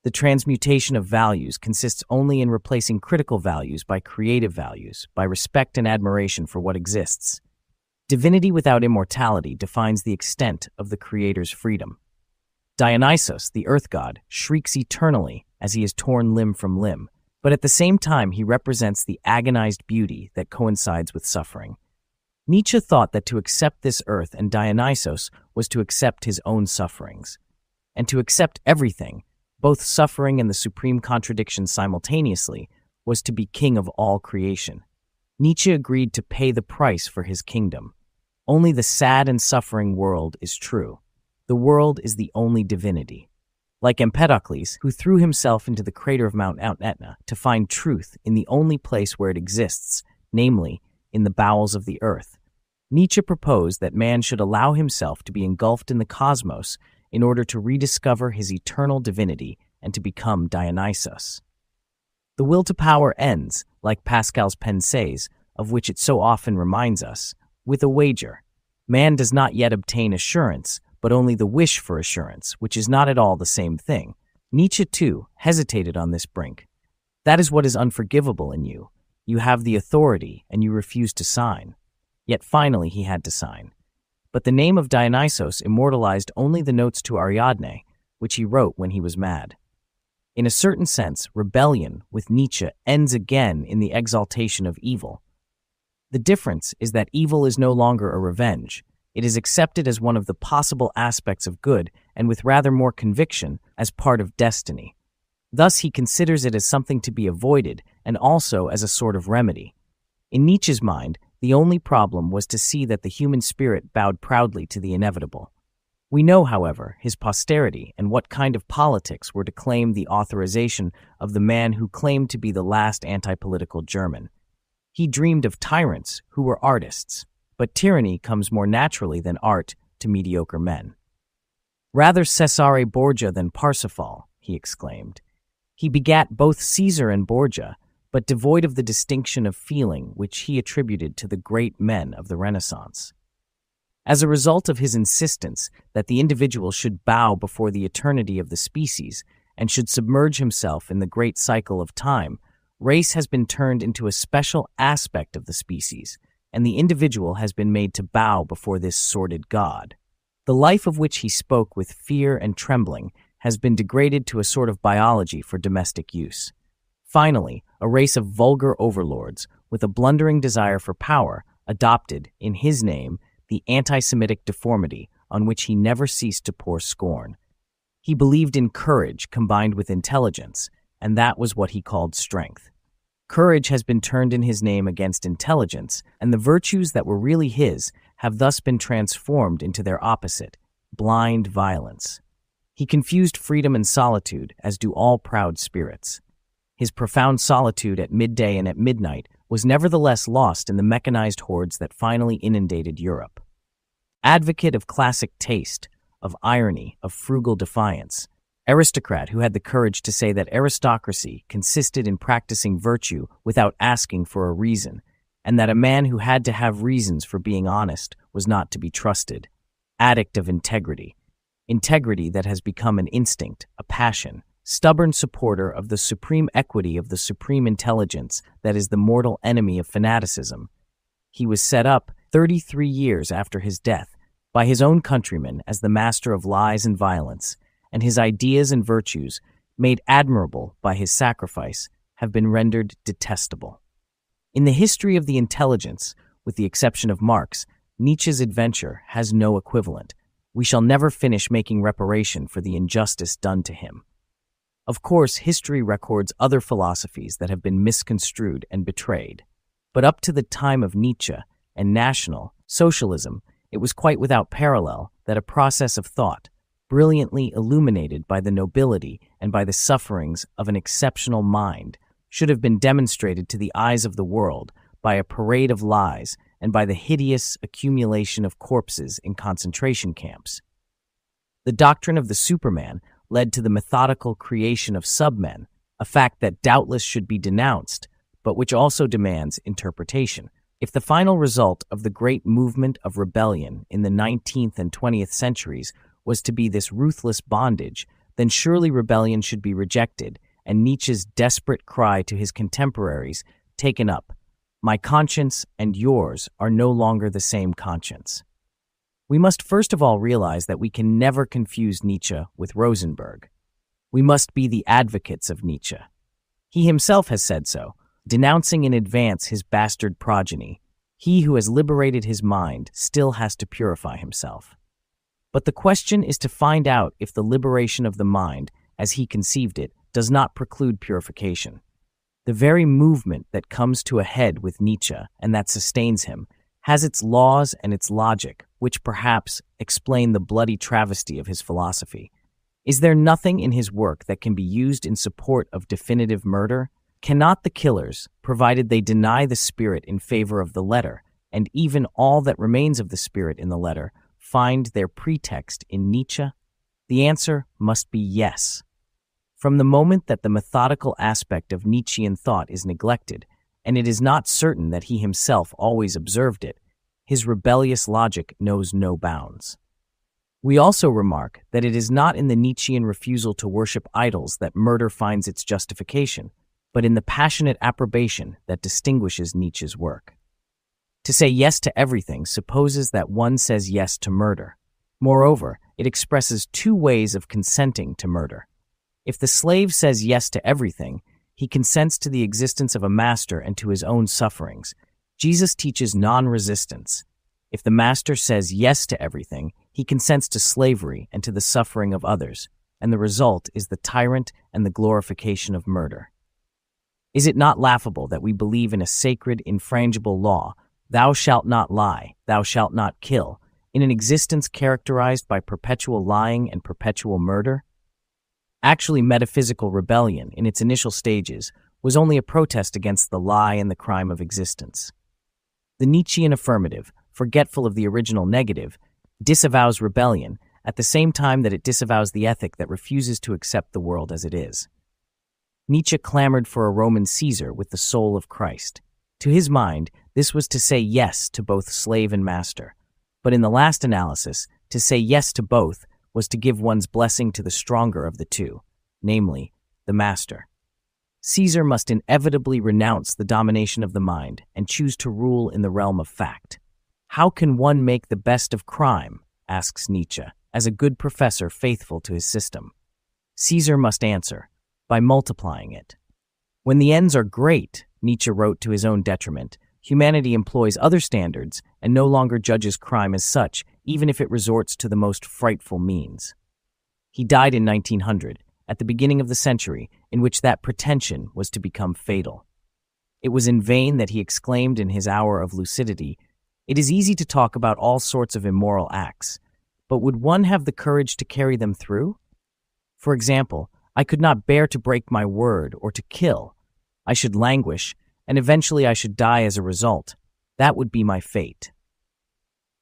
The transmutation of values consists only in replacing critical values by creative values, by respect and admiration for what exists. Divinity without immortality defines the extent of the Creator's freedom. Dionysos, the earth god, shrieks eternally as he is torn limb from limb, but at the same time he represents the agonized beauty that coincides with suffering. Nietzsche thought that to accept this earth and Dionysos was to accept his own sufferings. And to accept everything, both suffering and the supreme contradiction simultaneously, was to be king of all creation. Nietzsche agreed to pay the price for his kingdom. Only the sad and suffering world is true. The world is the only divinity. Like Empedocles, who threw himself into the crater of Mount Etna to find truth in the only place where it exists, namely, in the bowels of the earth, Nietzsche proposed that man should allow himself to be engulfed in the cosmos in order to rediscover his eternal divinity and to become Dionysos. The will to power ends, like Pascal's Pensées, of which it so often reminds us, with a wager. Man does not yet obtain assurance, but only the wish for assurance, which is not at all the same thing. Nietzsche, too, hesitated on this brink. That is what is unforgivable in you. You have the authority, and you refuse to sign. Yet finally he had to sign. But the name of Dionysos immortalized only the notes to Ariadne, which he wrote when he was mad. In a certain sense, rebellion, with Nietzsche, ends again in the exaltation of evil. The difference is that evil is no longer a revenge. It is accepted as one of the possible aspects of good, and with rather more conviction, as part of destiny. Thus he considers it as something to be avoided, and also as a sort of remedy. In Nietzsche's mind, the only problem was to see that the human spirit bowed proudly to the inevitable. We know, however, his posterity and what kind of politics were to claim the authorization of the man who claimed to be the last anti-political German. He dreamed of tyrants who were artists, but tyranny comes more naturally than art to mediocre men. Rather Cesare Borgia than Parsifal, he exclaimed. He begat both Caesar and Borgia, but devoid of the distinction of feeling which he attributed to the great men of the Renaissance. As a result of his insistence that the individual should bow before the eternity of the species and should submerge himself in the great cycle of time, race has been turned into a special aspect of the species, and the individual has been made to bow before this sordid god. The life of which he spoke with fear and trembling has been degraded to a sort of biology for domestic use. Finally, a race of vulgar overlords with a blundering desire for power adopted, in his name, the anti-Semitic deformity on which he never ceased to pour scorn. He believed in courage combined with intelligence, and that was what he called strength. Courage has been turned in his name against intelligence, and the virtues that were really his have thus been transformed into their opposite, blind violence. He confused freedom and solitude, as do all proud spirits. His profound solitude at midday and at midnight was nevertheless lost in the mechanized hordes that finally inundated Europe. Advocate of classic taste, of irony, of frugal defiance, aristocrat who had the courage to say that aristocracy consisted in practicing virtue without asking for a reason, and that a man who had to have reasons for being honest was not to be trusted. Addict of integrity, integrity that has become an instinct, a passion, stubborn supporter of the supreme equity of the supreme intelligence that is the mortal enemy of fanaticism. He was set up 33 years after his death by his own countrymen as the master of lies and violence, and his ideas and virtues, made admirable by his sacrifice, have been rendered detestable. In the history of the intelligence, with the exception of Marx, Nietzsche's adventure has no equivalent. We shall never finish making reparation for the injustice done to him. Of course, history records other philosophies that have been misconstrued and betrayed. But up to the time of Nietzsche and National Socialism, it was quite without parallel that a process of thought, brilliantly illuminated by the nobility and by the sufferings of an exceptional mind, should have been demonstrated to the eyes of the world by a parade of lies and by the hideous accumulation of corpses in concentration camps. The doctrine of the Superman led to the methodical creation of submen, a fact that doubtless should be denounced, but which also demands interpretation. If the final result of the great movement of rebellion in the 19th and 20th centuries was to be this ruthless bondage, then surely rebellion should be rejected, and Nietzsche's desperate cry to his contemporaries taken up. My conscience and yours are no longer the same conscience. We must first of all realize that we can never confuse Nietzsche with Rosenberg. We must be the advocates of Nietzsche. He himself has said so, denouncing in advance his bastard progeny. He who has liberated his mind still has to purify himself. But the question is to find out if the liberation of the mind, as he conceived it, does not preclude purification. The very movement that comes to a head with Nietzsche and that sustains him has its laws and its logic, which perhaps explain the bloody travesty of his philosophy. Is there nothing in his work that can be used in support of definitive murder? Cannot the killers, provided they deny the spirit in favor of the letter, and even all that remains of the spirit in the letter, find their pretext in Nietzsche? The answer must be yes. From the moment that the methodical aspect of Nietzschean thought is neglected, and it is not certain that he himself always observed it, his rebellious logic knows no bounds. We also remark that it is not in the Nietzschean refusal to worship idols that murder finds its justification, but in the passionate approbation that distinguishes Nietzsche's work. To say yes to everything supposes that one says yes to murder. Moreover, it expresses two ways of consenting to murder. If the slave says yes to everything, he consents to the existence of a master and to his own sufferings. Jesus teaches non-resistance. If the master says yes to everything, he consents to slavery and to the suffering of others, and the result is the tyrant and the glorification of murder. Is it not laughable that we believe in a sacred, infrangible law, thou shalt not lie, thou shalt not kill, in an existence characterized by perpetual lying and perpetual murder? Actually, metaphysical rebellion, in its initial stages, was only a protest against the lie and the crime of existence. The Nietzschean affirmative, forgetful of the original negative, disavows rebellion at the same time that it disavows the ethic that refuses to accept the world as it is. Nietzsche clamored for a Roman Caesar with the soul of Christ. To his mind, this was to say yes to both slave and master. But in the last analysis, to say yes to both was to give one's blessing to the stronger of the two, namely, the master. Caesar must inevitably renounce the domination of the mind and choose to rule in the realm of fact. How can one make the best of crime, asks Nietzsche, as a good professor faithful to his system? Caesar must answer, by multiplying it. When the ends are great, Nietzsche wrote to his own detriment, humanity employs other standards and no longer judges crime as such, even if it resorts to the most frightful means. He died in 1900, at the beginning of the century, in which that pretension was to become fatal. It was in vain that he exclaimed in his hour of lucidity, "It is easy to talk about all sorts of immoral acts, but would one have the courage to carry them through? For example, I could not bear to break my word or to kill. I should languish, and eventually I should die as a result. That would be my fate."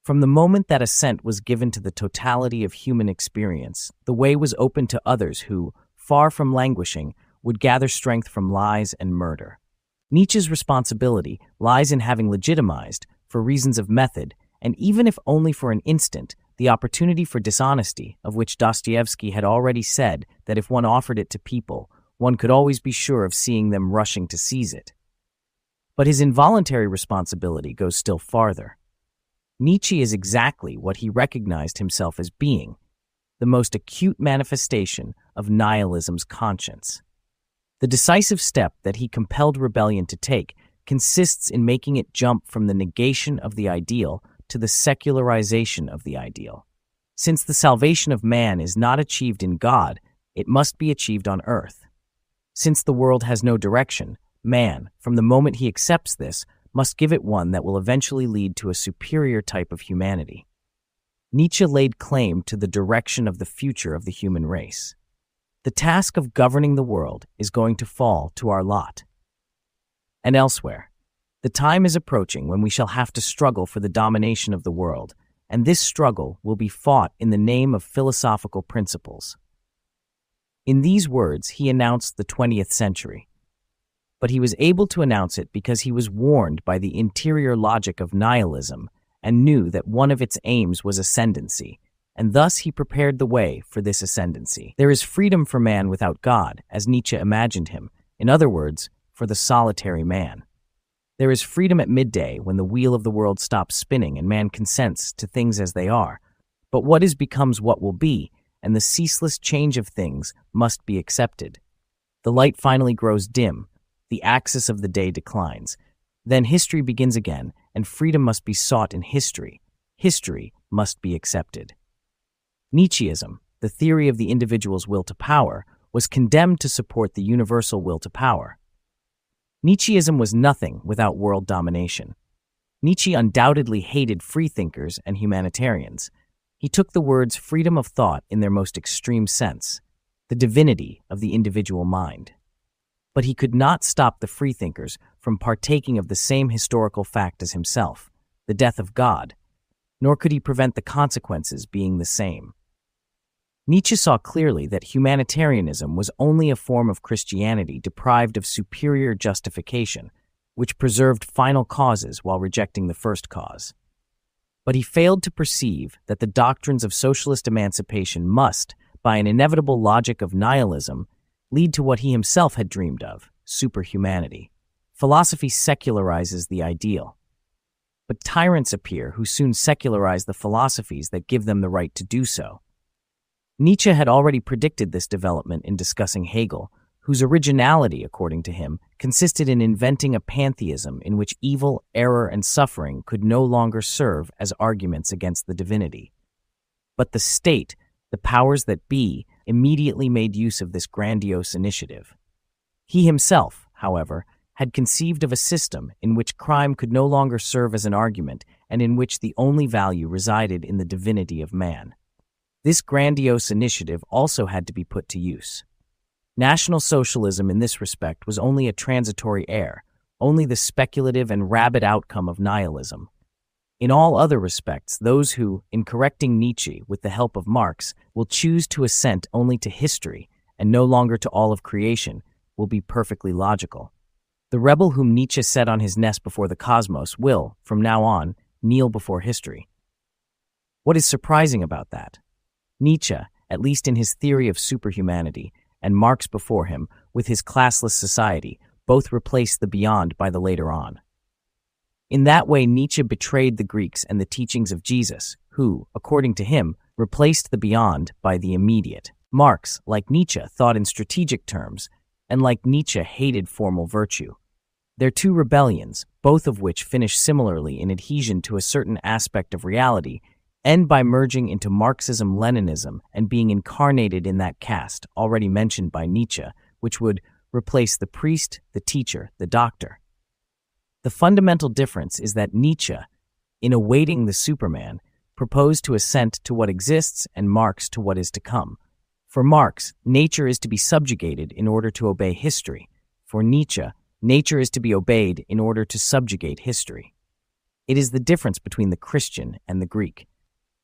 From the moment that assent was given to the totality of human experience, the way was open to others who, far from languishing, would gather strength from lies and murder. Nietzsche's responsibility lies in having legitimized, for reasons of method, and even if only for an instant, the opportunity for dishonesty, of which Dostoevsky had already said that if one offered it to people, one could always be sure of seeing them rushing to seize it. But his involuntary responsibility goes still farther. Nietzsche is exactly what he recognized himself as being, the most acute manifestation of nihilism's conscience. The decisive step that he compelled rebellion to take consists in making it jump from the negation of the ideal to the secularization of the ideal. Since the salvation of man is not achieved in God, it must be achieved on earth. Since the world has no direction, man, from the moment he accepts this, must give it one that will eventually lead to a superior type of humanity. Nietzsche laid claim to the direction of the future of the human race. The task of governing the world is going to fall to our lot. And elsewhere, the time is approaching when we shall have to struggle for the domination of the world, and this struggle will be fought in the name of philosophical principles. In these words, he announced the 20th century. But he was able to announce it because he was warned by the interior logic of nihilism and knew that one of its aims was ascendancy, and thus he prepared the way for this ascendancy. There is freedom for man without God, as Nietzsche imagined him, in other words, for the solitary man. There is freedom at midday when the wheel of the world stops spinning and man consents to things as they are. But what is becomes what will be, and the ceaseless change of things must be accepted. The light finally grows dim, the axis of the day declines. Then history begins again, and freedom must be sought in history. History must be accepted. Nietzscheism, the theory of the individual's will to power, was condemned to support the universal will to power. Nietzscheism was nothing without world domination. Nietzsche undoubtedly hated freethinkers and humanitarians. He took the words freedom of thought in their most extreme sense, the divinity of the individual mind. But he could not stop the freethinkers from partaking of the same historical fact as himself, the death of God, nor could he prevent the consequences being the same. Nietzsche saw clearly that humanitarianism was only a form of Christianity deprived of superior justification, which preserved final causes while rejecting the first cause. But he failed to perceive that the doctrines of socialist emancipation must, by an inevitable logic of nihilism, lead to what he himself had dreamed of, superhumanity. Philosophy secularizes the ideal. But tyrants appear who soon secularize the philosophies that give them the right to do so. Nietzsche had already predicted this development in discussing Hegel, whose originality, according to him, consisted in inventing a pantheism in which evil, error, and suffering could no longer serve as arguments against the divinity. But the state, the powers that be, immediately made use of this grandiose initiative. He himself, however, had conceived of a system in which crime could no longer serve as an argument and in which the only value resided in the divinity of man. This grandiose initiative also had to be put to use. National Socialism in this respect was only a transitory air, only the speculative and rabid outcome of nihilism. In all other respects, those who, in correcting Nietzsche with the help of Marx, will choose to assent only to history and no longer to all of creation, will be perfectly logical. The rebel whom Nietzsche set on his nest before the cosmos will, from now on, kneel before history. What is surprising about that? Nietzsche, at least in his theory of superhumanity, and Marx before him, with his classless society, both replaced the beyond by the later on. In that way, Nietzsche betrayed the Greeks and the teachings of Jesus, who, according to him, replaced the beyond by the immediate. Marx, like Nietzsche, thought in strategic terms, and like Nietzsche hated formal virtue. Their two rebellions, both of which finish similarly in adhesion to a certain aspect of reality, end by merging into Marxism-Leninism and being incarnated in that caste already mentioned by Nietzsche, which would replace the priest, the teacher, the doctor. The fundamental difference is that Nietzsche, in awaiting the Superman, proposed to assent to what exists and Marx to what is to come. For Marx, nature is to be subjugated in order to obey history. For Nietzsche, nature is to be obeyed in order to subjugate history. It is the difference between the Christian and the Greek.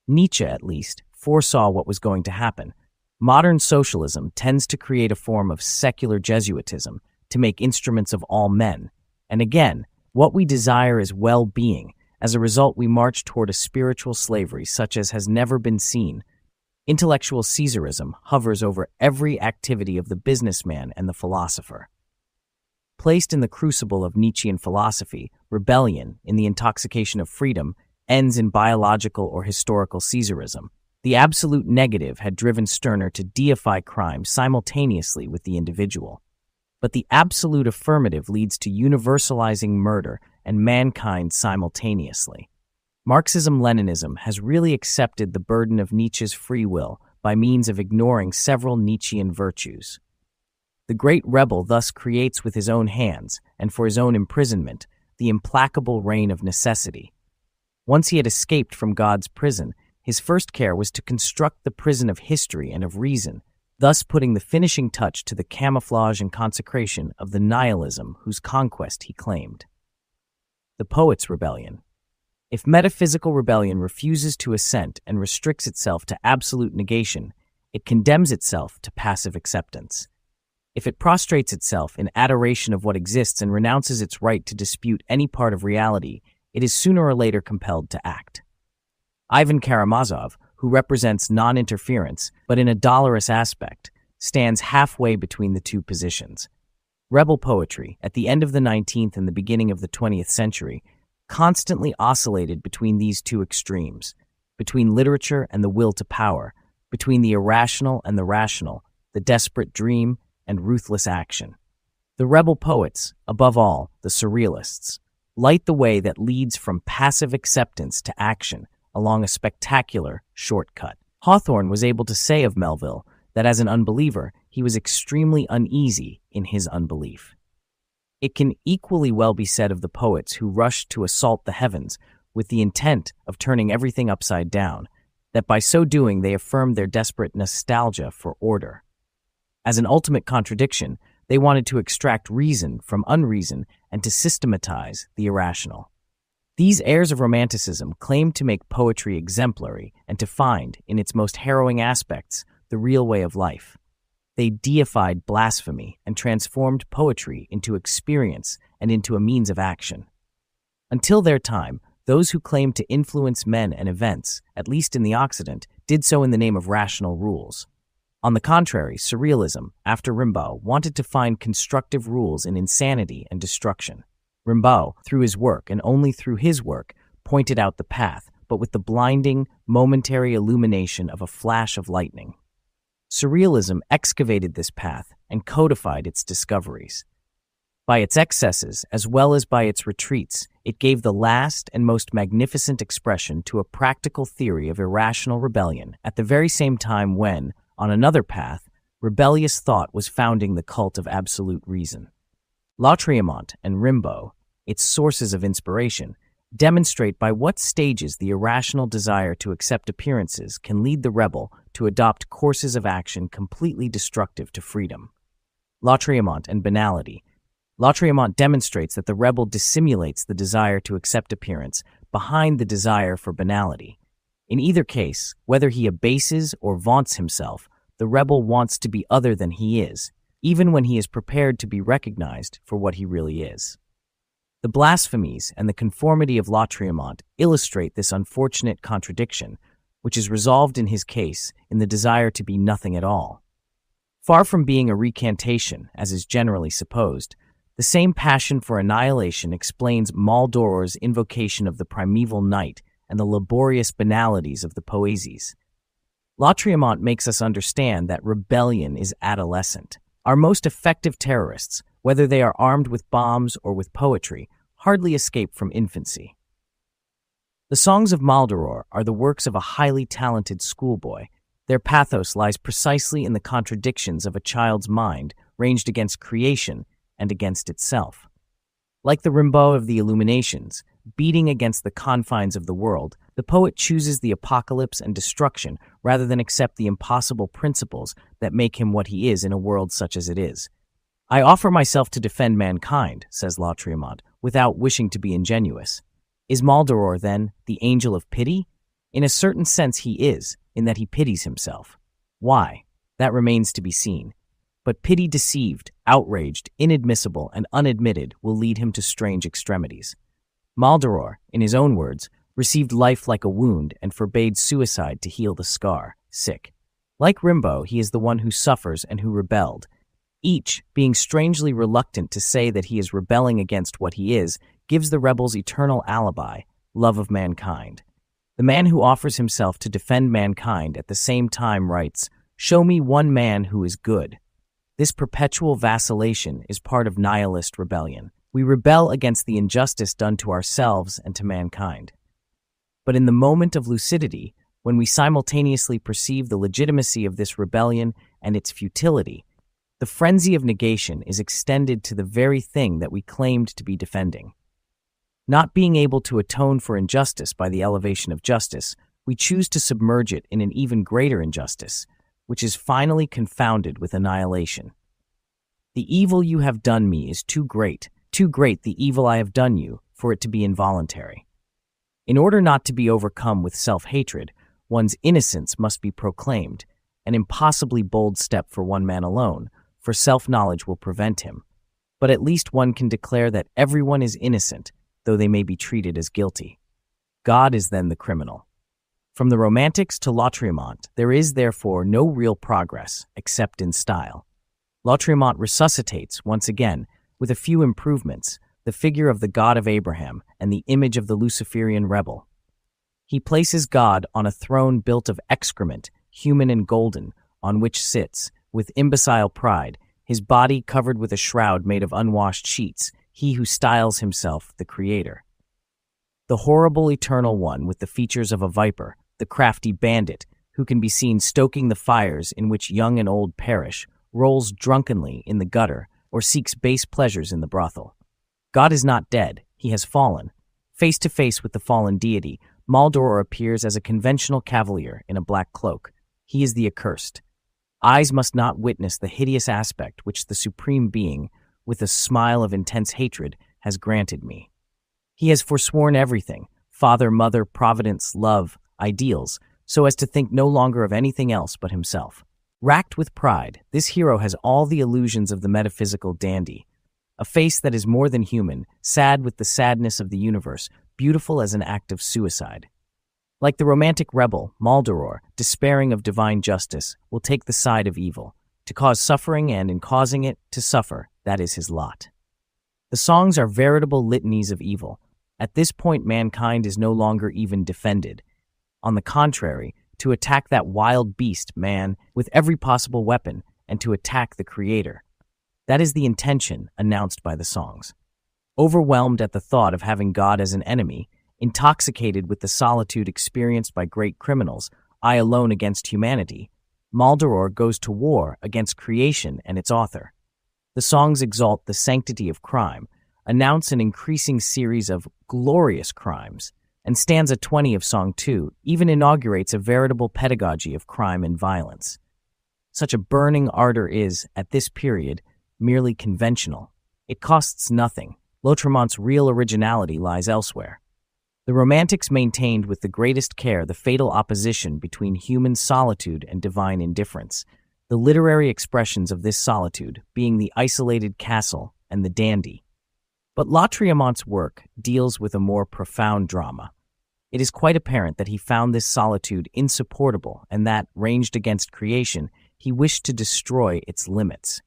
Nietzsche, at least, foresaw what was going to happen. Modern socialism tends to create a form of secular Jesuitism, to make instruments of all men. And again, what we desire is well-being. As a result, we march toward a spiritual slavery such as has never been seen. Intellectual Caesarism hovers over every activity of the businessman and the philosopher. Placed in the crucible of Nietzschean philosophy, rebellion, in the intoxication of freedom, ends in biological or historical Caesarism. The absolute negative had driven Stirner to deify crime simultaneously with the individual. But the absolute affirmative leads to universalizing murder and mankind simultaneously. Marxism-Leninism has really accepted the burden of Nietzsche's free will by means of ignoring several Nietzschean virtues. The great rebel thus creates with his own hands, and for his own imprisonment, the implacable reign of necessity. Once he had escaped from God's prison, his first care was to construct the prison of history and of reason, thus putting the finishing touch to the camouflage and consecration of the nihilism whose conquest he claimed. The Poet's Rebellion. If metaphysical rebellion refuses to assent and restricts itself to absolute negation, it condemns itself to passive acceptance. If it prostrates itself in adoration of what exists and renounces its right to dispute any part of reality, it is sooner or later compelled to act. Ivan Karamazov, who represents non-interference, but in a dolorous aspect, stands halfway between the two positions. Rebel poetry, at the end of the 19th and the beginning of the 20th century, constantly oscillated between these two extremes, between literature and the will to power, between the irrational and the rational, the desperate dream and ruthless action. The rebel poets, above all, the surrealists, light the way that leads from passive acceptance to action along a spectacular shortcut. Hawthorne was able to say of Melville that as an unbeliever, he was extremely uneasy in his unbelief. It can equally well be said of the poets who rushed to assault the heavens with the intent of turning everything upside down, that by so doing they affirmed their desperate nostalgia for order. As an ultimate contradiction, they wanted to extract reason from unreason and to systematize the irrational. These heirs of Romanticism claimed to make poetry exemplary and to find, in its most harrowing aspects, the real way of life. They deified blasphemy and transformed poetry into experience and into a means of action. Until their time, those who claimed to influence men and events, at least in the Occident, did so in the name of rational rules. On the contrary, surrealism, after Rimbaud, wanted to find constructive rules in insanity and destruction. Rimbaud, through his work and only through his work, pointed out the path, but with the blinding, momentary illumination of a flash of lightning. Surrealism excavated this path and codified its discoveries. By its excesses, as well as by its retreats, it gave the last and most magnificent expression to a practical theory of irrational rebellion at the very same time when, on another path, rebellious thought was founding the cult of absolute reason. Lautréamont and Rimbaud, its sources of inspiration, demonstrate by what stages the irrational desire to accept appearances can lead the rebel to adopt courses of action completely destructive to freedom. Lautréamont and banality. Lautréamont demonstrates that the rebel dissimulates the desire to accept appearance behind the desire for banality. In either case, whether he abases or vaunts himself, the rebel wants to be other than he is, even when he is prepared to be recognized for what he really is. The blasphemies and the conformity of Lautréamont illustrate this unfortunate contradiction, which is resolved in his case in the desire to be nothing at all. Far from being a recantation, as is generally supposed, the same passion for annihilation explains Maldoror's invocation of the primeval night and the laborious banalities of the poesies. Lautréamont makes us understand that rebellion is adolescent. Our most effective terrorists, whether they are armed with bombs or with poetry, hardly escape from infancy. The songs of Maldoror are the works of a highly talented schoolboy. Their pathos lies precisely in the contradictions of a child's mind ranged against creation and against itself. Like the Rimbaud of the Illuminations, beating against the confines of the world, the poet chooses the apocalypse and destruction rather than accept the impossible principles that make him what he is in a world such as it is. I offer myself to defend mankind, says Lautréamont, without wishing to be ingenuous. Is Maldoror, then, the angel of pity? In a certain sense he is, in that he pities himself. Why? That remains to be seen. But pity deceived, outraged, inadmissible, and unadmitted will lead him to strange extremities. Maldoror, in his own words, received life like a wound and forbade suicide to heal the scar, sick. Like Rimbaud, he is the one who suffers and who rebelled. Each, being strangely reluctant to say that he is rebelling against what he is, gives the rebel's eternal alibi, love of mankind. The man who offers himself to defend mankind at the same time writes, "Show me one man who is good." This perpetual vacillation is part of nihilist rebellion. We rebel against the injustice done to ourselves and to mankind. But in the moment of lucidity, when we simultaneously perceive the legitimacy of this rebellion and its futility, the frenzy of negation is extended to the very thing that we claimed to be defending. Not being able to atone for injustice by the elevation of justice, we choose to submerge it in an even greater injustice, which is finally confounded with annihilation. The evil you have done me is too great the evil I have done you, for it to be involuntary. In order not to be overcome with self-hatred, one's innocence must be proclaimed, an impossibly bold step for one man alone, for self-knowledge will prevent him. But at least one can declare that everyone is innocent, though they may be treated as guilty. God is then the criminal. From the Romantics to Lautréamont, there is therefore no real progress, except in style. Lautréamont resuscitates, once again, with a few improvements, the figure of the God of Abraham and the image of the Luciferian rebel. He places God on a throne built of excrement, human and golden, on which sits, with imbecile pride, his body covered with a shroud made of unwashed sheets, he who styles himself the Creator. The horrible Eternal One with the features of a viper, the crafty bandit, who can be seen stoking the fires in which young and old perish, rolls drunkenly in the gutter, or seeks base pleasures in the brothel. God is not dead, he has fallen. Face to face with the fallen deity, Maldoror appears as a conventional cavalier in a black cloak. He is the accursed. Eyes must not witness the hideous aspect which the Supreme Being, with a smile of intense hatred, has granted me. He has forsworn everything, father, mother, providence, love, ideals, so as to think no longer of anything else but himself. Racked with pride, this hero has all the illusions of the metaphysical dandy, a face that is more than human, sad with the sadness of the universe, beautiful as an act of suicide. Like the romantic rebel, Maldoror, despairing of divine justice, will take the side of evil, to cause suffering and, in causing it, to suffer, that is his lot. The songs are veritable litanies of evil. At this point, mankind is no longer even defended. On the contrary, to attack that wild beast, man, with every possible weapon, and to attack the Creator. That is the intention announced by the songs. Overwhelmed at the thought of having God as an enemy, intoxicated with the solitude experienced by great criminals, I alone against humanity, Maldoror goes to war against creation and its author. The songs exalt the sanctity of crime, announce an increasing series of glorious crimes, and stanza 20 of Song 2 even inaugurates a veritable pedagogy of crime and violence. Such a burning ardor is, at this period, merely conventional. It costs nothing. Lautréamont's real originality lies elsewhere. The Romantics maintained with the greatest care the fatal opposition between human solitude and divine indifference, the literary expressions of this solitude being the isolated castle and the dandy. But Lautréamont's work deals with a more profound drama. It is quite apparent that he found this solitude insupportable and that, ranged against creation, he wished to destroy its limits.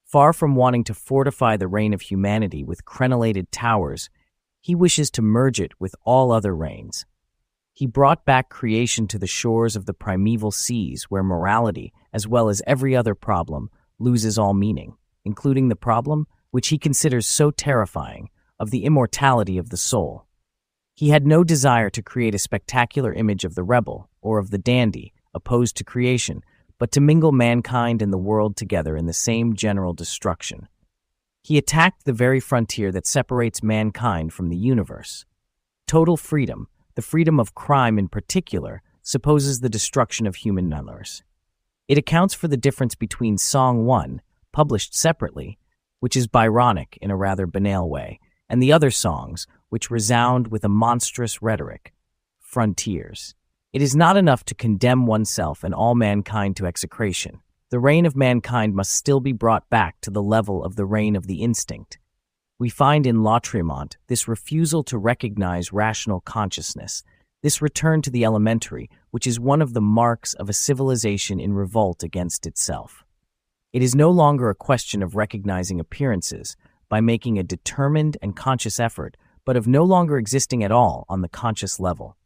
Far from wanting to fortify the reign of humanity with crenellated towers, he wishes to merge it with all other reigns. He brought back creation to the shores of the primeval seas where morality, as well as every other problem, loses all meaning, including the problem, which he considers so terrifying, of the immortality of the soul. He had no desire to create a spectacular image of the rebel or of the dandy, opposed to creation, but to mingle mankind and the world together in the same general destruction. He attacked the very frontier that separates mankind from the universe. Total freedom, the freedom of crime in particular, supposes the destruction of human numbers. It accounts for the difference between Song 1, published separately, which is Byronic in a rather banal way, and the other songs, which resound with a monstrous rhetoric, Frontiers. It is not enough to condemn oneself and all mankind to execration. The reign of mankind must still be brought back to the level of the reign of the instinct. We find in Lautréamont this refusal to recognize rational consciousness, this return to the elementary, which is one of the marks of a civilization in revolt against itself. It is no longer a question of recognizing appearances by making a determined and conscious effort, but of no longer existing at all on the conscious level.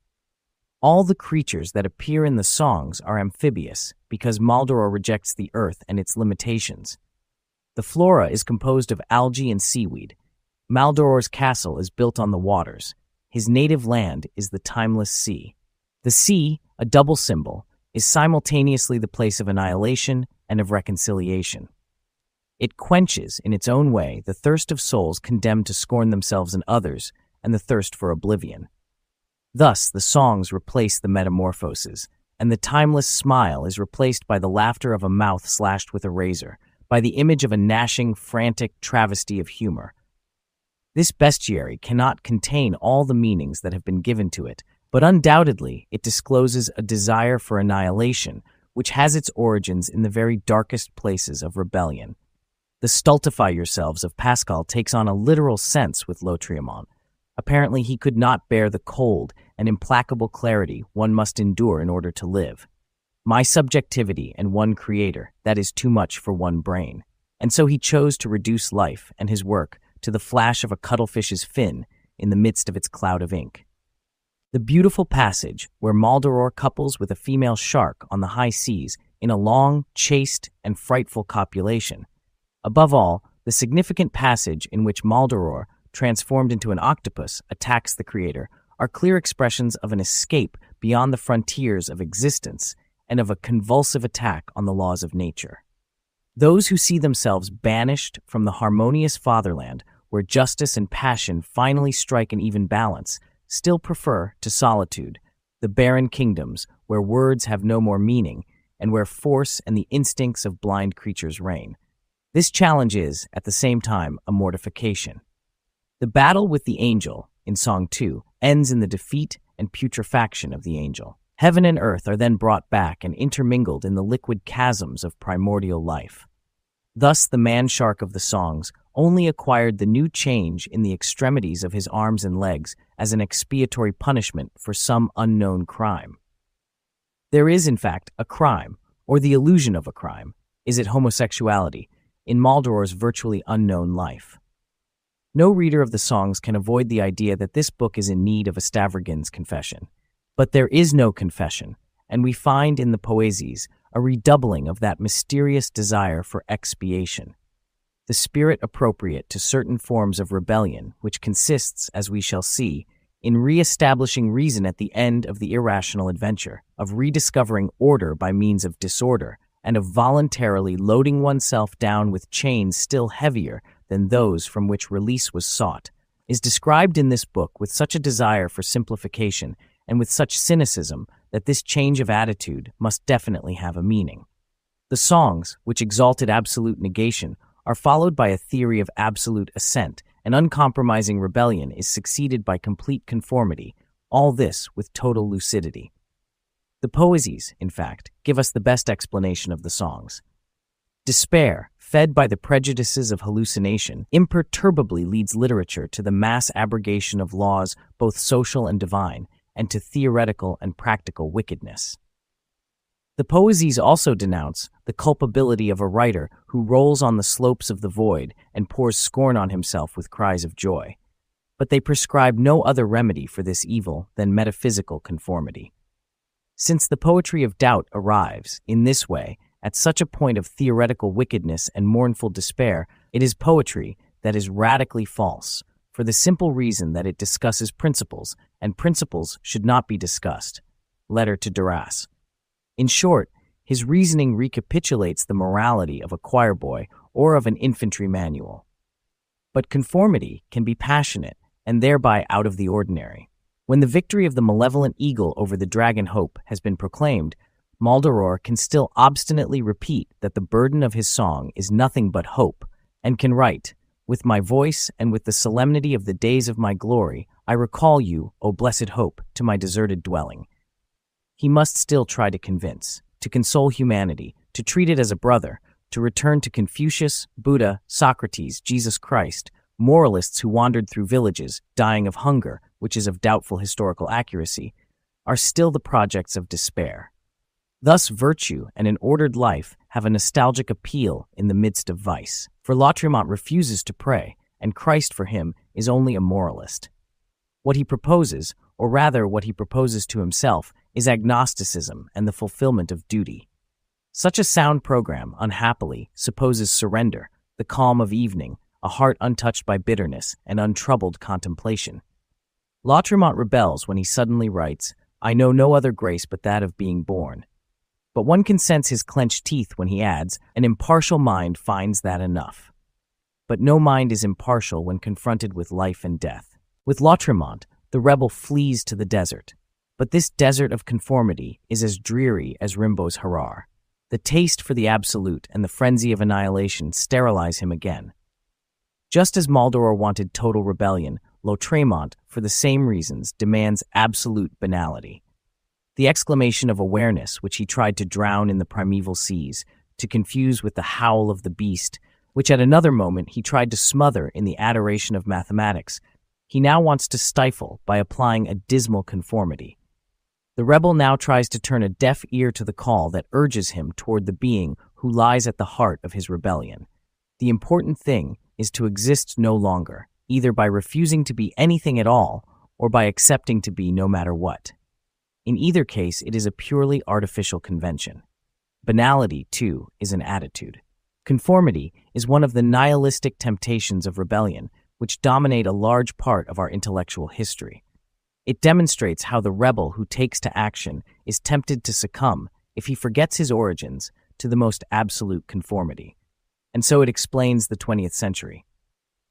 All the creatures that appear in the songs are amphibious because Maldoror rejects the earth and its limitations. The flora is composed of algae and seaweed. Maldoror's castle is built on the waters. His native land is the timeless sea. The sea, a double symbol, is simultaneously the place of annihilation and of reconciliation. It quenches, in its own way, the thirst of souls condemned to scorn themselves and others, and the thirst for oblivion. Thus, the songs replace the metamorphoses, and the timeless smile is replaced by the laughter of a mouth slashed with a razor, by the image of a gnashing, frantic travesty of humor. This bestiary cannot contain all the meanings that have been given to it, but undoubtedly it discloses a desire for annihilation, which has its origins in the very darkest places of rebellion. The stultify yourselves of Pascal takes on a literal sense with Lautréamont. Apparently he could not bear the cold and implacable clarity one must endure in order to live. My subjectivity and one creator, that is too much for one brain. and so he chose to reduce life and his work to the flash of a cuttlefish's fin in the midst of its cloud of ink. The beautiful passage where Maldoror couples with a female shark on the high seas in a long, chaste, and frightful copulation. Above all, the significant passage in which Maldoror, transformed into an octopus, attacks the creator, are clear expressions of an escape beyond the frontiers of existence and of a convulsive attack on the laws of nature. Those who see themselves banished from the harmonious fatherland where justice and passion finally strike an even balance still prefer to solitude, the barren kingdoms where words have no more meaning and where force and the instincts of blind creatures reign. This challenge is, at the same time, a mortification. The battle with the angel, in Song 2, ends in the defeat and putrefaction of the angel. Heaven and earth are then brought back and intermingled in the liquid chasms of primordial life. Thus the man-shark of the songs only acquired the new change in the extremities of his arms and legs as an expiatory punishment for some unknown crime. There is, in fact, a crime, or the illusion of a crime. Is it homosexuality, in Maldoror's virtually unknown life? No reader of the songs can avoid the idea that this book is in need of a Stavrogin's confession. But there is no confession, and we find in the Poesies a redoubling of that mysterious desire for expiation, the spirit appropriate to certain forms of rebellion, which consists, as we shall see, in re-establishing reason at the end of the irrational adventure, of rediscovering order by means of disorder, and of voluntarily loading oneself down with chains still heavier than those from which release was sought, is described in this book with such a desire for simplification and with such cynicism that this change of attitude must definitely have a meaning. The songs, which exalted absolute negation, are followed by a theory of absolute assent, and uncompromising rebellion is succeeded by complete conformity, all this with total lucidity. The Poesies, in fact, give us the best explanation of the songs. Despair, fed by the prejudices of hallucination, imperturbably leads literature to the mass abrogation of laws both social and divine, and to theoretical and practical wickedness. The Poesies also denounce the culpability of a writer who rolls on the slopes of the void and pours scorn on himself with cries of joy. But they prescribe no other remedy for this evil than metaphysical conformity. Since the poetry of doubt arrives, in this way, at such a point of theoretical wickedness and mournful despair, it is poetry that is radically false, for the simple reason that it discusses principles, and principles should not be discussed. Letter to Duras. In short, his reasoning recapitulates the morality of a choir boy or of an infantry manual. But conformity can be passionate and thereby out of the ordinary. When the victory of the malevolent eagle over the dragon Hope has been proclaimed, Maldoror can still obstinately repeat that the burden of his song is nothing but hope, and can write, "With my voice and with the solemnity of the days of my glory, I recall you, O blessed Hope, to my deserted dwelling." He must still try to convince, to console humanity, to treat it as a brother, to return to Confucius, Buddha, Socrates, Jesus Christ, moralists who wandered through villages, dying of hunger, which is of doubtful historical accuracy, are still the projects of despair. Thus virtue and an ordered life have a nostalgic appeal in the midst of vice, for Lautréamont refuses to pray, and Christ for him is only a moralist. What he proposes, or rather what he proposes to himself, is agnosticism and the fulfillment of duty. Such a sound program, unhappily, supposes surrender, the calm of evening, a heart untouched by bitterness and untroubled contemplation. Lautréamont rebels when he suddenly writes, "I know no other grace but that of being born." But one can sense his clenched teeth when he adds, "An impartial mind finds that enough." But no mind is impartial when confronted with life and death. With Lautréamont, the rebel flees to the desert. But this desert of conformity is as dreary as Rimbaud's Harar. The taste for the absolute and the frenzy of annihilation sterilize him again. Just as Maldoror wanted total rebellion, Lautréamont, for the same reasons, demands absolute banality. The exclamation of awareness, which he tried to drown in the primeval seas, to confuse with the howl of the beast, which at another moment he tried to smother in the adoration of mathematics, he now wants to stifle by applying a dismal conformity. The rebel now tries to turn a deaf ear to the call that urges him toward the being who lies at the heart of his rebellion. The important thing is to exist no longer, either by refusing to be anything at all or by accepting to be no matter what. In either case, it is a purely artificial convention. Banality, too, is an attitude. Conformity is one of the nihilistic temptations of rebellion, which dominate a large part of our intellectual history. It demonstrates how the rebel who takes to action is tempted to succumb, if he forgets his origins, to the most absolute conformity. And so it explains the 20th century.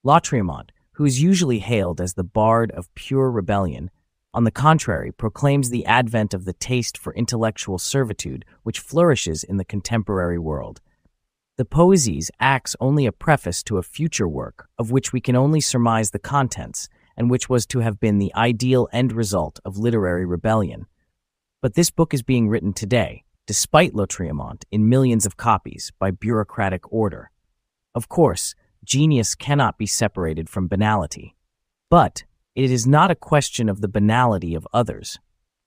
Lautréamont, who is usually hailed as the bard of pure rebellion, on the contrary, proclaims the advent of the taste for intellectual servitude which flourishes in the contemporary world. The Poésies acts only a preface to a future work of which we can only surmise the contents, and which was to have been the ideal end result of literary rebellion. But this book is being written today, despite Lautréamont, in millions of copies, by bureaucratic order. Of course, genius cannot be separated from banality. But it is not a question of the banality of others,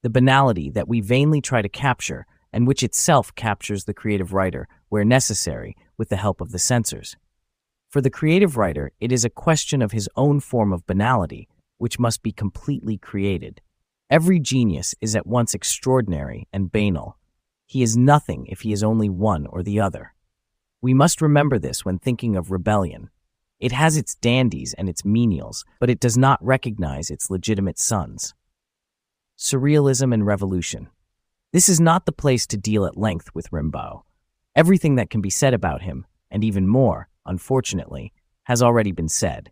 the banality that we vainly try to capture, and which itself captures the creative writer, where necessary, with the help of the censors. For the creative writer, it is a question of his own form of banality, which must be completely created. Every genius is at once extraordinary and banal. He is nothing if he is only one or the other. We must remember this when thinking of rebellion. It has its dandies and its menials, but it does not recognize its legitimate sons. Surrealism and revolution. This is not the place to deal at length with Rimbaud. Everything that can be said about him, and even more, unfortunately, has already been said.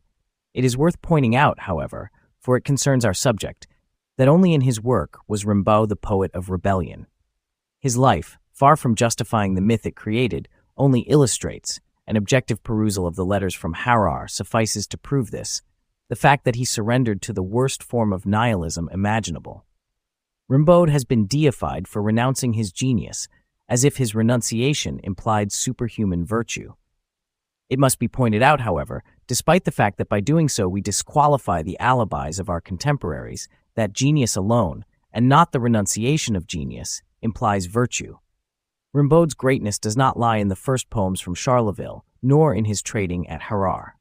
It is worth pointing out, however, for it concerns our subject, that only in his work was Rimbaud the poet of rebellion. His life, far from justifying the myth it created, only illustrates. An objective perusal of the letters from Harrar suffices to prove this, the fact that he surrendered to the worst form of nihilism imaginable. Rimbaud has been deified for renouncing his genius, as if his renunciation implied superhuman virtue. It must be pointed out, however, despite the fact that by doing so we disqualify the alibis of our contemporaries, that genius alone, and not the renunciation of genius, implies virtue. Rimbaud's greatness does not lie in the first poems from Charleville, nor in his trading at Harrar.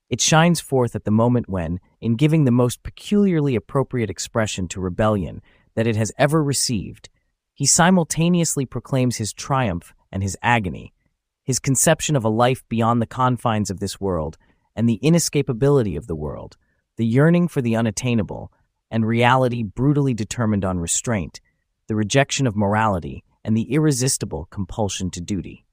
It shines forth at the moment when, in giving the most peculiarly appropriate expression to rebellion that it has ever received, he simultaneously proclaims his triumph and his agony, his conception of a life beyond the confines of this world and the inescapability of the world, the yearning for the unattainable, and reality brutally determined on restraint, the rejection of morality, and the irresistible compulsion to duty.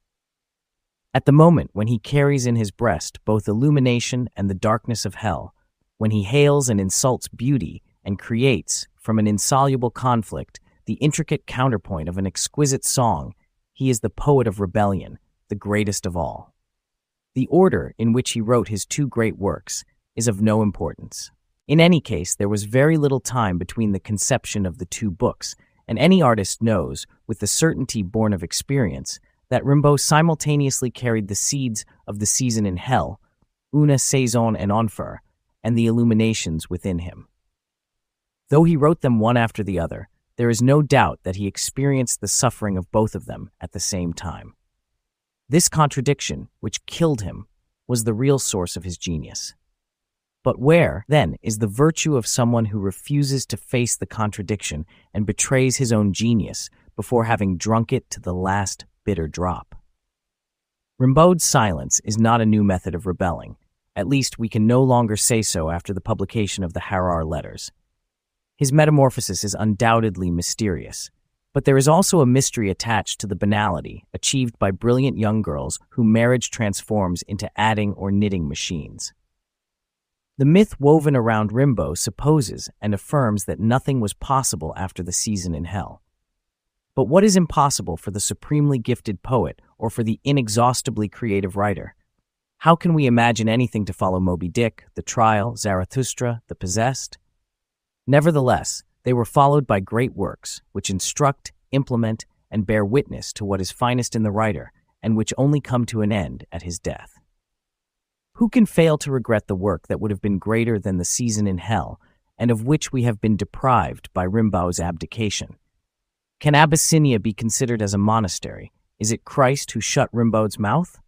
At the moment when he carries in his breast both illumination and the darkness of hell, when he hails and insults beauty and creates, from an insoluble conflict, the intricate counterpoint of an exquisite song, he is the poet of rebellion, the greatest of all. The order in which he wrote his two great works is of no importance. In any case, there was very little time between the conception of the two books, and any artist knows, with the certainty born of experience, that Rimbaud simultaneously carried the seeds of the season in hell, une saison en enfer, and the illuminations within him. Though he wrote them one after the other, there is no doubt that he experienced the suffering of both of them at the same time. This contradiction, which killed him, was the real source of his genius. But where, then, is the virtue of someone who refuses to face the contradiction and betrays his own genius before having drunk it to the last bitter drop? Rimbaud's silence is not a new method of rebelling. At least we can no longer say so after the publication of the Harrar letters. His metamorphosis is undoubtedly mysterious, but there is also a mystery attached to the banality achieved by brilliant young girls whom marriage transforms into adding or knitting machines. The myth woven around Rimbaud supposes and affirms that nothing was possible after the season in hell. But what is impossible for the supremely gifted poet or for the inexhaustibly creative writer? How can we imagine anything to follow Moby Dick, The Trial, Zarathustra, The Possessed? Nevertheless, they were followed by great works, which instruct, implement, and bear witness to what is finest in the writer, and which only come to an end at his death. Who can fail to regret the work that would have been greater than the season in hell, and of which we have been deprived by Rimbaud's abdication? Can Abyssinia be considered as a monastery? Is it Christ who shut Rimbaud's mouth?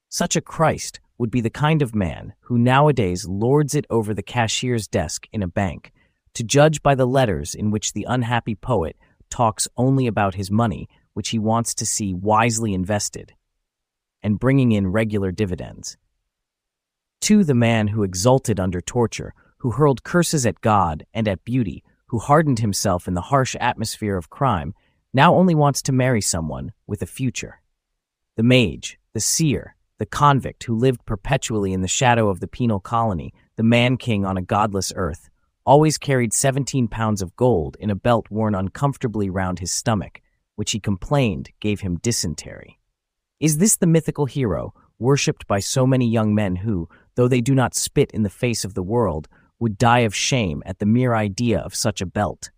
Such a Christ would be the kind of man who nowadays lords it over the cashier's desk in a bank, to judge by the letters in which the unhappy poet talks only about his money, which he wants to see wisely invested and bringing in regular dividends. To the man who exulted under torture, who hurled curses at God and at beauty, who hardened himself in the harsh atmosphere of crime, now only wants to marry someone with a future. The mage, the seer, the convict who lived perpetually in the shadow of the penal colony, the man-king on a godless earth, always carried 17 pounds of gold in a belt worn uncomfortably round his stomach, which he complained gave him dysentery. Is this the mythical hero, worshipped by so many young men who, though they do not spit in the face of the world, would die of shame at the mere idea of such a belt?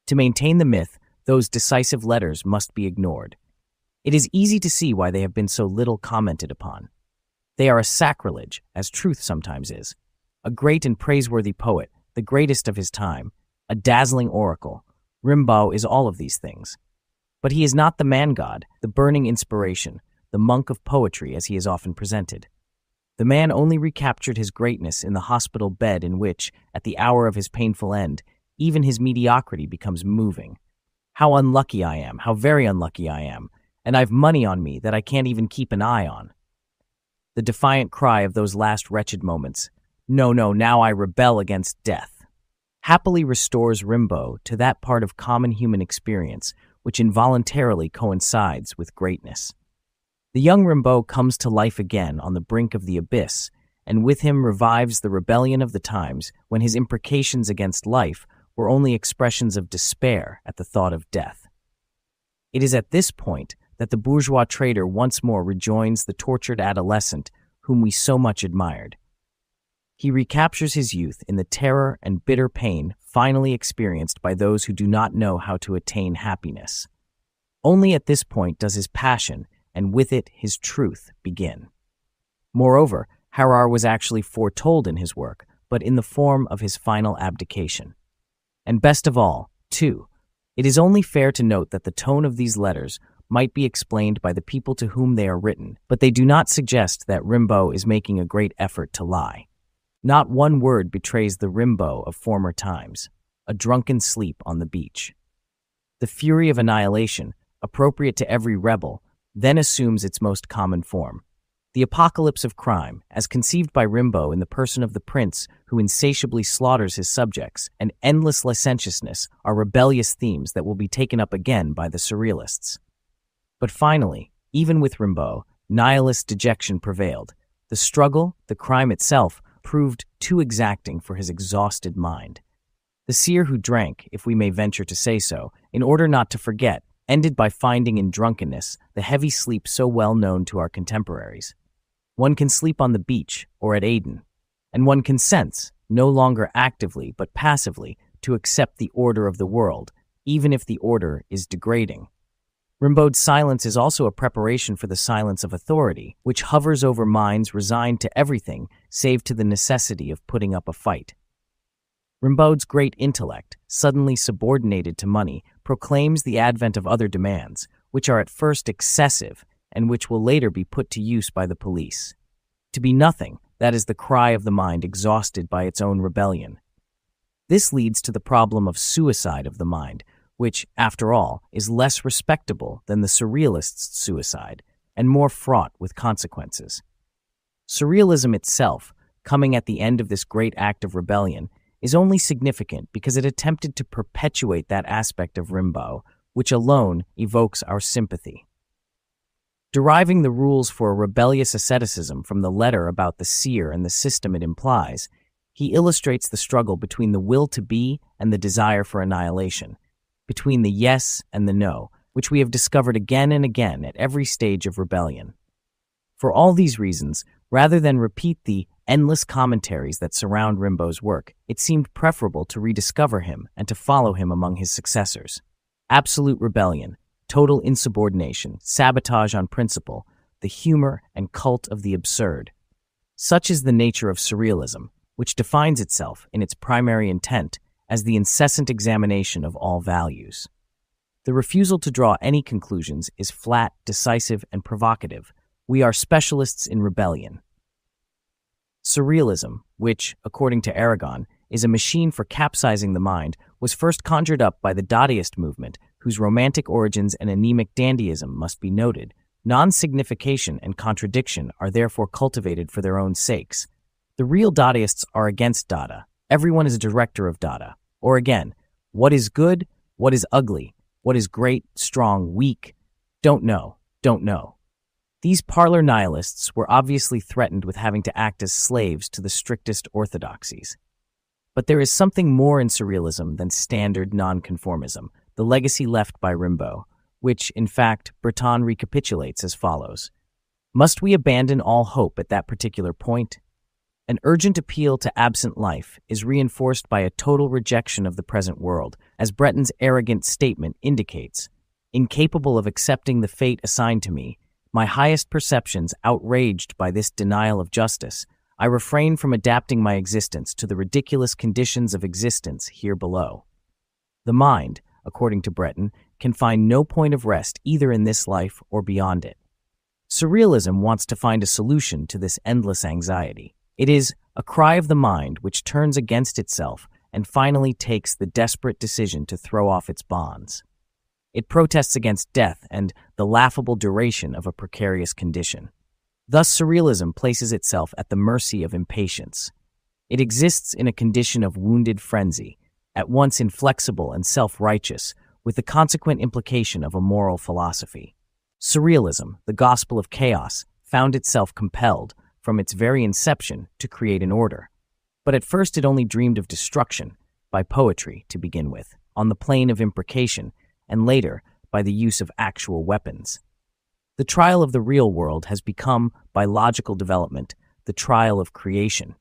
To maintain the myth, those decisive letters must be ignored. It is easy to see why they have been so little commented upon. They are a sacrilege, as truth sometimes is. A great and praiseworthy poet, the greatest of his time, a dazzling oracle, Rimbaud is all of these things. But he is not the man-god, the burning inspiration, the monk of poetry as he is often presented. The man only recaptured his greatness in the hospital bed in which, at the hour of his painful end, even his mediocrity becomes moving. How unlucky I am, how very unlucky I am, and I've money on me that I can't even keep an eye on. The defiant cry of those last wretched moments, "No, no, now I rebel against death," happily restores Rimbaud to that part of common human experience which involuntarily coincides with greatness. The young Rimbaud comes to life again on the brink of the abyss, and with him revives the rebellion of the times when his imprecations against life were only expressions of despair at the thought of death. It is at this point that the bourgeois trader once more rejoins the tortured adolescent whom we so much admired. He recaptures his youth in the terror and bitter pain finally experienced by those who do not know how to attain happiness. Only at this point does his passion, and with it his truth, begin. Moreover, Harrar was actually foretold in his work, but in the form of his final abdication. And best of all, too, it is only fair to note that the tone of these letters might be explained by the people to whom they are written, but they do not suggest that Rimbaud is making a great effort to lie. Not one word betrays the Rimbaud of former times, a drunken sleep on the beach. The fury of annihilation, appropriate to every rebel, then assumes its most common form. The apocalypse of crime, as conceived by Rimbaud in the person of the prince who insatiably slaughters his subjects, and endless licentiousness are rebellious themes that will be taken up again by the surrealists. But finally, even with Rimbaud, nihilist dejection prevailed. The struggle, the crime itself, proved too exacting for his exhausted mind. The seer who drank, if we may venture to say so, in order not to forget, ended by finding in drunkenness the heavy sleep so well known to our contemporaries. One can sleep on the beach or at Aden, and one consents, no longer actively but passively, to accept the order of the world, even if the order is degrading. Rimbaud's silence is also a preparation for the silence of authority, which hovers over minds resigned to everything save to the necessity of putting up a fight. Rimbaud's great intellect, suddenly subordinated to money, proclaims the advent of other demands, which are at first excessive and which will later be put to use by the police. To be nothing, that is the cry of the mind exhausted by its own rebellion. This leads to the problem of suicide of the mind, which, after all, is less respectable than the surrealist's suicide and more fraught with consequences. Surrealism itself, coming at the end of this great act of rebellion, is only significant because it attempted to perpetuate that aspect of Rimbaud, which alone evokes our sympathy. Deriving the rules for a rebellious asceticism from the letter about the seer and the system it implies, he illustrates the struggle between the will to be and the desire for annihilation, between the yes and the no, which we have discovered again and again at every stage of rebellion. For all these reasons, rather than repeat the endless commentaries that surround Rimbaud's work, it seemed preferable to rediscover him and to follow him among his successors. Absolute rebellion, total insubordination, sabotage on principle, the humor and cult of the absurd. Such is the nature of surrealism, which defines itself in its primary intent as the incessant examination of all values. The refusal to draw any conclusions is flat, decisive, and provocative, We are specialists in rebellion. Surrealism, which, according to Aragon, is a machine for capsizing the mind, was first conjured up by the Dadaist movement, whose romantic origins and anemic dandyism must be noted. Non-signification and contradiction are therefore cultivated for their own sakes. The real Dadaists are against Dada. Everyone is a director of Dada. Or again, what is good, what is ugly, what is great, strong, weak? Don't know, don't know. These parlor nihilists were obviously threatened with having to act as slaves to the strictest orthodoxies. But there is something more in surrealism than standard nonconformism, the legacy left by Rimbaud, which, in fact, Breton recapitulates as follows. Must we abandon all hope at that particular point? An urgent appeal to absent life is reinforced by a total rejection of the present world, as Breton's arrogant statement indicates. Incapable of accepting the fate assigned to me, my highest perceptions outraged by this denial of justice, I refrain from adapting my existence to the ridiculous conditions of existence here below. The mind, according to Breton, can find no point of rest either in this life or beyond it. Surrealism wants to find a solution to this endless anxiety. It is a cry of the mind which turns against itself and finally takes the desperate decision to throw off its bonds. It protests against death and the laughable duration of a precarious condition. Thus, surrealism places itself at the mercy of impatience. It exists in a condition of wounded frenzy, at once inflexible and self-righteous, with the consequent implication of a moral philosophy. Surrealism, the gospel of chaos, found itself compelled, from its very inception, to create an order. But at first it only dreamed of destruction, by poetry to begin with, on the plane of imprecation, and later by the use of actual weapons. The trial of the real world has become, by logical development, the trial of creation.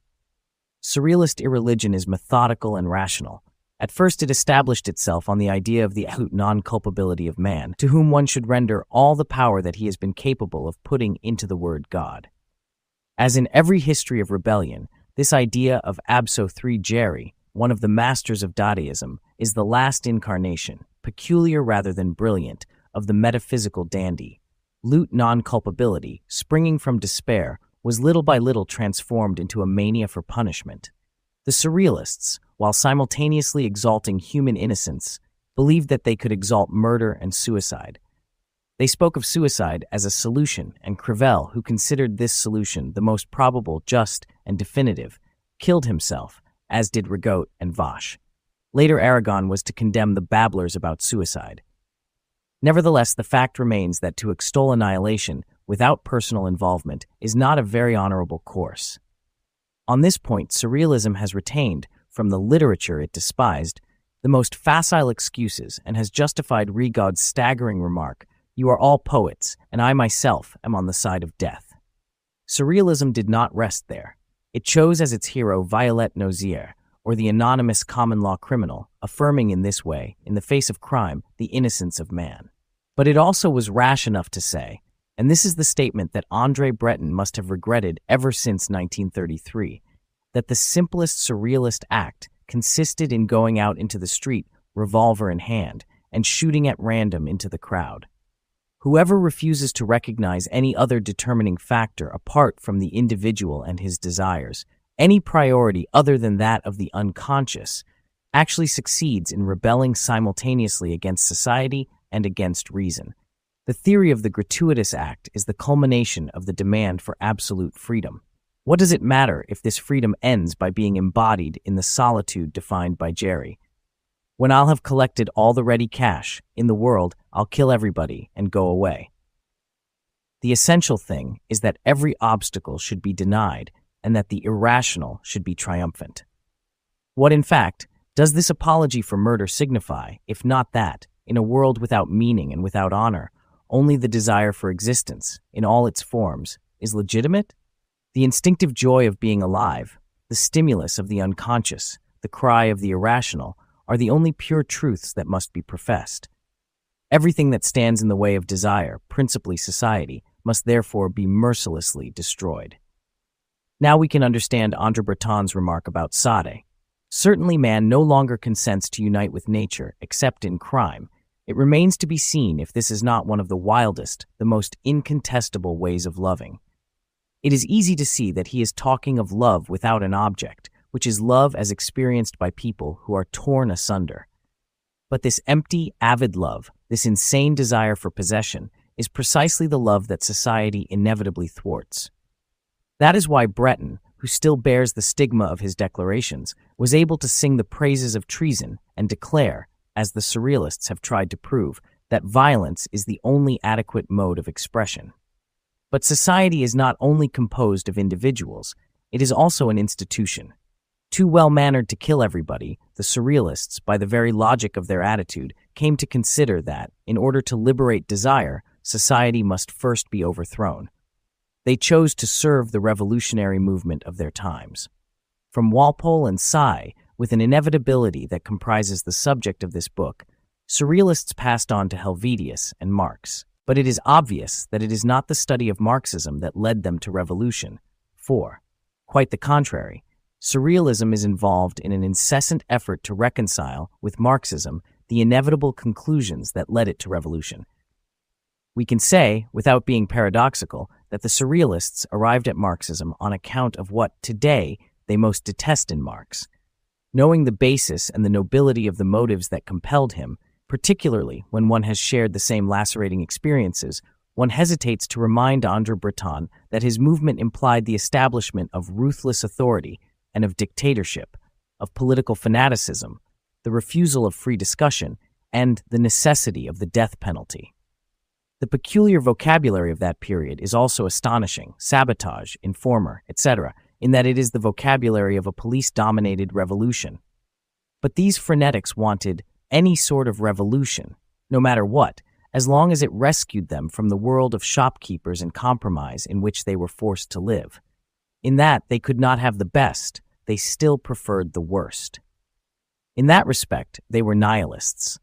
Surrealist irreligion is methodical and rational. At first it established itself on the idea of the absolute non-culpability of man, to whom one should render all the power that he has been capable of putting into the word God. As in every history of rebellion, this idea of Abso III Jerry, one of the masters of Dadaism, is the last incarnation, peculiar rather than brilliant, of the metaphysical dandy. Lute non-culpability, springing from despair, was little by little transformed into a mania for punishment. The surrealists, while simultaneously exalting human innocence, believed that they could exalt murder and suicide. They spoke of suicide as a solution, and Crevel, who considered this solution the most probable, just, and definitive, killed himself, as did Rigaud and Vache. Later, Aragon was to condemn the babblers about suicide. Nevertheless, the fact remains that to extol annihilation without personal involvement is not a very honorable course. On this point, surrealism has retained, from the literature it despised, the most facile excuses and has justified Rigaud's staggering remark, "You are all poets, and I myself am on the side of death." Surrealism did not rest there. It chose as its hero Violette Nozière, or the anonymous common-law criminal, affirming in this way, in the face of crime, the innocence of man. But it also was rash enough to say, and this is the statement that André Breton must have regretted ever since 1933, that the simplest surrealist act consisted in going out into the street, revolver in hand, and shooting at random into the crowd. Whoever refuses to recognize any other determining factor apart from the individual and his desires, any priority other than that of the unconscious, actually succeeds in rebelling simultaneously against society and against reason. The theory of the gratuitous act is the culmination of the demand for absolute freedom. What does it matter if this freedom ends by being embodied in the solitude defined by Jerry? When I'll have collected all the ready cash in the world, I'll kill everybody and go away. The essential thing is that every obstacle should be denied and that the irrational should be triumphant. What, in fact, does this apology for murder signify, if not that, in a world without meaning and without honor, only the desire for existence, in all its forms, is legitimate? The instinctive joy of being alive, the stimulus of the unconscious, the cry of the irrational, are the only pure truths that must be professed. Everything that stands in the way of desire, principally society, must therefore be mercilessly destroyed. Now we can understand André Breton's remark about Sade. Certainly man no longer consents to unite with nature except in crime. It remains to be seen if this is not one of the wildest, the most incontestable ways of loving. It is easy to see that he is talking of love without an object, which is love as experienced by people who are torn asunder. But this empty, avid love, this insane desire for possession, is precisely the love that society inevitably thwarts. That is why Breton, who still bears the stigma of his declarations, was able to sing the praises of treason and declare, as the Surrealists have tried to prove, that violence is the only adequate mode of expression. But society is not only composed of individuals, it is also an institution. Too well-mannered to kill everybody, the Surrealists, by the very logic of their attitude, came to consider that, in order to liberate desire, society must first be overthrown. They chose to serve the revolutionary movement of their times. From Walpole and Sigh, with an inevitability that comprises the subject of this book, Surrealists passed on to Helvetius and Marx. But it is obvious that it is not the study of Marxism that led them to revolution. For, quite the contrary, Surrealism is involved in an incessant effort to reconcile with Marxism the inevitable conclusions that led it to revolution. We can say, without being paradoxical, that the Surrealists arrived at Marxism on account of what, today, they most detest in Marx. Knowing the basis and the nobility of the motives that compelled him, particularly when one has shared the same lacerating experiences, one hesitates to remind André Breton that his movement implied the establishment of ruthless authority and of dictatorship, of political fanaticism, the refusal of free discussion, and the necessity of the death penalty. The peculiar vocabulary of that period is also astonishing: sabotage, informer, etc., in that it is the vocabulary of a police-dominated revolution. But these frenetics wanted any sort of revolution, no matter what, as long as it rescued them from the world of shopkeepers and compromise in which they were forced to live. In that they could not have the best, they still preferred the worst. In that respect, they were nihilists.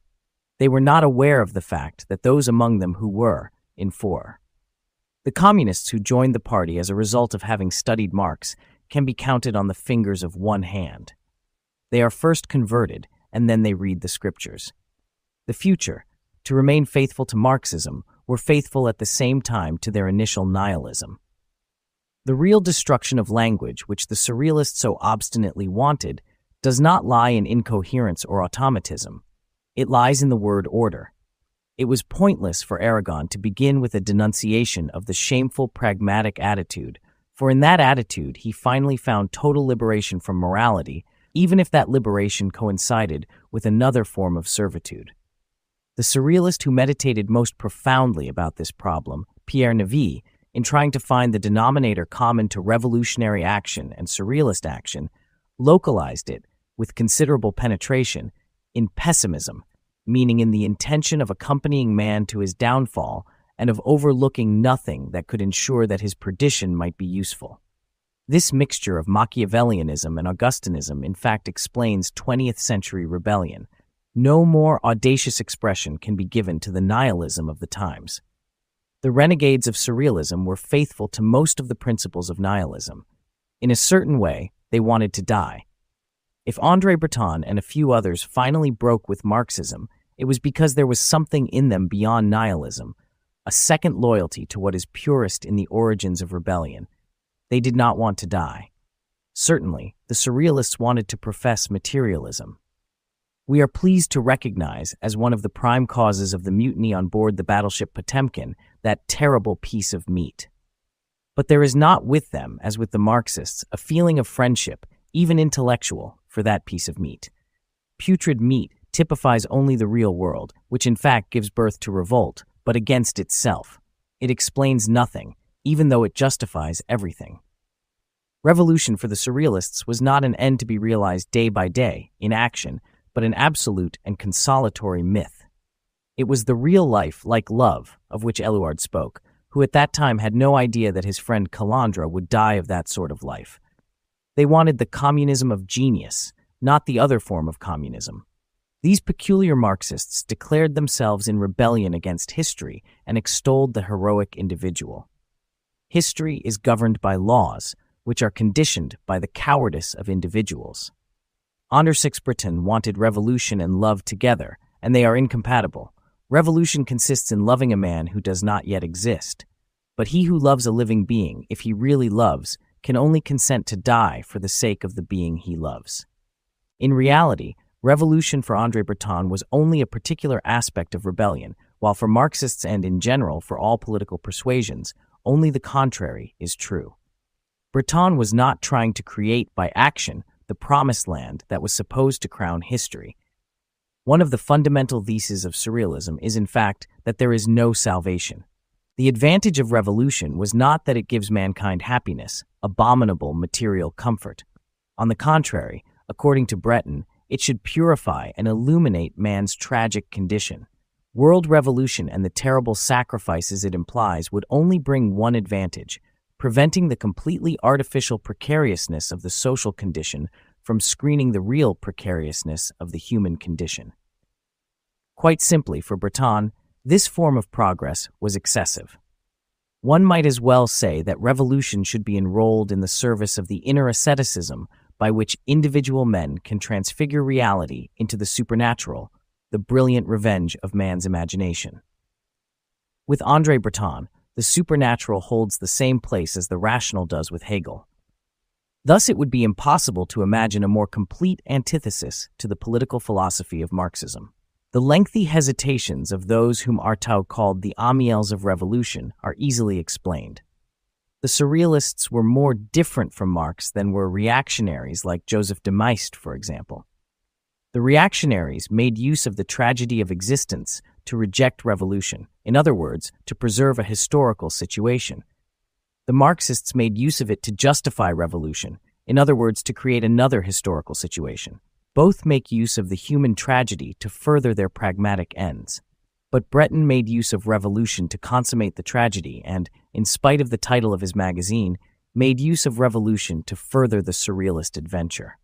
They were not aware of the fact that those among them who were, in for. The communists who joined the party as a result of having studied Marx can be counted on the fingers of one hand. They are first converted, and then they read the scriptures. The future, to remain faithful to Marxism, were faithful at the same time to their initial nihilism. The real destruction of language, which the Surrealists so obstinately wanted, does not lie in incoherence or automatism. It lies in the word order. It was pointless for Aragon to begin with a denunciation of the shameful pragmatic attitude, for in that attitude he finally found total liberation from morality, even if that liberation coincided with another form of servitude. The Surrealist who meditated most profoundly about this problem, Pierre Navy, in trying to find the denominator common to revolutionary action and Surrealist action, localized it, with considerable penetration, in pessimism, meaning in the intention of accompanying man to his downfall and of overlooking nothing that could ensure that his perdition might be useful. This mixture of Machiavellianism and Augustinism in fact explains 20th century rebellion. No more audacious expression can be given to the nihilism of the times. The renegades of Surrealism were faithful to most of the principles of nihilism. In a certain way, they wanted to die. If André Breton and a few others finally broke with Marxism, it was because there was something in them beyond nihilism, a second loyalty to what is purest in the origins of rebellion. They did not want to die. Certainly, the Surrealists wanted to profess materialism. We are pleased to recognize as one of the prime causes of the mutiny on board the battleship Potemkin that terrible piece of meat. But there is not with them, as with the Marxists, a feeling of friendship, even intellectual, for that piece of meat. Putrid meat typifies only the real world, which in fact gives birth to revolt, but against itself. It explains nothing, even though it justifies everything. Revolution for the Surrealists was not an end to be realized day by day, in action, but an absolute and consolatory myth. It was the real life, like love, of which Éluard spoke, who at that time had no idea that his friend Calandra would die of that sort of life. They wanted the communism of genius, not the other form of communism. These peculiar Marxists declared themselves in rebellion against history and extolled the heroic individual. History is governed by laws, which are conditioned by the cowardice of individuals. André Breton wanted revolution and love together, and they are incompatible. Revolution consists in loving a man who does not yet exist. But he who loves a living being, if he really loves, can only consent to die for the sake of the being he loves. In reality, revolution for André Breton was only a particular aspect of rebellion, while for Marxists and in general for all political persuasions, only the contrary is true. Breton was not trying to create by action the promised land that was supposed to crown history. One of the fundamental theses of surrealism is, in fact, that there is no salvation. The advantage of revolution was not that it gives mankind happiness, abominable material comfort. On the contrary, according to Breton, it should purify and illuminate man's tragic condition. World revolution and the terrible sacrifices it implies would only bring one advantage, preventing the completely artificial precariousness of the social condition from screening the real precariousness of the human condition. Quite simply, for Breton, this form of progress was excessive. One might as well say that revolution should be enrolled in the service of the inner asceticism by which individual men can transfigure reality into the supernatural, the brilliant revenge of man's imagination. With André Breton, the supernatural holds the same place as the rational does with Hegel. Thus, it would be impossible to imagine a more complete antithesis to the political philosophy of Marxism. The lengthy hesitations of those whom Artaud called the Amiels of revolution are easily explained. The surrealists were more different from Marx than were reactionaries like Joseph de Maistre, for example. The reactionaries made use of the tragedy of existence to reject revolution, in other words, to preserve a historical situation. The Marxists made use of it to justify revolution, in other words, to create another historical situation. Both make use of the human tragedy to further their pragmatic ends. But Breton made use of revolution to consummate the tragedy and, in spite of the title of his magazine, made use of revolution to further the surrealist adventure.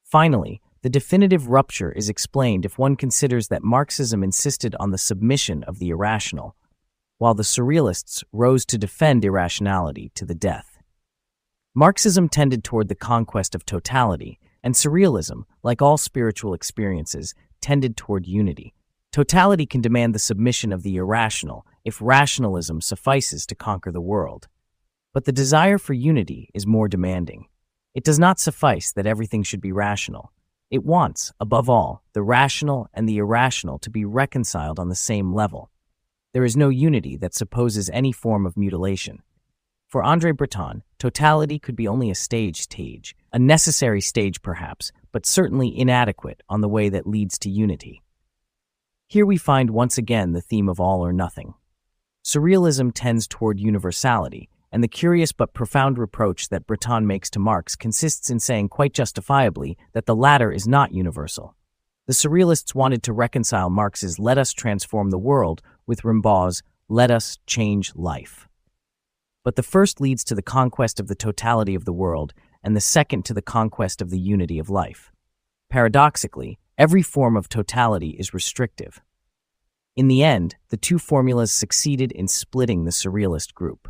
Finally, the definitive rupture is explained if one considers that Marxism insisted on the submission of the irrational, while the surrealists rose to defend irrationality to the death. Marxism tended toward the conquest of totality, and surrealism, like all spiritual experiences, tended toward unity. Totality can demand the submission of the irrational if rationalism suffices to conquer the world. But the desire for unity is more demanding. It does not suffice that everything should be rational. It wants, above all, the rational and the irrational to be reconciled on the same level. There is no unity that supposes any form of mutilation. For André Breton, totality could be only a stage, a necessary stage perhaps, but certainly inadequate on the way that leads to unity. Here we find once again the theme of all or nothing. Surrealism tends toward universality, and the curious but profound reproach that Breton makes to Marx consists in saying quite justifiably that the latter is not universal. The surrealists wanted to reconcile Marx's "let us transform the world" with Rimbaud's "let us change life." But the first leads to the conquest of the totality of the world, and the second to the conquest of the unity of life. Paradoxically, every form of totality is restrictive. In the end, the two formulas succeeded in splitting the surrealist group.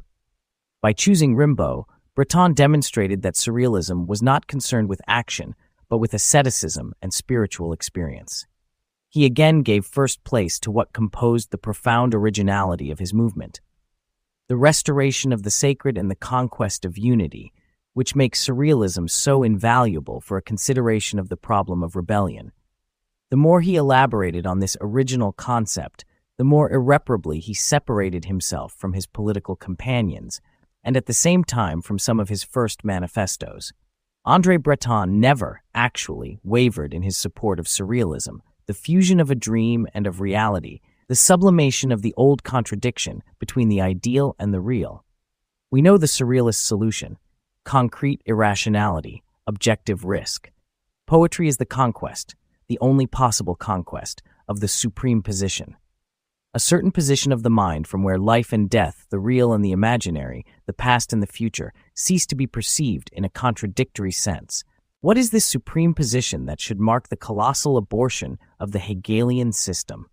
By choosing Rimbaud, Breton demonstrated that surrealism was not concerned with action, but with asceticism and spiritual experience. He again gave first place to what composed the profound originality of his movement: the restoration of the sacred and the conquest of unity, which makes surrealism so invaluable for a consideration of the problem of rebellion. The more he elaborated on this original concept, the more irreparably he separated himself from his political companions, and at the same time from some of his first manifestos. André Breton never, actually, wavered in his support of surrealism, the fusion of a dream and of reality, the sublimation of the old contradiction between the ideal and the real. We know the surrealist solution: concrete irrationality, objective risk. Poetry is the conquest, the only possible conquest, of the supreme position. A certain position of the mind from where life and death, the real and the imaginary, the past and the future, cease to be perceived in a contradictory sense. What is this supreme position that should mark the colossal abortion of the Hegelian system?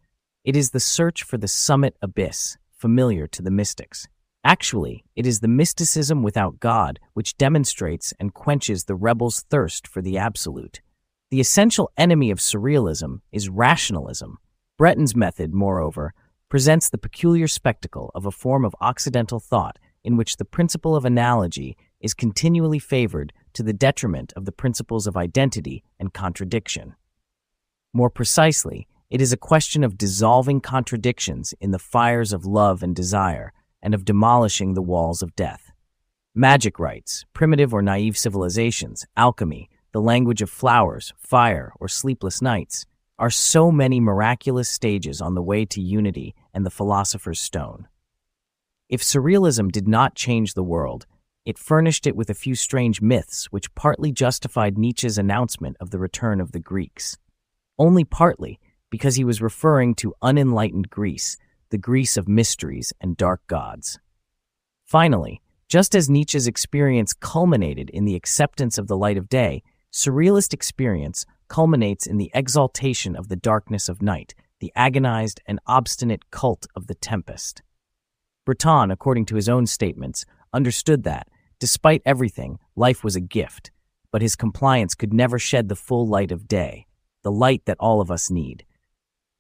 It is the search for the summit abyss, familiar to the mystics. Actually, it is the mysticism without God which demonstrates and quenches the rebel's thirst for the absolute. The essential enemy of surrealism is rationalism. Breton's method, moreover, presents the peculiar spectacle of a form of Occidental thought in which the principle of analogy is continually favored to the detriment of the principles of identity and contradiction. More precisely, it is a question of dissolving contradictions in the fires of love and desire, and of demolishing the walls of death. Magic rites, primitive or naive civilizations, alchemy, the language of flowers, fire, or sleepless nights, are so many miraculous stages on the way to unity and the philosopher's stone. If surrealism did not change the world, it furnished it with a few strange myths which partly justified Nietzsche's announcement of the return of the Greeks. Only partly, because he was referring to unenlightened Greece, the Greece of mysteries and dark gods. Finally, just as Nietzsche's experience culminated in the acceptance of the light of day, surrealist experience culminates in the exaltation of the darkness of night, the agonized and obstinate cult of the tempest. Breton, according to his own statements, understood that, despite everything, life was a gift, but his compliance could never shed the full light of day, the light that all of us need.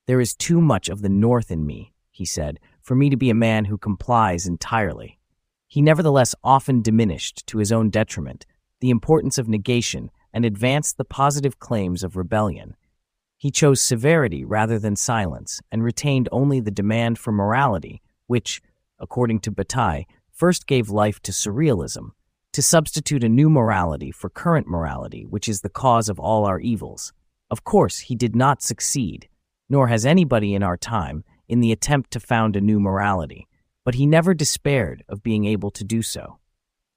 "There is too much of the North in me," he said, "for me to be a man who complies entirely." He nevertheless often diminished, to his own detriment, the importance of negation and advanced the positive claims of rebellion. He chose severity rather than silence, and retained only the demand for morality, which, according to Bataille, first gave life to surrealism, to substitute a new morality for current morality, which is the cause of all our evils. Of course, he did not succeed, nor has anybody in our time, in the attempt to found a new morality, but he never despaired of being able to do so.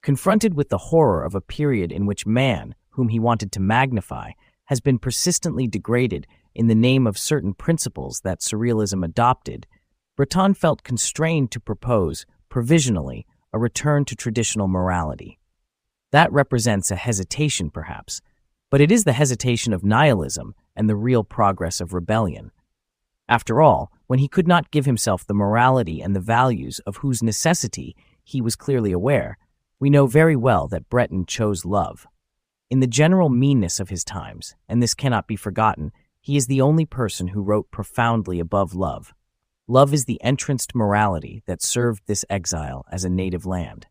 Confronted with the horror of a period in which man, whom he wanted to magnify, has been persistently degraded in the name of certain principles that surrealism adopted, Breton felt constrained to propose, provisionally, a return to traditional morality. That represents a hesitation, perhaps, but it is the hesitation of nihilism and the real progress of rebellion. After all, when he could not give himself the morality and the values of whose necessity he was clearly aware, we know very well that Breton chose love. In the general meanness of his times, and this cannot be forgotten, he is the only person who wrote profoundly above love. Love is the entranced morality that served this exile as a native land.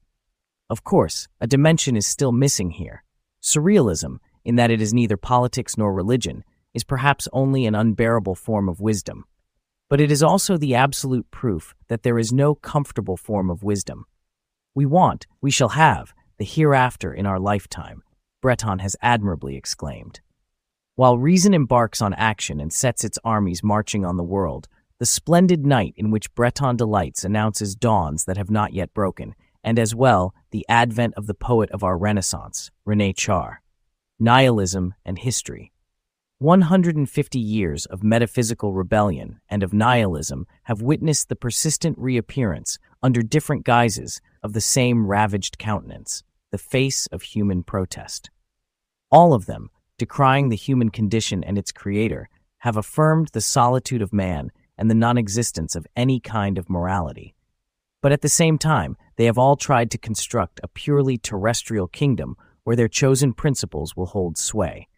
Of course, a dimension is still missing here. Surrealism, in that it is neither politics nor religion, is perhaps only an unbearable form of wisdom. But it is also the absolute proof that there is no comfortable form of wisdom. We want, we shall have, the hereafter in our lifetime, Breton has admirably exclaimed. While reason embarks on action and sets its armies marching on the world, the splendid night in which Breton delights announces dawns that have not yet broken, and as well the advent of the poet of our Renaissance, René Char. Nihilism and history. 150 years of metaphysical rebellion and of nihilism have witnessed the persistent reappearance, under different guises, of the same ravaged countenance, the face of human protest. All of them, decrying the human condition and its creator, have affirmed the solitude of man and the non-existence of any kind of morality. But at the same time, they have all tried to construct a purely terrestrial kingdom where their chosen principles will hold sway.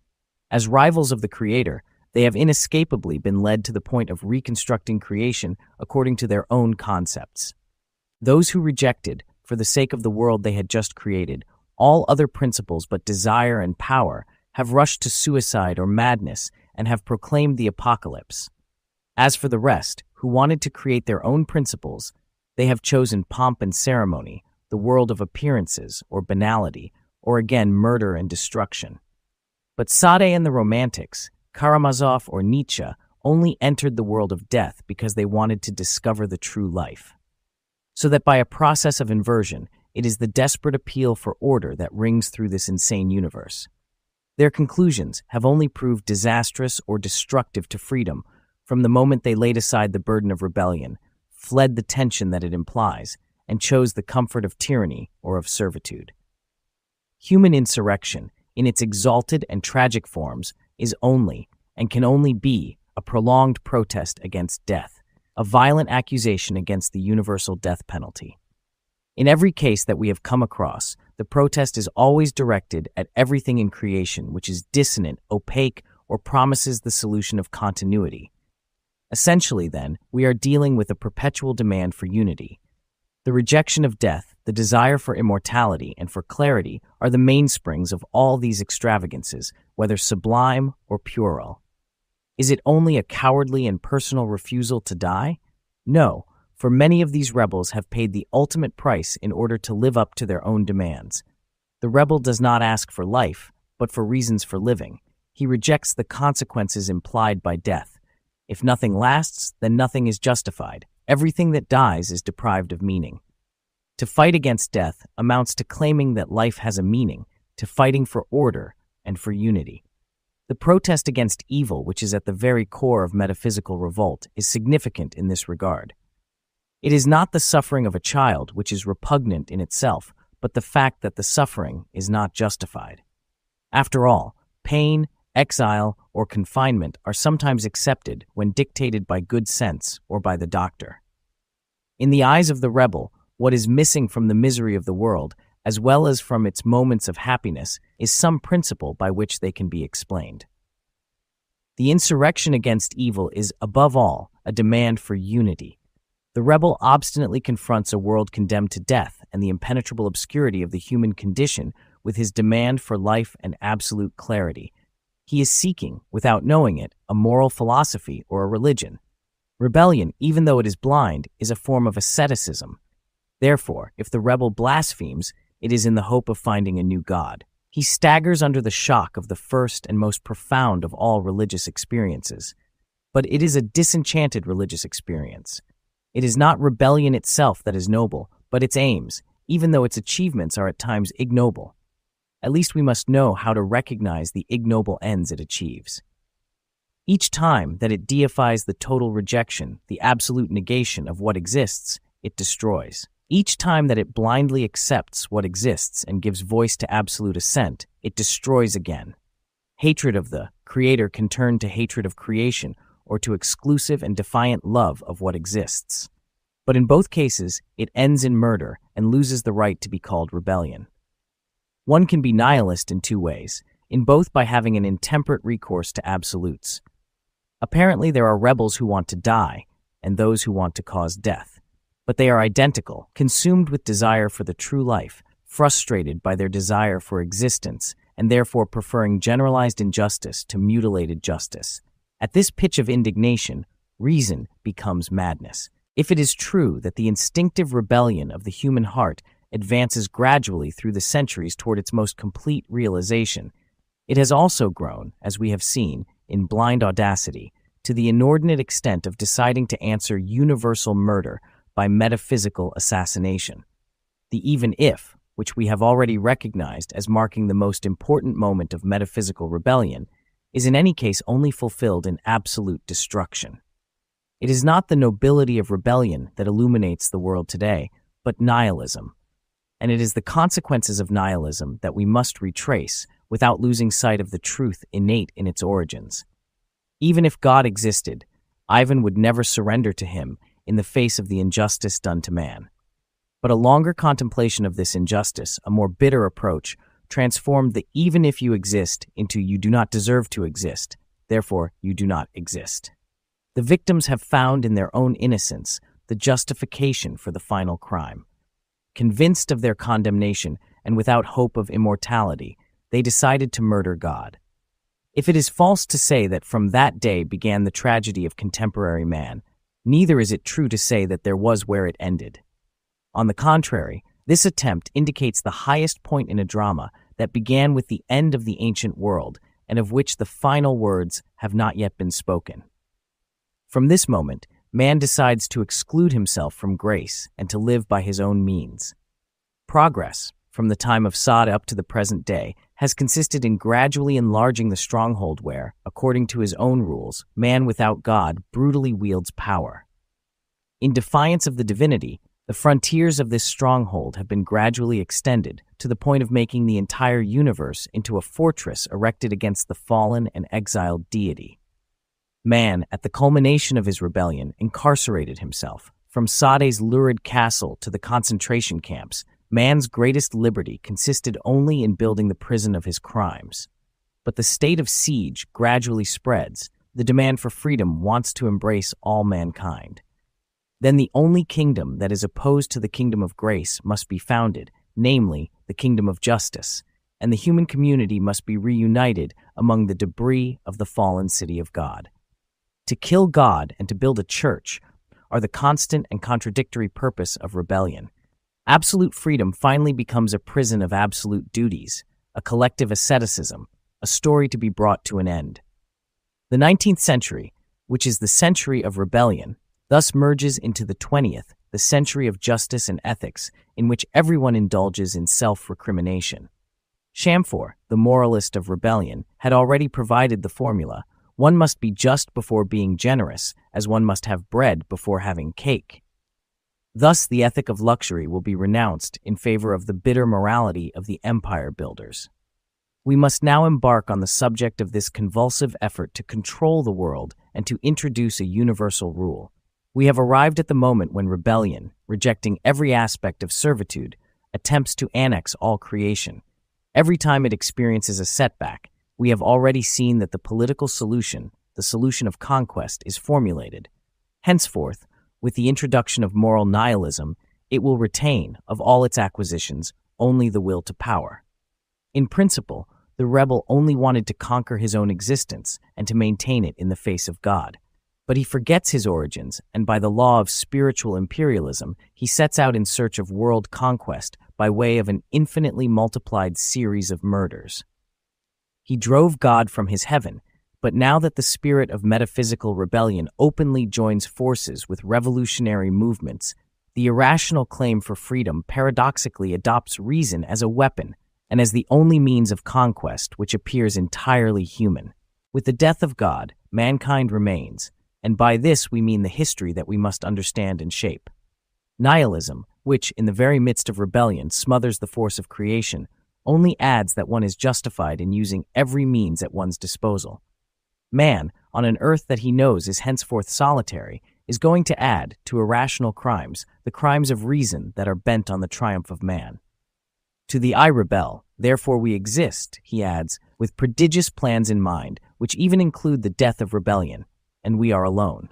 As rivals of the Creator, they have inescapably been led to the point of reconstructing creation according to their own concepts. Those who rejected, for the sake of the world they had just created, all other principles but desire and power, have rushed to suicide or madness and have proclaimed the apocalypse. As for the rest, who wanted to create their own principles, they have chosen pomp and ceremony, the world of appearances or banality, or again murder and destruction. But Sade and the Romantics, Karamazov or Nietzsche, only entered the world of death because they wanted to discover the true life. So that by a process of inversion, it is the desperate appeal for order that rings through this insane universe. Their conclusions have only proved disastrous or destructive to freedom from the moment they laid aside the burden of rebellion, fled the tension that it implies, and chose the comfort of tyranny or of servitude. Human insurrection, in its exalted and tragic forms, is only, and can only be, a prolonged protest against death, a violent accusation against the universal death penalty. In every case that we have come across, the protest is always directed at everything in creation which is dissonant, opaque, or promises the solution of continuity. Essentially, then, we are dealing with a perpetual demand for unity. The rejection of death, the desire for immortality, and for clarity are the mainsprings of all these extravagances, whether sublime or puerile. Is it only a cowardly and personal refusal to die? No, for many of these rebels have paid the ultimate price in order to live up to their own demands. The rebel does not ask for life, but for reasons for living. He rejects the consequences implied by death. If nothing lasts, then nothing is justified. Everything that dies is deprived of meaning. To fight against death amounts to claiming that life has a meaning, to fighting for order and for unity. The protest against evil, which is at the very core of metaphysical revolt, is significant in this regard. It is not the suffering of a child which is repugnant in itself, but the fact that the suffering is not justified. After all, pain, exile, or confinement are sometimes accepted when dictated by good sense or by the doctor. In the eyes of the rebel, what is missing from the misery of the world, as well as from its moments of happiness, is some principle by which they can be explained. The insurrection against evil is, above all, a demand for unity. The rebel obstinately confronts a world condemned to death and the impenetrable obscurity of the human condition with his demand for life and absolute clarity. He is seeking, without knowing it, a moral philosophy or a religion. Rebellion, even though it is blind, is a form of asceticism. Therefore, if the rebel blasphemes, it is in the hope of finding a new God. He staggers under the shock of the first and most profound of all religious experiences. But it is a disenchanted religious experience. It is not rebellion itself that is noble, but its aims, even though its achievements are at times ignoble. At least we must know how to recognize the ignoble ends it achieves. Each time that it deifies the total rejection, the absolute negation of what exists, it destroys. Each time that it blindly accepts what exists and gives voice to absolute assent, it destroys again. Hatred of the Creator can turn to hatred of creation or to exclusive and defiant love of what exists. But in both cases, it ends in murder and loses the right to be called rebellion. One can be nihilist in two ways, in both by having an intemperate recourse to absolutes. Apparently, there are rebels who want to die and those who want to cause death. But they are identical, consumed with desire for the true life, frustrated by their desire for existence, and therefore preferring generalized injustice to mutilated justice. At this pitch of indignation, reason becomes madness. If it is true that the instinctive rebellion of the human heart advances gradually through the centuries toward its most complete realization, it has also grown, as we have seen, in blind audacity, to the inordinate extent of deciding to answer universal murder by metaphysical assassination. The even if, which we have already recognized as marking the most important moment of metaphysical rebellion, is in any case only fulfilled in absolute destruction. It is not the nobility of rebellion that illuminates the world today, but nihilism. And it is the consequences of nihilism that we must retrace without losing sight of the truth innate in its origins. Even if God existed, Ivan would never surrender to him in the face of the injustice done to man. But a longer contemplation of this injustice, a more bitter approach, transformed the even if you exist into you do not deserve to exist, therefore you do not exist. The victims have found in their own innocence the justification for the final crime. Convinced of their condemnation and without hope of immortality, they decided to murder God. If it is false to say that from that day began the tragedy of contemporary man, neither is it true to say that there was where it ended. On the contrary, this attempt indicates the highest point in a drama that began with the end of the ancient world and of which the final words have not yet been spoken. From this moment, man decides to exclude himself from grace and to live by his own means. Progress, from the time of Sod up to the present day, has consisted in gradually enlarging the stronghold where, according to his own rules, man without God brutally wields power. In defiance of the divinity, the frontiers of this stronghold have been gradually extended to the point of making the entire universe into a fortress erected against the fallen and exiled deity. Man, at the culmination of his rebellion, incarcerated himself. From Sade's lurid castle to the concentration camps, man's greatest liberty consisted only in building the prison of his crimes. But the state of siege gradually spreads, The demand for freedom wants to embrace all mankind. Then the only kingdom that is opposed to the kingdom of grace must be founded, namely, the kingdom of justice, and the human community must be reunited among the debris of the fallen city of God. To kill God and to build a church are the constant and contradictory purpose of rebellion. Absolute freedom finally becomes a prison of absolute duties, a collective asceticism, a story to be brought to an end. The 19th century, which is the century of rebellion, thus merges into the 20th, the century of justice and ethics, in which everyone indulges in self-recrimination. Chamfort, the moralist of rebellion, had already provided the formula: one must be just before being generous, as one must have bread before having cake. Thus, the ethic of luxury will be renounced in favor of the bitter morality of the empire builders. We must now embark on the subject of this convulsive effort to control the world and to introduce a universal rule. We have arrived at the moment when rebellion, rejecting every aspect of servitude, attempts to annex all creation. Every time it experiences a setback, we have already seen that the political solution, the solution of conquest, is formulated. Henceforth, with the introduction of moral nihilism, it will retain, of all its acquisitions, only the will to power. In principle, the rebel only wanted to conquer his own existence and to maintain it in the face of God. But he forgets his origins, and by the law of spiritual imperialism, he sets out in search of world conquest by way of an infinitely multiplied series of murders. He drove God from his heaven, but now that the spirit of metaphysical rebellion openly joins forces with revolutionary movements, the irrational claim for freedom paradoxically adopts reason as a weapon and as the only means of conquest which appears entirely human. With the death of God, mankind remains, and by this we mean the history that we must understand and shape. Nihilism, which, in the very midst of rebellion, smothers the force of creation, only adds that one is justified in using every means at one's disposal. Man, on an earth that he knows is henceforth solitary, is going to add, to irrational crimes, the crimes of reason that are bent on the triumph of man. To the I rebel, therefore we exist, he adds, with prodigious plans in mind, which even include the death of rebellion, and we are alone.